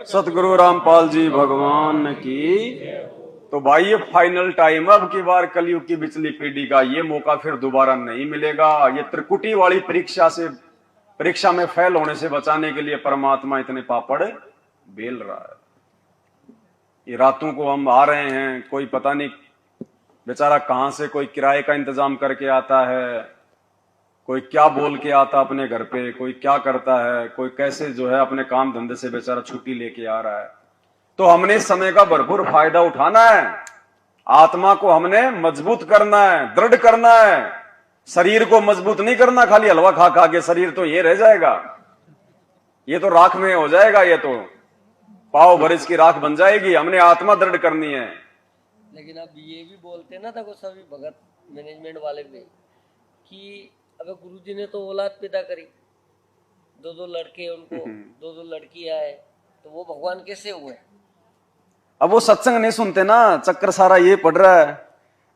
सतगुरु रामपाल जी भगवान की। तो भाई ये फाइनल टाइम अब की बार कलयुग की बिचली पीढ़ी का ये मौका फिर दोबारा नहीं मिलेगा। ये त्रिकुटी वाली परीक्षा में फेल होने से बचाने के लिए परमात्मा इतने पापड़ बेल रहा है। ये रातों को हम आ रहे हैं, कोई पता नहीं बेचारा कहां से कोई किराए का इंतजाम करके आता है, कोई क्या बोल के आता अपने घर पे, कोई क्या करता है, कोई कैसे जो है अपने काम धंधे से बेचारा छुट्टी लेके आ रहा है। तो हमने इस समय का भरपूर फायदा उठाना है। आत्मा को हमने मजबूत करना है, दृढ़ करना है। शरीर को मजबूत नहीं करना खाली हलवा खा खा के, शरीर तो ये रह जाएगा, ये तो राख में हो जाएगा, ये तो पाव भरिस की राख बन जाएगी। हमने आत्मा दृढ़ करनी है। लेकिन अब ये भी बोलते हैं ना, देखो सभी भगत मैनेजमेंट वाले भी, कि अबे गुरुजी ने तो औलाद पैदा करी, दो लड़के, उनको दो लड़कियां है, तो वो भगवान कैसे हुए? अब वो सत्संग नहीं सुनते ना, चक्कर सारा ये पड़ रहा है।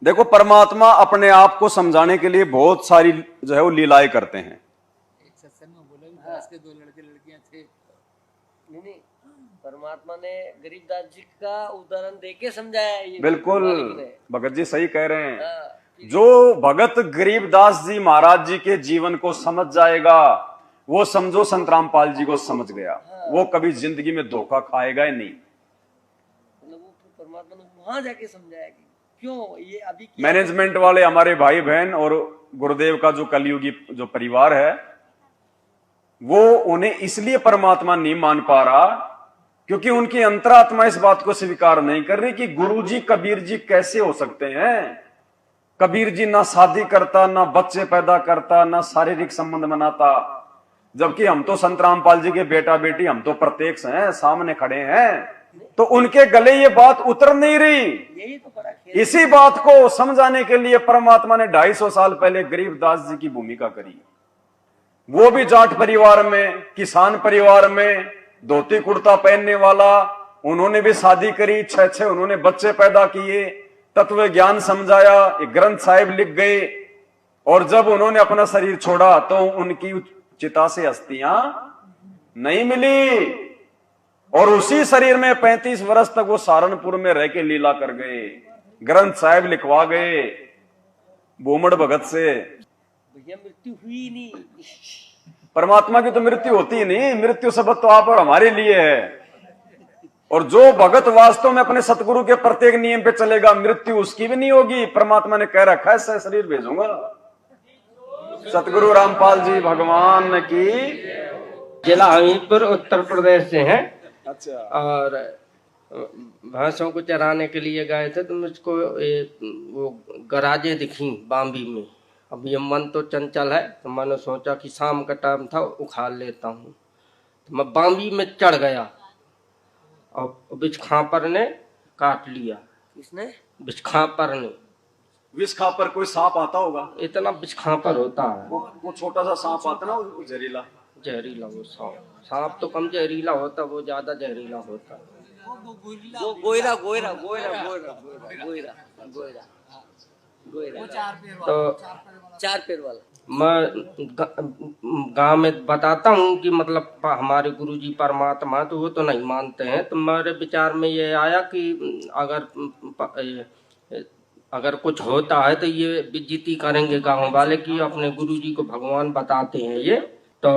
देखो परमात्मा अपने आप को समझाने के लिए बहुत सारी जो है वो लीलाएं करते हैं। एक सत्संग में बोला भी दास के 2 लड़के लड़कियां थे। नहीं, परमात्मा ने गरीबदास जी का उदाहरण देके समझाया ये। बिल्कुल भगत जी सही कह रहे हैं। जो भगत गरीबदास जी महाराज जी के जीवन को समझ जाएगा, वो समझो संत रामपाल जी को समझ गया। वो कभी जिंदगी में धोखा खाएगा ही नहीं। परमात्मा ने वहां जाके समझाया कि क्यों ये अभी मैनेजमेंट वाले हमारे भाई बहन और गुरुदेव का जो कलयुगी जो परिवार है, वो उन्हें इसलिए परमात्मा नहीं मान पा रहा क्योंकि उनकी अंतरात्मा इस बात को स्वीकार नहीं कर रही कि गुरुजी कबीर जी कैसे हो सकते हैं। कबीर जी ना शादी करता, ना बच्चे पैदा करता, ना शारीरिक संबंध बनाता, जबकि हम तो संत रामपाल जी के बेटा बेटी, हम तो प्रत्यक्ष हैं, सामने खड़े हैं। तो उनके गले ये बात उतर नहीं रही। यही तो बड़ा खेल। इसी बात को समझाने के लिए परमात्मा ने 250 साल पहले गरीबदास जी की भूमिका करी। वो भी जाट परिवार में, किसान परिवार में, धोती कुर्ता पहनने वाला। उन्होंने भी शादी करी, 6 उन्होंने बच्चे पैदा किए, तत्व ज्ञान समझाया, एक ग्रंथ साहिब लिख गए। और जब उन्होंने अपना शरीर छोड़ा तो उनकी चिता से अस्थियां नहीं मिली। और उसी शरीर में 35 वर्ष तक वो सहारनपुर में रह के लीला कर गए, ग्रंथ साहिब लिखवा गए बोमड़ भगत से। भैया मृत्यु हुई नहीं। परमात्मा की तो मृत्यु होती नहीं, मृत्यु शब्द तो आप और हमारे लिए है। और जो भगत वास्तव में अपने सतगुरु के प्रत्येक नियम पे चलेगा, मृत्यु उसकी भी नहीं होगी। परमात्मा ने कह रखा है ऐसा शरीर भेजूंगा। सतगुरु रामपाल जी भगवान की। जिला हमीरपुर उत्तर प्रदेश से हैं। अच्छा। और भैंसों को चराने के लिए गए थे तो मुझको वो गराजे दिखी बाम्बी में। अब ये मन तो चंचल है तो मैंने सोचा कि शाम का टाइम था, उखाड़ लेता हूँ। तो मैं बाम्बी में चढ़ गया और बिचखापर ने काट लिया। किसने? बिचखापर ने। विषखापर कोई सांप आता होगा, इतना बिचखापर होता है। वो छोटा सा सांप आता ना, वो जहरीला। जहरीला वो सांप तो कम जहरीला होता, वो ज्यादा जहरीला होता। वो गोयरा गोयरा गोयरा गोयरा गोयरा गोयरा गोयरा। तो 4 पैर वाला। मैं गांव में बताता हूँ कि मतलब हमारे गुरुजी परमात्मा, तो वो तो नहीं मानते हैं। तो मेरे विचार में ये आया कि अगर कुछ होता है तो ये बेइज्जती करेंगे गांव वाले कि अपने गुरुजी को भगवान बताते हैं ये। तो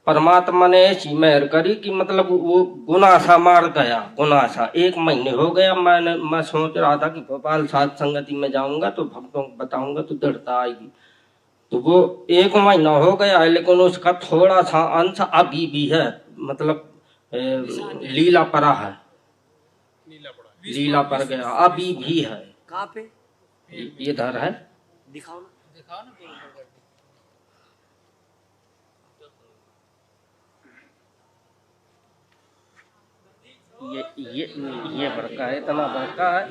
परमात्मा ने ऐसी मेहर करी कि मतलब वो गुनासा मार गया। गुनासा 1 महीने हो गया। मैं सोच रहा था कि भोपाल साध संगति में जाऊंगा तो भक्तों को बताऊंगा तो दृढ़ता आएगी। तो वो 1 महीना हो गया है, लेकिन उसका थोड़ा सा अंश अभी भी है, मतलब लीला पड़ा है, लीला पड़ गया अभी भी है। कहाँ पे? इधर है, दिखाओ ना। ये भड़का है, इतना भड़का है,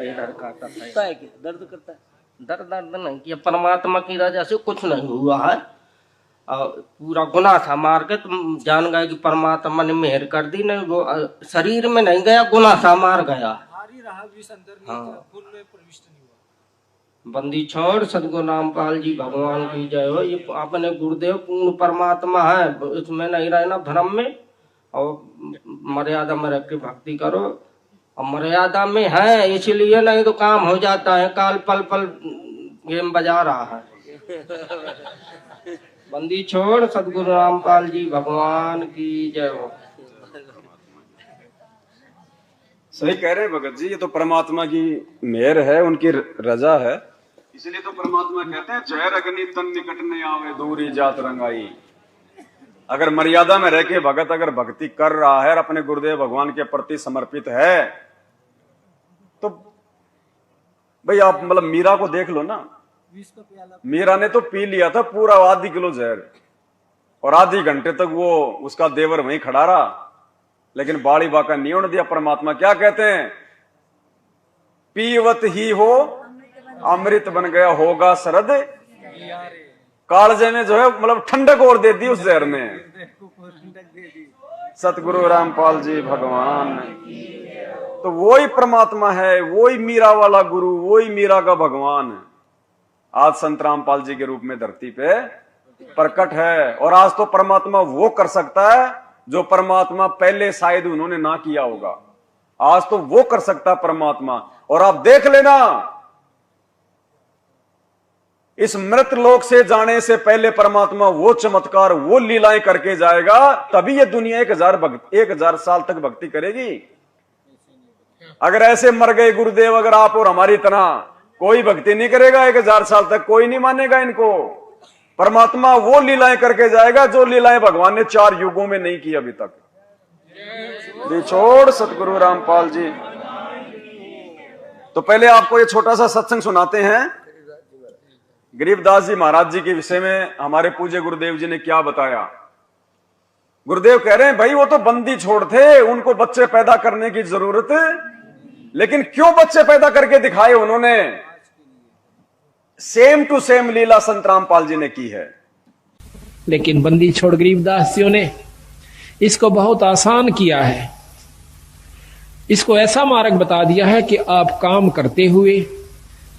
इधर का करता है क्या? दर्द करता है? दर्द नहीं किया। परमात्मा की वजह से कुछ नहीं हुआ है। और पूरा गुनाह था मार के तुम जान गए कि परमात्मा ने मेहर कर दी। नहीं वो शरीर में नहीं गया, गुनाह था मार गया। हाँ। बंदी छोड़ सदगुरु रामपाल जी भगवान की जय हो। ये अपने गुरुदेव पूर्ण परमात्मा है, इसमें नहीं रहना भ्रम में, और मर्यादा में रह के भक्ति करो। और मर्यादा में है इसलिए, नहीं तो काम हो जाता है। काल पल पल गेम बजा रहा है। बंदी छोड़ सदगुरु रामपाल जी भगवान की जय हो। सही कह रहे हैं भगत जी, ये तो परमात्मा की मेहर है, उनकी रजा है। इसलिए तो परमात्मा कहते हैं जय अग्नि तन निकट न आवे दूरी जात रंगाई। अगर मर्यादा में रह के भगत अगर भक्ति कर रहा है और अपने गुरुदेव भगवान के प्रति समर्पित है, तो भाई आप मतलब मीरा को देख लो ना। मीरा ने तो पी लिया था पूरा आधी किलो जहर, और आधी घंटे तक वो उसका देवर वहीं खड़ा रहा, लेकिन बाड़ी बाका नहीं होने दिया। परमात्मा क्या कहते हैं, पीवत ही हो अमृत बन गया होगा शरद, कालजे में जो है मतलब ठंडक और दे दी उस जहर में। सतगुरु रामपाल जी भगवान, तो वही परमात्मा है, वही मीरा वाला गुरु, वही मीरा का भगवान आज संत रामपाल जी के रूप में धरती पे प्रकट है। और आज तो परमात्मा वो कर सकता है जो परमात्मा पहले शायद उन्होंने ना किया होगा, आज तो वो कर सकता परमात्मा। और आप देख लेना, इस मृत लोक से जाने से पहले परमात्मा वो चमत्कार, वो लीलाएं करके जाएगा, तभी ये दुनिया 1000 साल तक भक्ति करेगी। अगर ऐसे मर गए गुरुदेव, अगर आप और हमारी तरह, कोई भक्ति नहीं करेगा 1000 साल तक, कोई नहीं मानेगा इनको। परमात्मा वो लीलाएं करके जाएगा जो लीलाएं भगवान ने 4 युगों में नहीं की अभी तक। छोड़ सतगुरु रामपाल जी। तो पहले आपको ये छोटा सा सत्संग सुनाते हैं। गरीबदास जी महाराज जी के विषय में हमारे पूज्य गुरुदेव जी ने क्या बताया। गुरुदेव कह रहे हैं भाई वो तो बंदी छोड़ थे, उनको बच्चे पैदा करने की जरूरत, लेकिन क्यों बच्चे पैदा करके दिखाए उन्होंने। सेम टू सेम लीला संत रामपाल जी ने की है। लेकिन बंदी छोड़ गरीबदास जी ने इसको बहुत आसान किया है। इसको ऐसा मार्ग बता दिया है कि आप काम करते हुए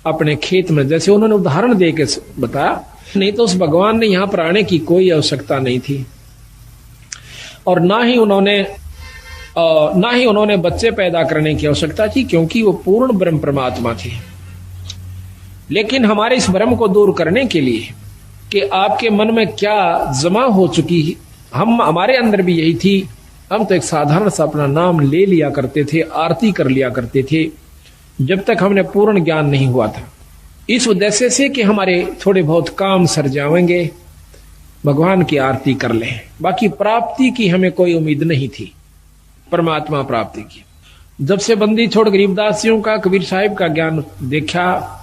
अपने खेत में, जैसे उन्होंने उदाहरण दे के बताया, नहीं तो उस भगवान ने यहां पर आने की कोई आवश्यकता नहीं थी, और ना ही उन्होंने बच्चे पैदा करने की आवश्यकता थी, क्योंकि वो पूर्ण ब्रह्म परमात्मा थे। लेकिन हमारे इस भ्रम को दूर करने के लिए कि आपके मन में क्या जमा हो चुकी, हमारे अंदर भी यही थी। हम तो एक साधारण सा अपना नाम ले लिया करते थे, आरती कर लिया करते थे, जब तक हमने पूर्ण ज्ञान नहीं हुआ था। इस उद्देश्य से कि हमारे थोड़े बहुत काम सर जाएंगे, भगवान की आरती कर लें, बाकी प्राप्ति की हमें कोई उम्मीद नहीं थी, परमात्मा प्राप्ति की। जब से बंदी छोड़ गरीबदासियों का, कबीर साहिब का ज्ञान देखा,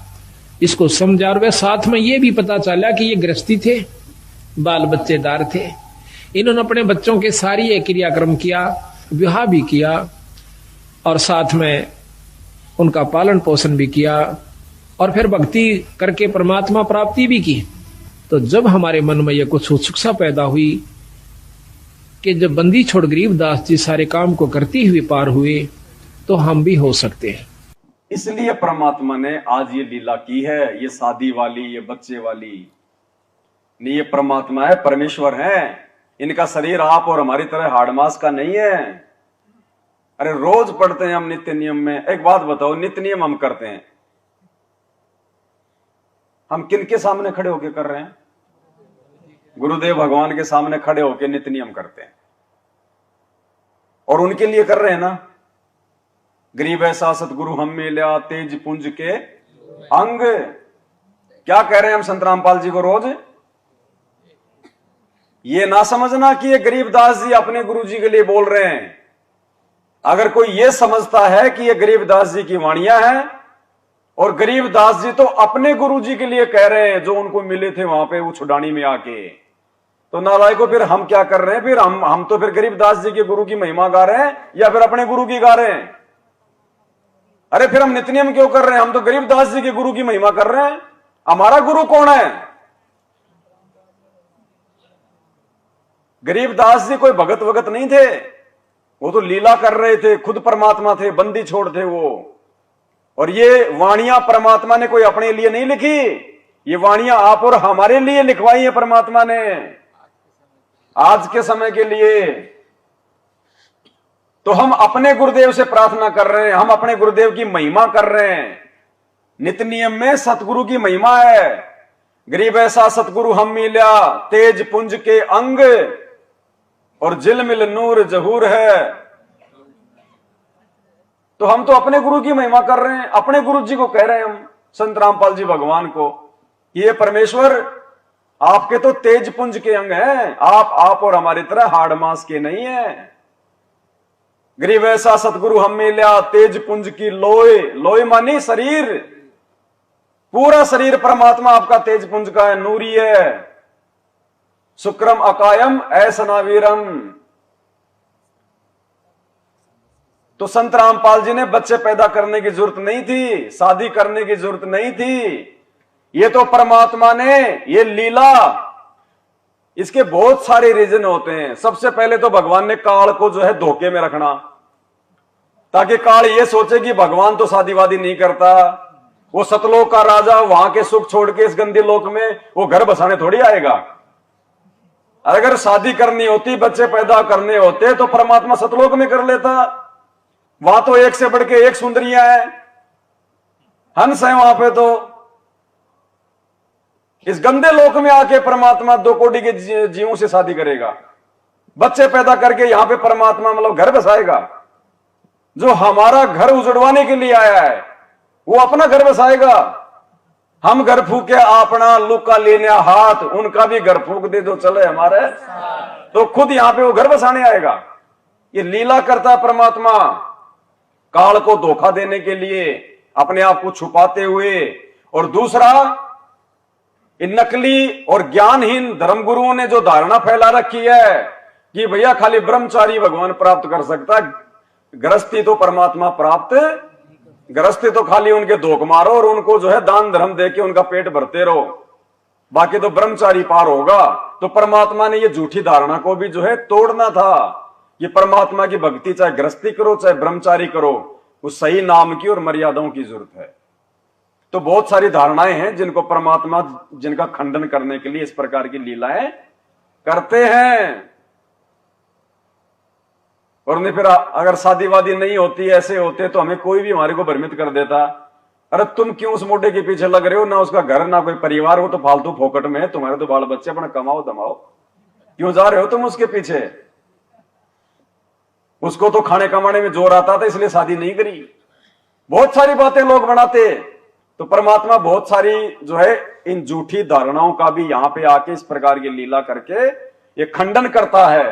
इसको समझा, और वे साथ में ये भी पता चला कि ये गृहस्थी थे, बाल बच्चेदार थे, इन्होंने अपने बच्चों के सारी ये क्रियाक्रम किया, विवाह भी किया, और साथ में उनका पालन पोषण भी किया, और फिर भक्ति करके परमात्मा प्राप्ति भी की। तो जब हमारे मन में यह कुछ उत्सुकता पैदा हुई कि जब बंदी छोड़ गरीबदास जी सारे काम को करते हुए पार हुए, तो हम भी हो सकते हैं। इसलिए परमात्मा ने आज ये लीला की है, ये शादी वाली, ये बच्चे वाली नहीं, ये परमात्मा है, परमेश्वर है। इनका शरीर आप और हमारी तरह हाड़ मास का नहीं है। अरे रोज पढ़ते हैं हम नित्य नियम में। एक बात बताओ, नित्य नियम हम करते हैं, हम किनके सामने खड़े होके कर रहे हैं? गुरुदेव भगवान के सामने खड़े होके नित्य नियम करते हैं, और उनके लिए कर रहे हैं ना। गरीब ऐसा सतगुरु हम मिल्या तेज पुंज के अंग, क्या कह रहे हैं हम संत रामपाल जी को रोज? ये ना समझना कि ये गरीबदास जी अपने गुरु जी के लिए बोल रहे हैं। अगर कोई ये समझता है कि ये गरीबदास जी की वाणियां हैं, और गरीबदास जी तो अपने गुरु जी के लिए कह रहे हैं जो उनको मिले थे वहां पे उछुडानी में आके, तो नालायकों फिर हम क्या कर रहे हैं? फिर हम तो फिर गरीबदास जी के गुरु की महिमा गा रहे हैं या फिर अपने गुरु की गा रहे हैं? अरे फिर हम नित्य नियम क्यों कर रहे हैं? हम तो गरीबदास जी के गुरु की महिमा कर रहे हैं। हमारा गुरु कौन है? गरीबदास जी कोई भगत वगत नहीं थे, वो तो लीला कर रहे थे, खुद परमात्मा थे, बंदी छोड़ थे वो। और ये वाणियां परमात्मा ने कोई अपने लिए नहीं लिखी, ये वाणियां आप और हमारे लिए लिखवाई है परमात्मा ने, आज के समय के लिए। तो हम अपने गुरुदेव से प्रार्थना कर रहे हैं, हम अपने गुरुदेव की महिमा कर रहे हैं। नित्य नियम में सतगुरु की महिमा है। गरीब ऐसा सतगुरु हम मिल्या, तेज पुंज के अंग और जिलमिल नूर जहूर है। तो हम तो अपने गुरु की महिमा कर रहे हैं, अपने गुरु जी को कह रहे हैं हम, संत रामपाल जी भगवान को, ये परमेश्वर आपके तो तेज पुंज के अंग हैं, आप और हमारी तरह हाड़ मांस के नहीं है। गरीब ऐसा सतगुरु हम मिल्या, तेज पुंज की लोय, लोय मानी शरीर, पूरा शरीर परमात्मा आपका तेज पुंज का है, नूरी है। शुक्रम अकायम ऐसना वीरम। तो संत रामपाल जी ने बच्चे पैदा करने की जरूरत नहीं थी, शादी करने की जरूरत नहीं थी। ये तो परमात्मा ने ये लीला, इसके बहुत सारे रीजन होते हैं। सबसे पहले तो भगवान ने काल को जो है धोखे में रखना, ताकि काल ये सोचे कि भगवान तो शादी वादी नहीं करता, वो सतलोक का राजा वहां के सुख छोड़ के इस गंदे लोक में वो घर बसाने थोड़ी आएगा। अगर शादी करनी होती, बच्चे पैदा करने होते, तो परमात्मा सतलोक में कर लेता। वहां तो एक से बढ़ के एक सुंदरियां हैं, हंस है वहां पे। तो इस गंदे लोक में आके परमात्मा 2 कोटि के जीवों से शादी करेगा, बच्चे पैदा करके यहां पे परमात्मा मतलब घर बसाएगा। जो हमारा घर उजड़वाने के लिए आया है वो अपना घर बसाएगा। हम घर फूके अपना, लुका लेने हाथ, उनका भी घर फूक दे दो चले हमारे, तो खुद यहां पे वो घर बसाने आएगा। ये लीला करता है परमात्मा, काल को धोखा देने के लिए, अपने आप को छुपाते हुए। और दूसरा, इन नकली और ज्ञानहीन धर्मगुरुओं ने जो धारणा फैला रखी है कि भैया खाली ब्रह्मचारी भगवान प्राप्त कर सकता है, गृहस्थी तो परमात्मा प्राप्त, गृहस्थी तो खाली उनके धोख मारो और उनको जो है दान धर्म देके उनका पेट भरते रहो, बाकी तो ब्रह्मचारी पार होगा। तो परमात्मा ने ये झूठी धारणा को भी जो है तोड़ना था। ये परमात्मा की भक्ति चाहे गृहस्थी करो चाहे ब्रह्मचारी करो, उस सही नाम की और मर्यादाओं की जरूरत है। तो बहुत सारी धारणाएं हैं जिनको परमात्मा, जिनका खंडन करने के लिए इस प्रकार की लीलाएं करते हैं। और नहीं फिर अगर शादी वादी नहीं होती, ऐसे होते, तो हमें कोई भी हमारे को भ्रमित कर देता, अरे तुम क्यों उस मोटे के पीछे लग रहे हो, ना उसका घर ना कोई परिवार, वो तो फालतू फोकट में है, तुम्हारे तो बाल बच्चे, अपना कमाओ दमाओ, क्यों जा रहे हो तुम उसके पीछे। उसको तो खाने कमाने में जोर आता था इसलिए शादी नहीं करी। बहुत सारी बातें लोग बनाते। तो परमात्मा बहुत सारी जो है इन झूठी धारणाओं का भी यहां पे आके इस प्रकार की लीला करके ये खंडन करता है।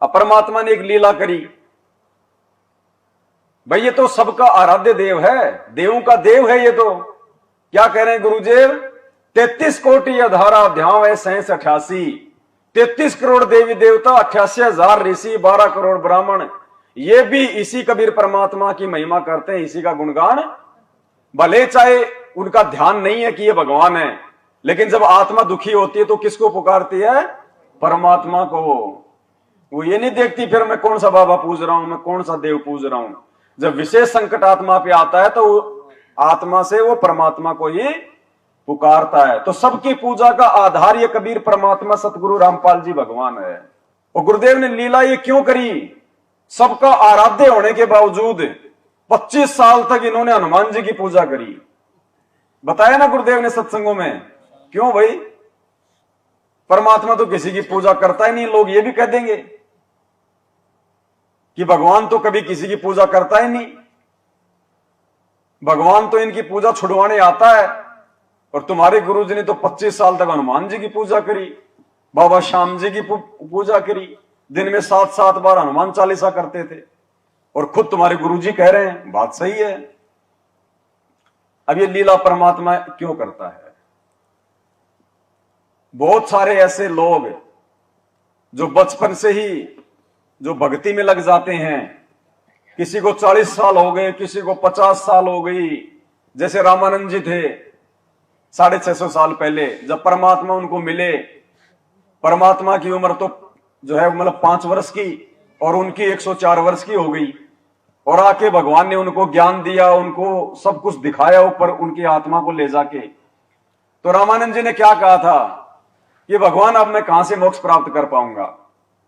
अब परमात्मा ने एक लीला करी, भाई ये तो सबका आराध्य देव है, देवों का देव है ये तो। क्या कह रहे हैं गुरुदेव, 33 कोटि अधारा ध्यान है 87 33 करोड़ देवी देवता, 88,000 ऋषि, 12 करोड़ ब्राह्मण, ये भी इसी कबीर परमात्मा की महिमा करते हैं, इसी का गुणगान। भले चाहे उनका ध्यान नहीं है कि ये भगवान है, लेकिन जब आत्मा दुखी होती है तो किसको पुकारती है, परमात्मा को। वो ये नहीं देखती फिर मैं कौन सा बाबा पूज रहा हूं, मैं कौन सा देव पूज रहा हूं। जब विशेष संकट आत्मा पे आता है तो आत्मा से वो परमात्मा को ही पुकारता है। तो सबकी पूजा का आधार ये कबीर परमात्मा सतगुरु रामपाल जी भगवान है। और गुरुदेव ने लीला ये क्यों करी, सबका आराध्य होने के बावजूद 25 साल तक इन्होंने हनुमान जी की पूजा करी। बताया ना गुरुदेव ने सत्संगों में, क्यों भाई, परमात्मा तो किसी की पूजा करता ही नहीं। लोग ये भी कह देंगे कि भगवान तो कभी किसी की पूजा करता ही नहीं, भगवान तो इनकी पूजा छुड़वाने आता है। और तुम्हारे गुरुजी ने तो 25 साल तक हनुमान जी की पूजा करी, बाबा श्याम जी की पूजा करी, दिन में 7-7 बार हनुमान चालीसा करते थे, और खुद तुम्हारे गुरुजी कह रहे हैं, बात सही है। अब ये लीला परमात्मा क्यों करता है। बहुत सारे ऐसे लोग जो बचपन से ही जो भक्ति में लग जाते हैं, किसी को 40 साल हो गए, किसी को 50 साल हो गई। जैसे रामानंद जी थे 650 साल पहले, जब परमात्मा उनको मिले, परमात्मा की उम्र तो जो है मतलब 5 वर्ष की और उनकी 104 वर्ष की हो गई। और आके भगवान ने उनको ज्ञान दिया, उनको सब कुछ दिखाया ऊपर उनकी आत्मा को ले जाके। तो रामानंद जी ने क्या कहा था कि भगवान अब मैं कहां से मोक्ष प्राप्त कर पाऊंगा,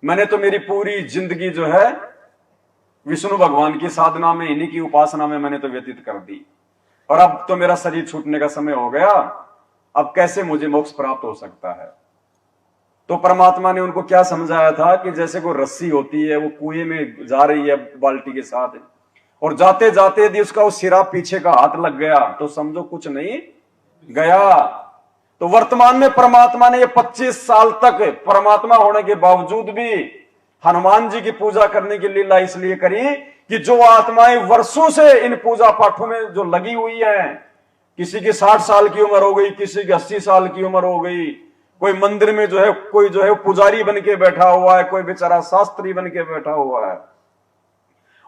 मैंने तो मेरी पूरी जिंदगी जो है विष्णु भगवान की साधना में, इन्हीं की उपासना में मैंने तो व्यतीत कर दी, और अब तो मेरा शरीर छूटने का समय हो गया, अब कैसे मुझे मोक्ष प्राप्त हो सकता है। तो परमात्मा ने उनको क्या समझाया था कि जैसे कोई रस्सी होती है, वो कुएं में जा रही है बाल्टी के साथ, और जाते जाते यदि उसका वो सिरा पीछे का हाथ लग गया तो समझो कुछ नहीं गया। तो वर्तमान में परमात्मा ने ये 25 साल तक परमात्मा होने के बावजूद भी हनुमान जी की पूजा करने की लीला इसलिए करी कि जो आत्माएं वर्षों से इन पूजा पाठों में जो लगी हुई हैं, किसी की 60 साल की उम्र हो गई, किसी की 80 साल की उम्र हो गई, कोई मंदिर में जो है कोई जो है पुजारी बन के बैठा हुआ है, कोई बेचारा शास्त्री बन के बैठा हुआ है,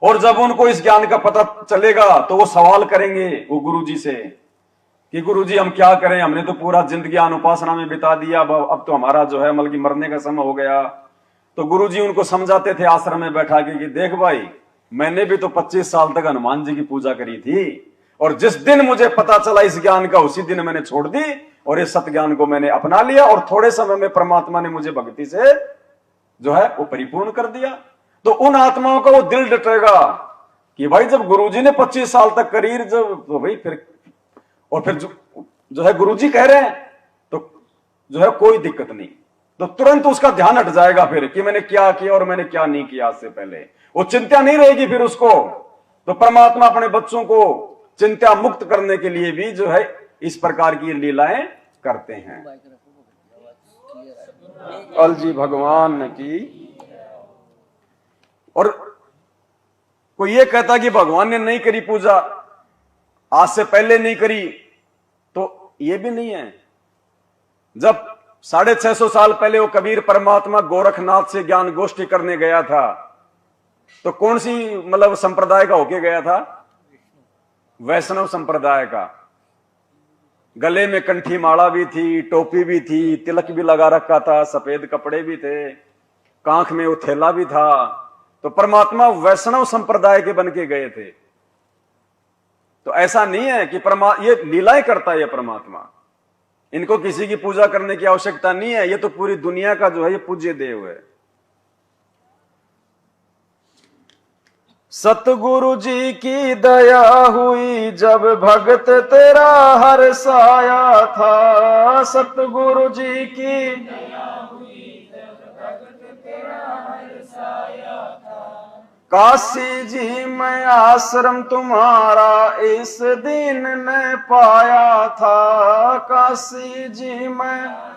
और जब उनको इस ज्ञान का पता चलेगा तो वो सवाल करेंगे वो गुरु जी से कि गुरु जी हम क्या करें, हमने तो पूरा जिंदगी उपासना में बिता दिया, अब तो हमारा जो है मतलब मरने का समय हो गया। तो गुरु जी उनको समझाते थे आश्रम में बैठा के कि देख भाई, मैंने भी तो 25 साल तक हनुमान जी की पूजा करी थी, और जिस दिन मुझे पता चला इस ज्ञान का उसी दिन मैंने छोड़ दी और इस सत्य ज्ञान को मैंने अपना लिया, और थोड़े समय में परमात्मा ने मुझे भक्ति से जो है वो परिपूर्ण कर दिया। तो उन आत्माओं का वो दिल डटेगा कि भाई जब गुरुजी ने 25 साल तक करी, जब तो भाई फिर जो है गुरुजी कह रहे हैं तो जो है कोई दिक्कत नहीं, तो तुरंत उसका ध्यान हट जाएगा फिर कि मैंने क्या किया और मैंने क्या नहीं किया। आज से पहले वो चिंता नहीं रहेगी फिर उसको। तो परमात्मा अपने बच्चों को चिंता मुक्त करने के लिए भी जो है इस प्रकार की लीलाएं करते हैं। अल जी भगवान की। और कोई ये कहता कि भगवान ने नहीं करी पूजा, आज से पहले नहीं करी, तो ये भी नहीं है। जब 650 साल पहले वो कबीर परमात्मा गोरखनाथ से ज्ञान गोष्ठी करने गया था, तो कौन सी मतलब संप्रदाय का होके गया था? वैष्णव संप्रदाय का। गले में कंठी माला भी थी, टोपी भी थी, तिलक भी लगा रखा था, सफेद कपड़े भी थे, कांख में वो थैला भी था। तो परमात्मा वैष्णव संप्रदाय के बन के गए थे। तो ऐसा नहीं है कि ये लीलाएं करता है ये परमात्मा, इनको किसी की पूजा करने की आवश्यकता नहीं है। ये तो पूरी दुनिया का जो है ये पूज्य देव है। सतगुरु जी की दया हुई जब भगत तेरा हर्षाया था। सतगुरु जी की दया हुई जब भगत तेरा हर्षाया था। काशी जी में आश्रम तुम्हारा इस दिन ने पाया था। काशी जी में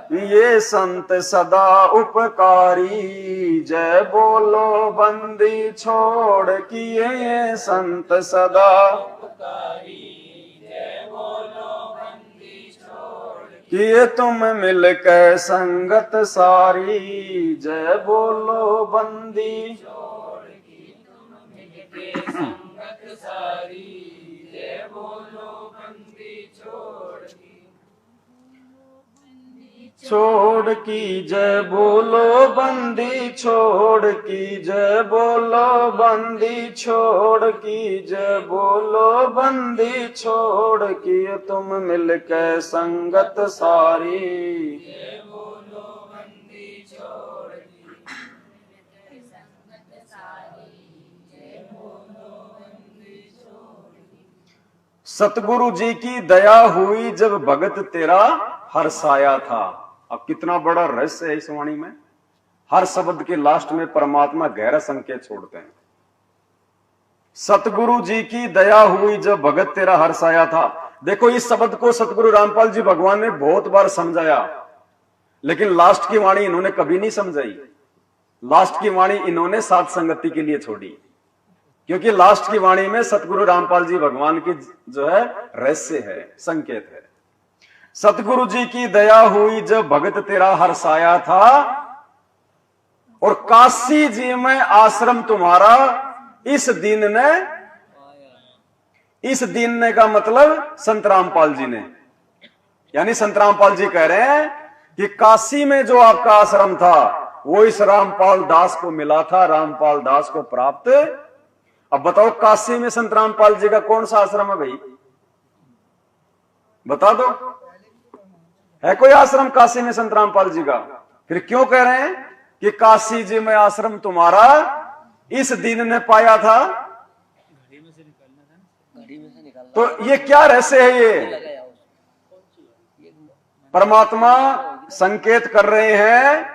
ये संत सदा उपकारी, जय बोलो बंदी छोड़ किए ये संत सदा उपकारी, जय बोलो बंदी छोड़ किए तुम मिलकर संगत सारी, जय बोलो बंदी छोड़ की तुम मिलकर संगत सारी, जय बोलो बंदी छोड़ छोड़ की, जय बोलो बंदी छोड़ की, जय बोलो बंदी छोड़ की, जय बोलो बंदी छोड़ की तुम मिलकर संगत सारी, जय बोलो बंदी छोड़ की संगत सारी, जय बोलो बंदी छोड़ की। सतगुरु जी की दया हुई जब भगत तेरा हर्षाया था। अब कितना बड़ा रहस्य है इस वाणी में। हर शब्द के लास्ट में परमात्मा गहरा संकेत छोड़ते हैं। सतगुरु जी की दया हुई जब भगत तेरा हर्षाया था। देखो इस शब्द को सतगुरु रामपाल जी भगवान ने बहुत बार समझाया, लेकिन लास्ट की वाणी इन्होंने कभी नहीं समझाई। लास्ट की वाणी इन्होंने साथ संगति के लिए छोड़ी, क्योंकि लास्ट की वाणी में सतगुरु रामपाल जी भगवान की जो है रहस्य है, संकेत है। सतगुरु जी की दया हुई जब भगत तेरा हर्षाया था, और काशी जी में आश्रम तुम्हारा इस दिन ने, इस दिन ने का मतलब संत रामपाल जी ने, यानी संत रामपाल जी कह रहे हैं कि काशी में जो आपका आश्रम था वो इस रामपाल दास को मिला था, रामपाल दास को प्राप्त। अब बताओ काशी में संत रामपाल जी का कौन सा आश्रम है भाई, बता दो, है कोई आश्रम काशी में संत रामपाल जी का? फिर क्यों कह रहे हैं कि काशी जी में आश्रम तुम्हारा इस दिन ने पाया था? घड़ी में से निकालना था ना, घड़ी में से निकालना तो ये क्या रहस्य है? ये लगाया उसको। परमात्मा संकेत कर रहे हैं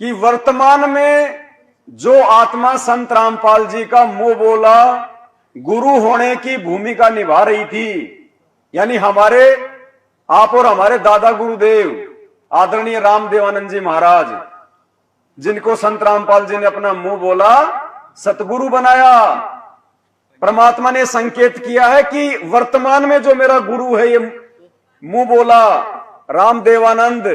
कि वर्तमान में जो आत्मा संत रामपाल जी का मुंह बोला गुरु होने की भूमिका निभा रही थी, यानी हमारे आप और हमारे दादा गुरुदेव आदरणीय रामदेवानंद जी महाराज, जिनको संत रामपाल जी ने अपना मुंह बोला सतगुरु बनाया, परमात्मा ने संकेत किया है कि वर्तमान में जो मेरा गुरु है, ये मुंह बोला रामदेवानंद,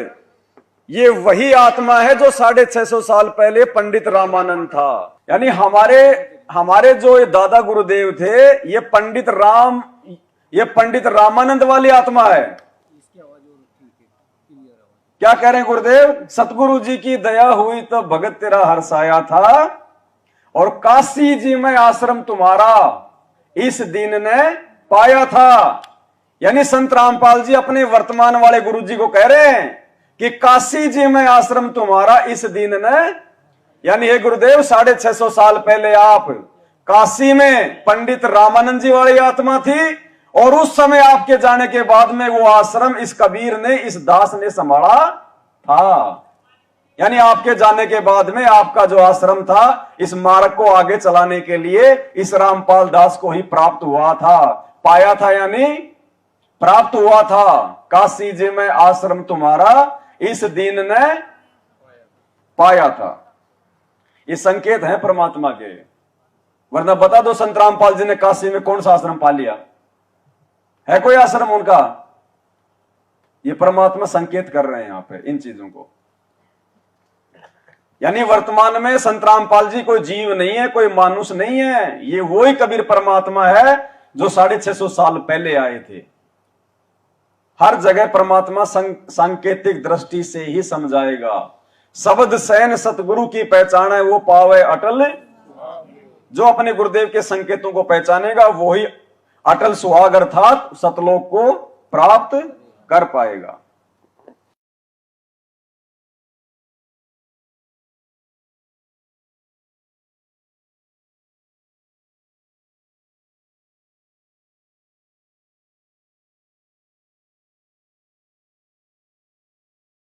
ये वही आत्मा है जो 650 साल पहले पंडित रामानंद था। यानी हमारे जो ये दादा गुरुदेव थे, ये पंडित रामानंद वाली आत्मा है। क्या कह रहे हैं गुरुदेव? सतगुरु जी की दया हुई तो भगत तेरा हर्षाया था, और काशी जी में आश्रम तुम्हारा इस दिन ने पाया था। यानी संत रामपाल जी अपने वर्तमान वाले गुरु जी को कह रहे हैं कि काशी जी में आश्रम तुम्हारा इस दिन ने, यानी हे गुरुदेव 650 साल पहले आप काशी में पंडित रामानंद जी वाली आत्मा थी, और उस समय आपके जाने के बाद में वो आश्रम इस कबीर ने, इस दास ने संभाला था। यानी आपके जाने के बाद में आपका जो आश्रम था, इस मार्ग को आगे चलाने के लिए इस रामपाल दास को ही प्राप्त हुआ था, पाया था, यानी प्राप्त हुआ था। काशी जी में आश्रम तुम्हारा इस दिन ने पाया था। ये संकेत है परमात्मा के, वरना बता दो संत रामपाल जी ने काशी में कौन सा आश्रम पा लिया? है कोई आश्रम उनका? ये परमात्मा संकेत कर रहे हैं यहां पे इन चीजों को। यानी वर्तमान में संत रामपाल जी कोई जीव नहीं है, कोई मानुष नहीं है, ये वही कबीर परमात्मा है जो 650 साल पहले आए थे। हर जगह परमात्मा सांकेतिक दृष्टि से ही समझाएगा। शब्द सैन सतगुरु की पहचान है, वो पावे अटल। जो अपने गुरुदेव के संकेतों को पहचानेगा वही अटल सुहाग अर्थात सतलोक को प्राप्त कर पाएगा।